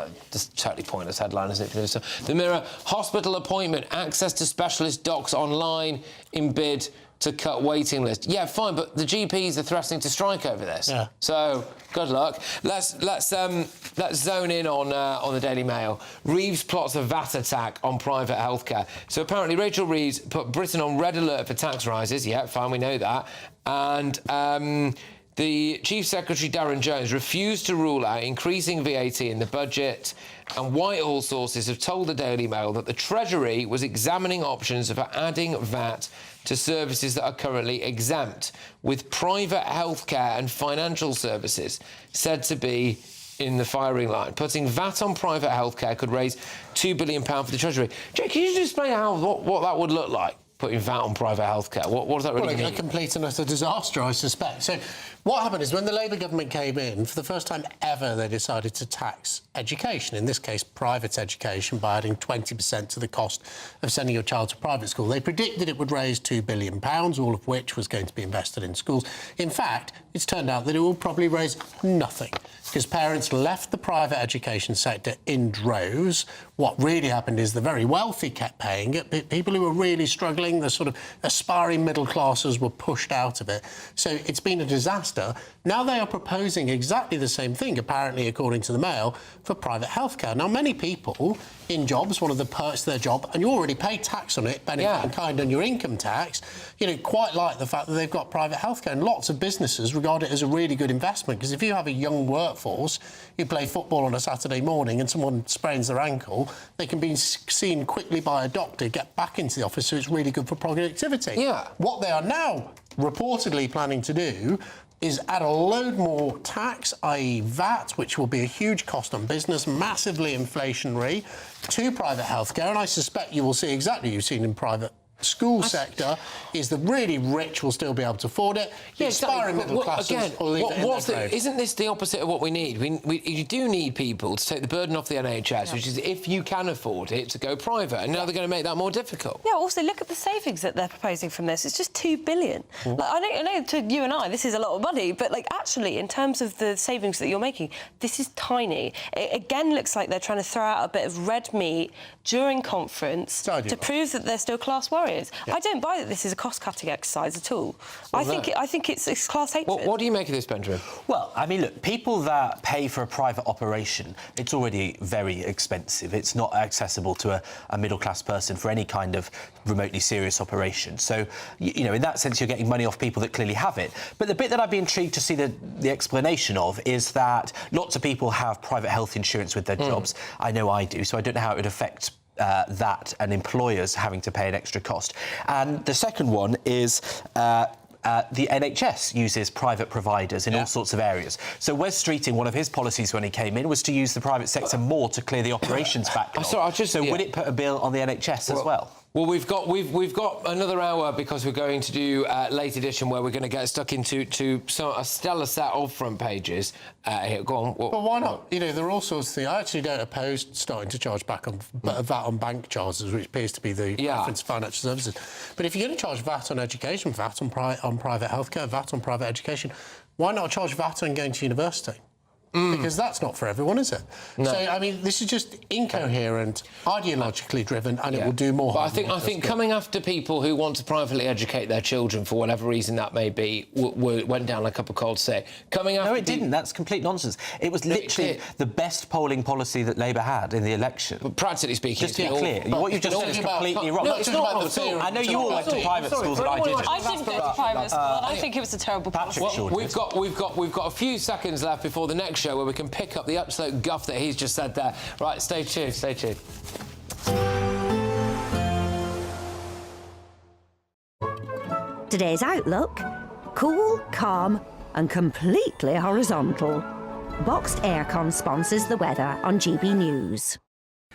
totally pointless headline, isn't it? The Mirror. Hospital appointment. Access to specialist docs online in bid to cut waiting list. Yeah, fine, but the GPs are threatening to strike over this. Yeah. So good luck. Let's zone in on the Daily Mail. Reeves plots a VAT attack on private healthcare. So apparently Rachel Reeves put Britain on red alert for tax rises. Yeah, fine, we know that. And the Chief Secretary, Darren Jones, refused to rule out increasing VAT in the budget, and Whitehall sources have told the Daily Mail that the Treasury was examining options for adding VAT to services that are currently exempt, with private healthcare and financial services said to be in the firing line. Putting VAT on private healthcare could raise £2 billion for the Treasury. Jake, can you just explain what that would look like? putting VAT on private healthcare? What does that really mean? A complete and utter disaster, I suspect. So what happened is when the Labour government came in, for the first time ever, they decided to tax education, in this case private education, by adding 20% to the cost of sending your child to private school. They predicted it would raise £2 billion, all of which was going to be invested in schools. In fact, it's turned out that it will probably raise nothing, because parents left the private education sector in droves. What really happened is the very wealthy kept paying it. People who were really struggling, the sort of aspiring middle classes, were pushed out of it. So it's been a disaster. Now they are proposing exactly the same thing, apparently, according to the Mail, for private healthcare. Now, many people in jobs, one of the perks of their job, and you already pay tax on it, benefit in kind on your income tax, you know, quite like the fact that they've got private healthcare. And lots of businesses regard it as a really good investment, because if you have a young workforce who play football on a Saturday morning and someone sprains their ankle, they can be seen quickly by a doctor, get back into the office, so it's really good for productivity. Yeah. What they are now reportedly planning to do is add a load more tax, i.e. VAT, which will be a huge cost on business, massively inflationary, to private healthcare. And I suspect you will see exactly what you've seen in private school sector, is the really rich will still be able to afford it. The aspiring middle classes will leave it in their grave. Isn't this the opposite of what we need? You do need people to take the burden off the NHS, which is, if you can afford it, to go private. And now they're going to make that more difficult. Yeah, also, look at the savings that they're proposing from this. It's just £2 billion. Like, I know to you and I, this is a lot of money, but, like, actually, in terms of the savings that you're making, this is tiny. It, again, looks like they're trying to throw out a bit of red meat during conference to prove that they're still class warriors. I don't buy that this is a cost-cutting exercise at all. I think it's class hatred. What do you make of this, Benjamin? Well, I mean, look, people that pay for a private operation, it's already very expensive. It's not accessible to a middle-class person for any kind of remotely serious operation. So, you know, in that sense, you're getting money off people that clearly have it. But the bit that I'd be intrigued to see the explanation of is that lots of people have private health insurance with their jobs. I know I do, so I don't know how it would affect that and employers having to pay an extra cost. And the second one is the NHS uses private providers in all sorts of areas. So Wes Streeting, one of his policies when he came in was to use the private sector more to clear the operations backlog. So would it put a bill on the NHS as well? Well, we've got another hour, because we're going to do late edition, where we're going to get stuck into a stellar set of front pages. Here, go on. But why not? You know, there are all sorts of things. I actually don't oppose starting to charge back on VAT on bank charges, which appears to be the preference of financial services. But if you're going to charge VAT on education, VAT on private healthcare, VAT on private education, why not charge VAT on going to university? Because that's not for everyone, is it? No. So, I mean, this is just incoherent, ideologically driven, and it will do more harm. But I think coming after people who want to privately educate their children, for whatever reason that may be, went down like a cup of cold tea. No, it didn't. That's complete nonsense. It was literally the best polling policy that Labour had in the election. But practically speaking, just to be clear, what you've just said is completely wrong. No, it's not wrong at all. I know you all went to private schools, but I didn't. I didn't go to private school, and I think it was a terrible policy. We've got a few seconds left before the next show, where we can pick up the absolute guff that he's just said there. Right, stay tuned, stay tuned. Today's outlook: cool, calm and completely horizontal. Boxed Aircon sponsors the weather on GB News.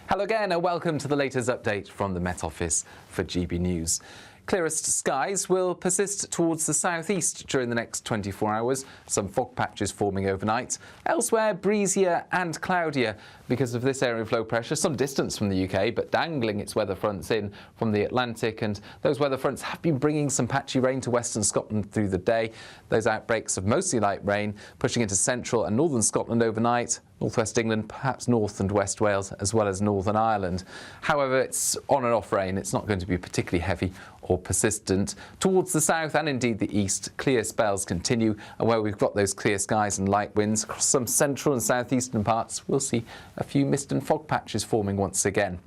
Hello again and welcome to the latest update from the Met Office for GB News. Clearest skies will persist towards the southeast during the next 24 hours, some fog patches forming overnight. Elsewhere, breezier and cloudier because of this area of low pressure, some distance from the UK, but dangling its weather fronts in from the Atlantic, and those weather fronts have been bringing some patchy rain to western Scotland through the day. Those outbreaks of mostly light rain pushing into central and northern Scotland overnight, northwest England, perhaps north and west Wales, as well as Northern Ireland. However, it's on and off rain. It's not going to be particularly heavy or persistent. Towards the south and indeed the east, clear spells continue, and where we've got those clear skies and light winds across some central and southeastern parts, we'll see a few mist and fog patches forming once again.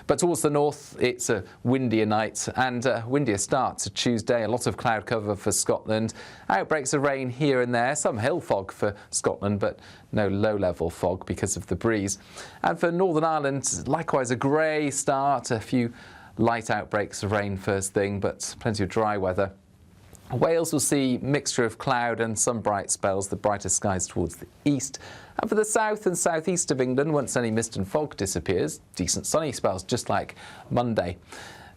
But towards the north, it's a windier night and a windier start to Tuesday. A lot of cloud cover for Scotland. Outbreaks of rain here and there. Some hill fog for Scotland, but no low-level fog because of the breeze. And for Northern Ireland, likewise a grey start. A few light outbreaks of rain first thing, but plenty of dry weather. Wales will see mixture of cloud and some bright spells, the brightest skies towards the east. And for the south and southeast of England, once any mist and fog disappears, decent sunny spells, just like Monday.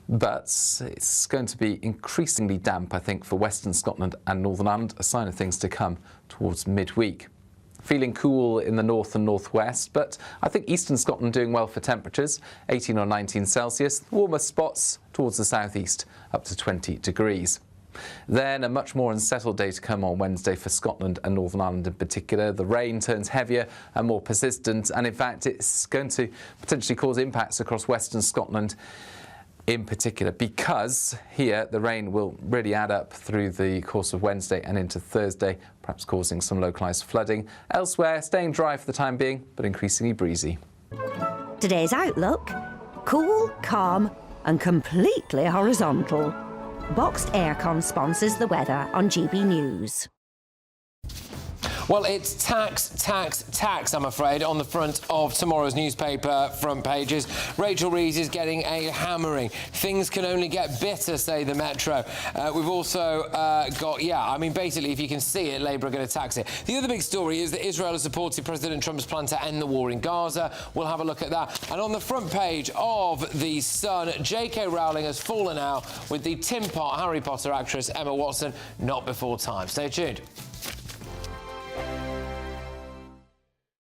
But it's going to be increasingly damp, I think, for Western Scotland and Northern Ireland, a sign of things to come towards midweek. Feeling cool in the north and northwest, but I think eastern Scotland doing well for temperatures, 18 or 19 Celsius. Warmer spots towards the southeast, up to 20 degrees. Then a much more unsettled day to come on Wednesday for Scotland and Northern Ireland in particular. The rain turns heavier and more persistent, and in fact it's going to potentially cause impacts across Western Scotland in particular, because here the rain will really add up through the course of Wednesday and into Thursday, perhaps causing some localised flooding. Elsewhere, staying dry for the time being, but increasingly breezy. Today's outlook: cool, calm and completely horizontal. Boxed Aircon sponsors the weather on GB News. Well, it's tax, tax, tax, I'm afraid, on the front of tomorrow's newspaper front pages. Rachel Reeves is getting a hammering. Things can only get bitter, say the Metro. We've also got, basically, if you can see it, Labour are going to tax it. The other big story is that Israel has supported President Trump's plan to end the war in Gaza. We'll have a look at that. And on the front page of The Sun, J.K. Rowling has fallen out with the Tin Pot Harry Potter actress Emma Watson, not before time. Stay tuned.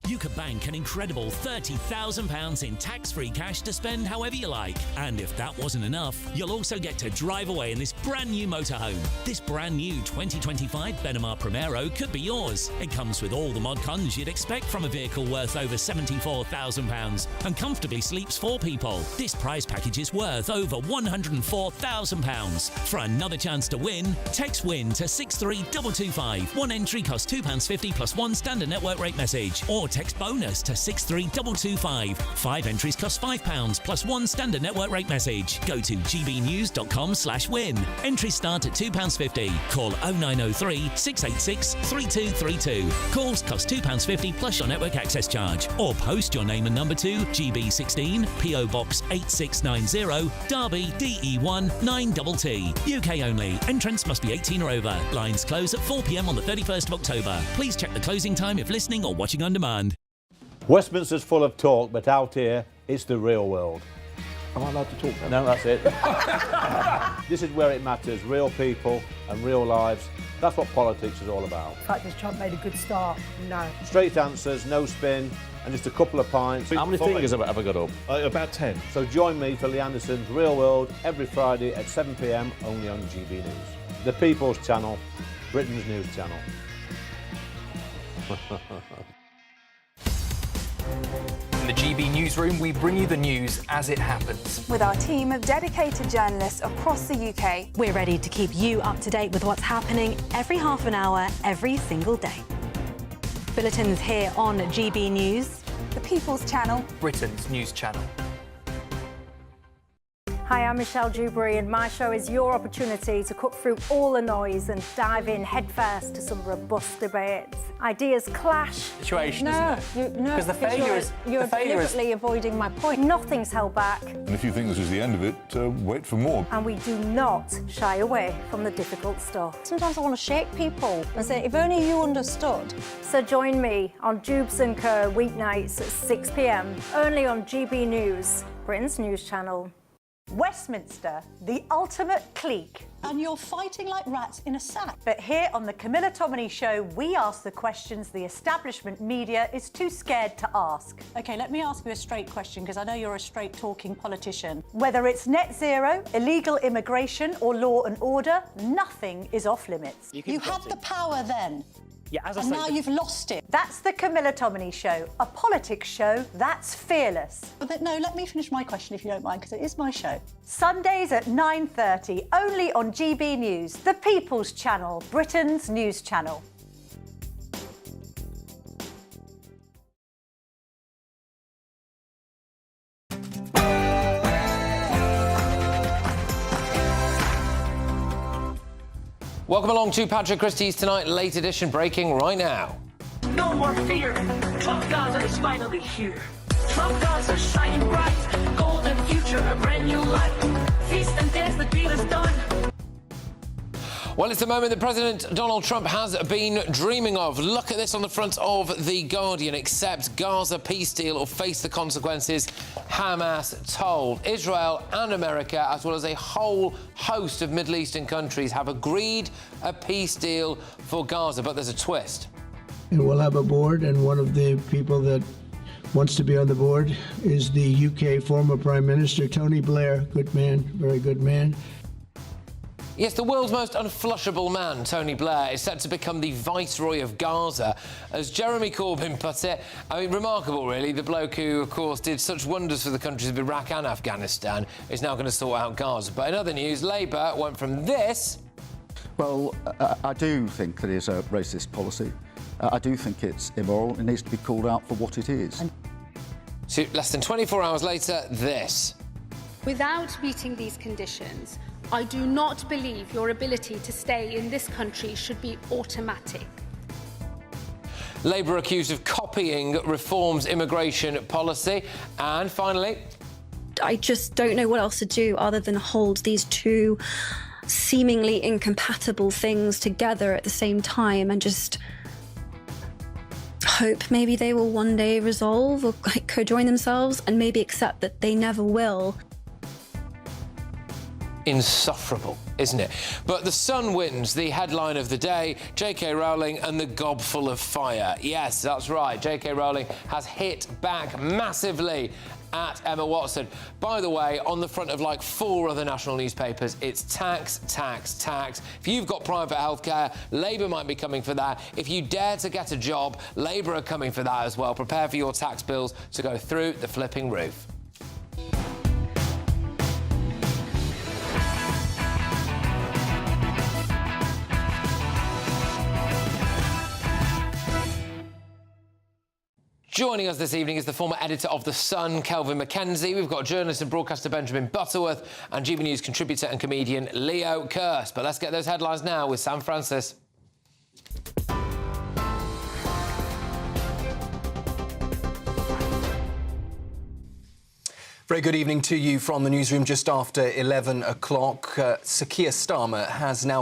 You could bank an incredible £30,000 in tax-free cash to spend however you like. And if that wasn't enough, you'll also get to drive away in this brand new motorhome. This brand new 2025 Benamar Primero could be yours. It comes with all the mod cons you'd expect from a vehicle worth over £74,000 and comfortably sleeps 4 people. This prize package is worth over £104,000. For another chance to win, text WIN to 63225. One entry costs £2.50 plus one standard network rate message. Or text bonus to 63225. 5 entries cost £5 plus one standard network rate message. Go to gbnews.com/win. Entries start at £2.50. Call 0903 686 3232. Calls cost £2.50 plus your network access charge. Or post your name and number to GB16 PO Box 8690 Derby DE1 9TT. UK only. Entrance must be 18 or over. Lines close at 4 p.m. on the 31st of October. Please check the closing time if listening or watching on demand. Westminster's full of talk, but out here, it's the real world. Am I allowed to talk now? No, that's it. This is where it matters. Real people and real lives. That's what politics is all about. In fact, has Trump made a good start? No. Straight answers, no spin, and just a couple of pints. How many fingers have I got up? About 10. So join me for Lee Anderson's Real World every Friday at 7 p.m. only on GB News. The People's Channel, Britain's news channel. In the GB newsroom, we bring you the news as it happens. With our team of dedicated journalists across the UK, we're ready to keep you up to date with what's happening every half an hour, every single day. Bulletins here on GB News. The People's Channel, Britain's news channel. Hi, I'm Michelle Dewberry, and my show is your opportunity to cut through all the noise and dive in headfirst to some robust debates. Ideas clash. Situation, isn't it? Because the failure is... You're deliberately avoiding my point. Nothing's held back. And if you think this is the end of it, wait for more. And we do not shy away from the difficult stuff. Sometimes I want to shake people and say, if only you understood. So join me on Dubes & Co. weeknights at 6 p.m, only on GB News, Britain's news channel. Westminster, the ultimate clique. And you're fighting like rats in a sack. But here on the Camilla Tominey Show, we ask the questions the establishment media is too scared to ask. OK, let me ask you a straight question, because I know you're a straight-talking politician. Whether it's net zero, illegal immigration or law and order, nothing is off limits. You had the power then. Yeah, as I and say, now you've lost it. That's the Camilla Tominey Show, a politics show that's fearless. But no, let me finish my question if you don't mind, because it is my show. Sundays at 9:30, only on GB News, the People's Channel, Britain's news channel. Welcome along to Patrick Christys Tonight, late edition breaking right now. No more fear. Trump Gaza is finally here. Trump Gaza shining bright. Golden future, a brand new life. Feast and dance, the deal is done. Well, it's the moment that President Donald Trump has been dreaming of. Look at this on the front of The Guardian. Accept Gaza peace deal or face the consequences, Hamas told. Israel and America, as well as a whole host of Middle Eastern countries, have agreed a peace deal for Gaza. But there's a twist. And we'll have a board, and one of the people that wants to be on the board is the UK former Prime Minister, Tony Blair. Good man, very good man. Yes, the world's most unflushable man, Tony Blair, is set to become the Viceroy of Gaza. As Jeremy Corbyn put it, I mean, remarkable, really. The bloke who, of course, did such wonders for the countries of Iraq and Afghanistan is now going to sort out Gaza. But in other news, Labour went from this... Well, I do think that it's a racist policy. I do think it's immoral. It needs to be called out for what it is. So less than 24 hours later, this. Without meeting these conditions, I do not believe your ability to stay in this country should be automatic. Labour accused of copying Reform's immigration policy. And finally... I just don't know what else to do other than hold these two seemingly incompatible things together at the same time and just hope maybe they will one day resolve or co-join themselves and maybe accept that they never will. Insufferable, isn't it? But The Sun wins the headline of the day, J.K. Rowling and the gobful of fire. Yes, that's right, J.K. Rowling has hit back massively at Emma Watson. By the way, on the front of like 4 other national newspapers, it's tax, tax, tax. If you've got private healthcare, Labour might be coming for that. If you dare to get a job, Labour are coming for that as well. Prepare for your tax bills to go through the flipping roof. Joining us this evening is the former editor of The Sun, Kelvin Mackenzie. We've got journalist and broadcaster Benjamin Butterworth and GB News contributor and comedian Leo Kirst. But let's get those headlines now with Sam Francis. Very good evening to you from the newsroom just after 11 o'clock. Sir Keir Starmer has now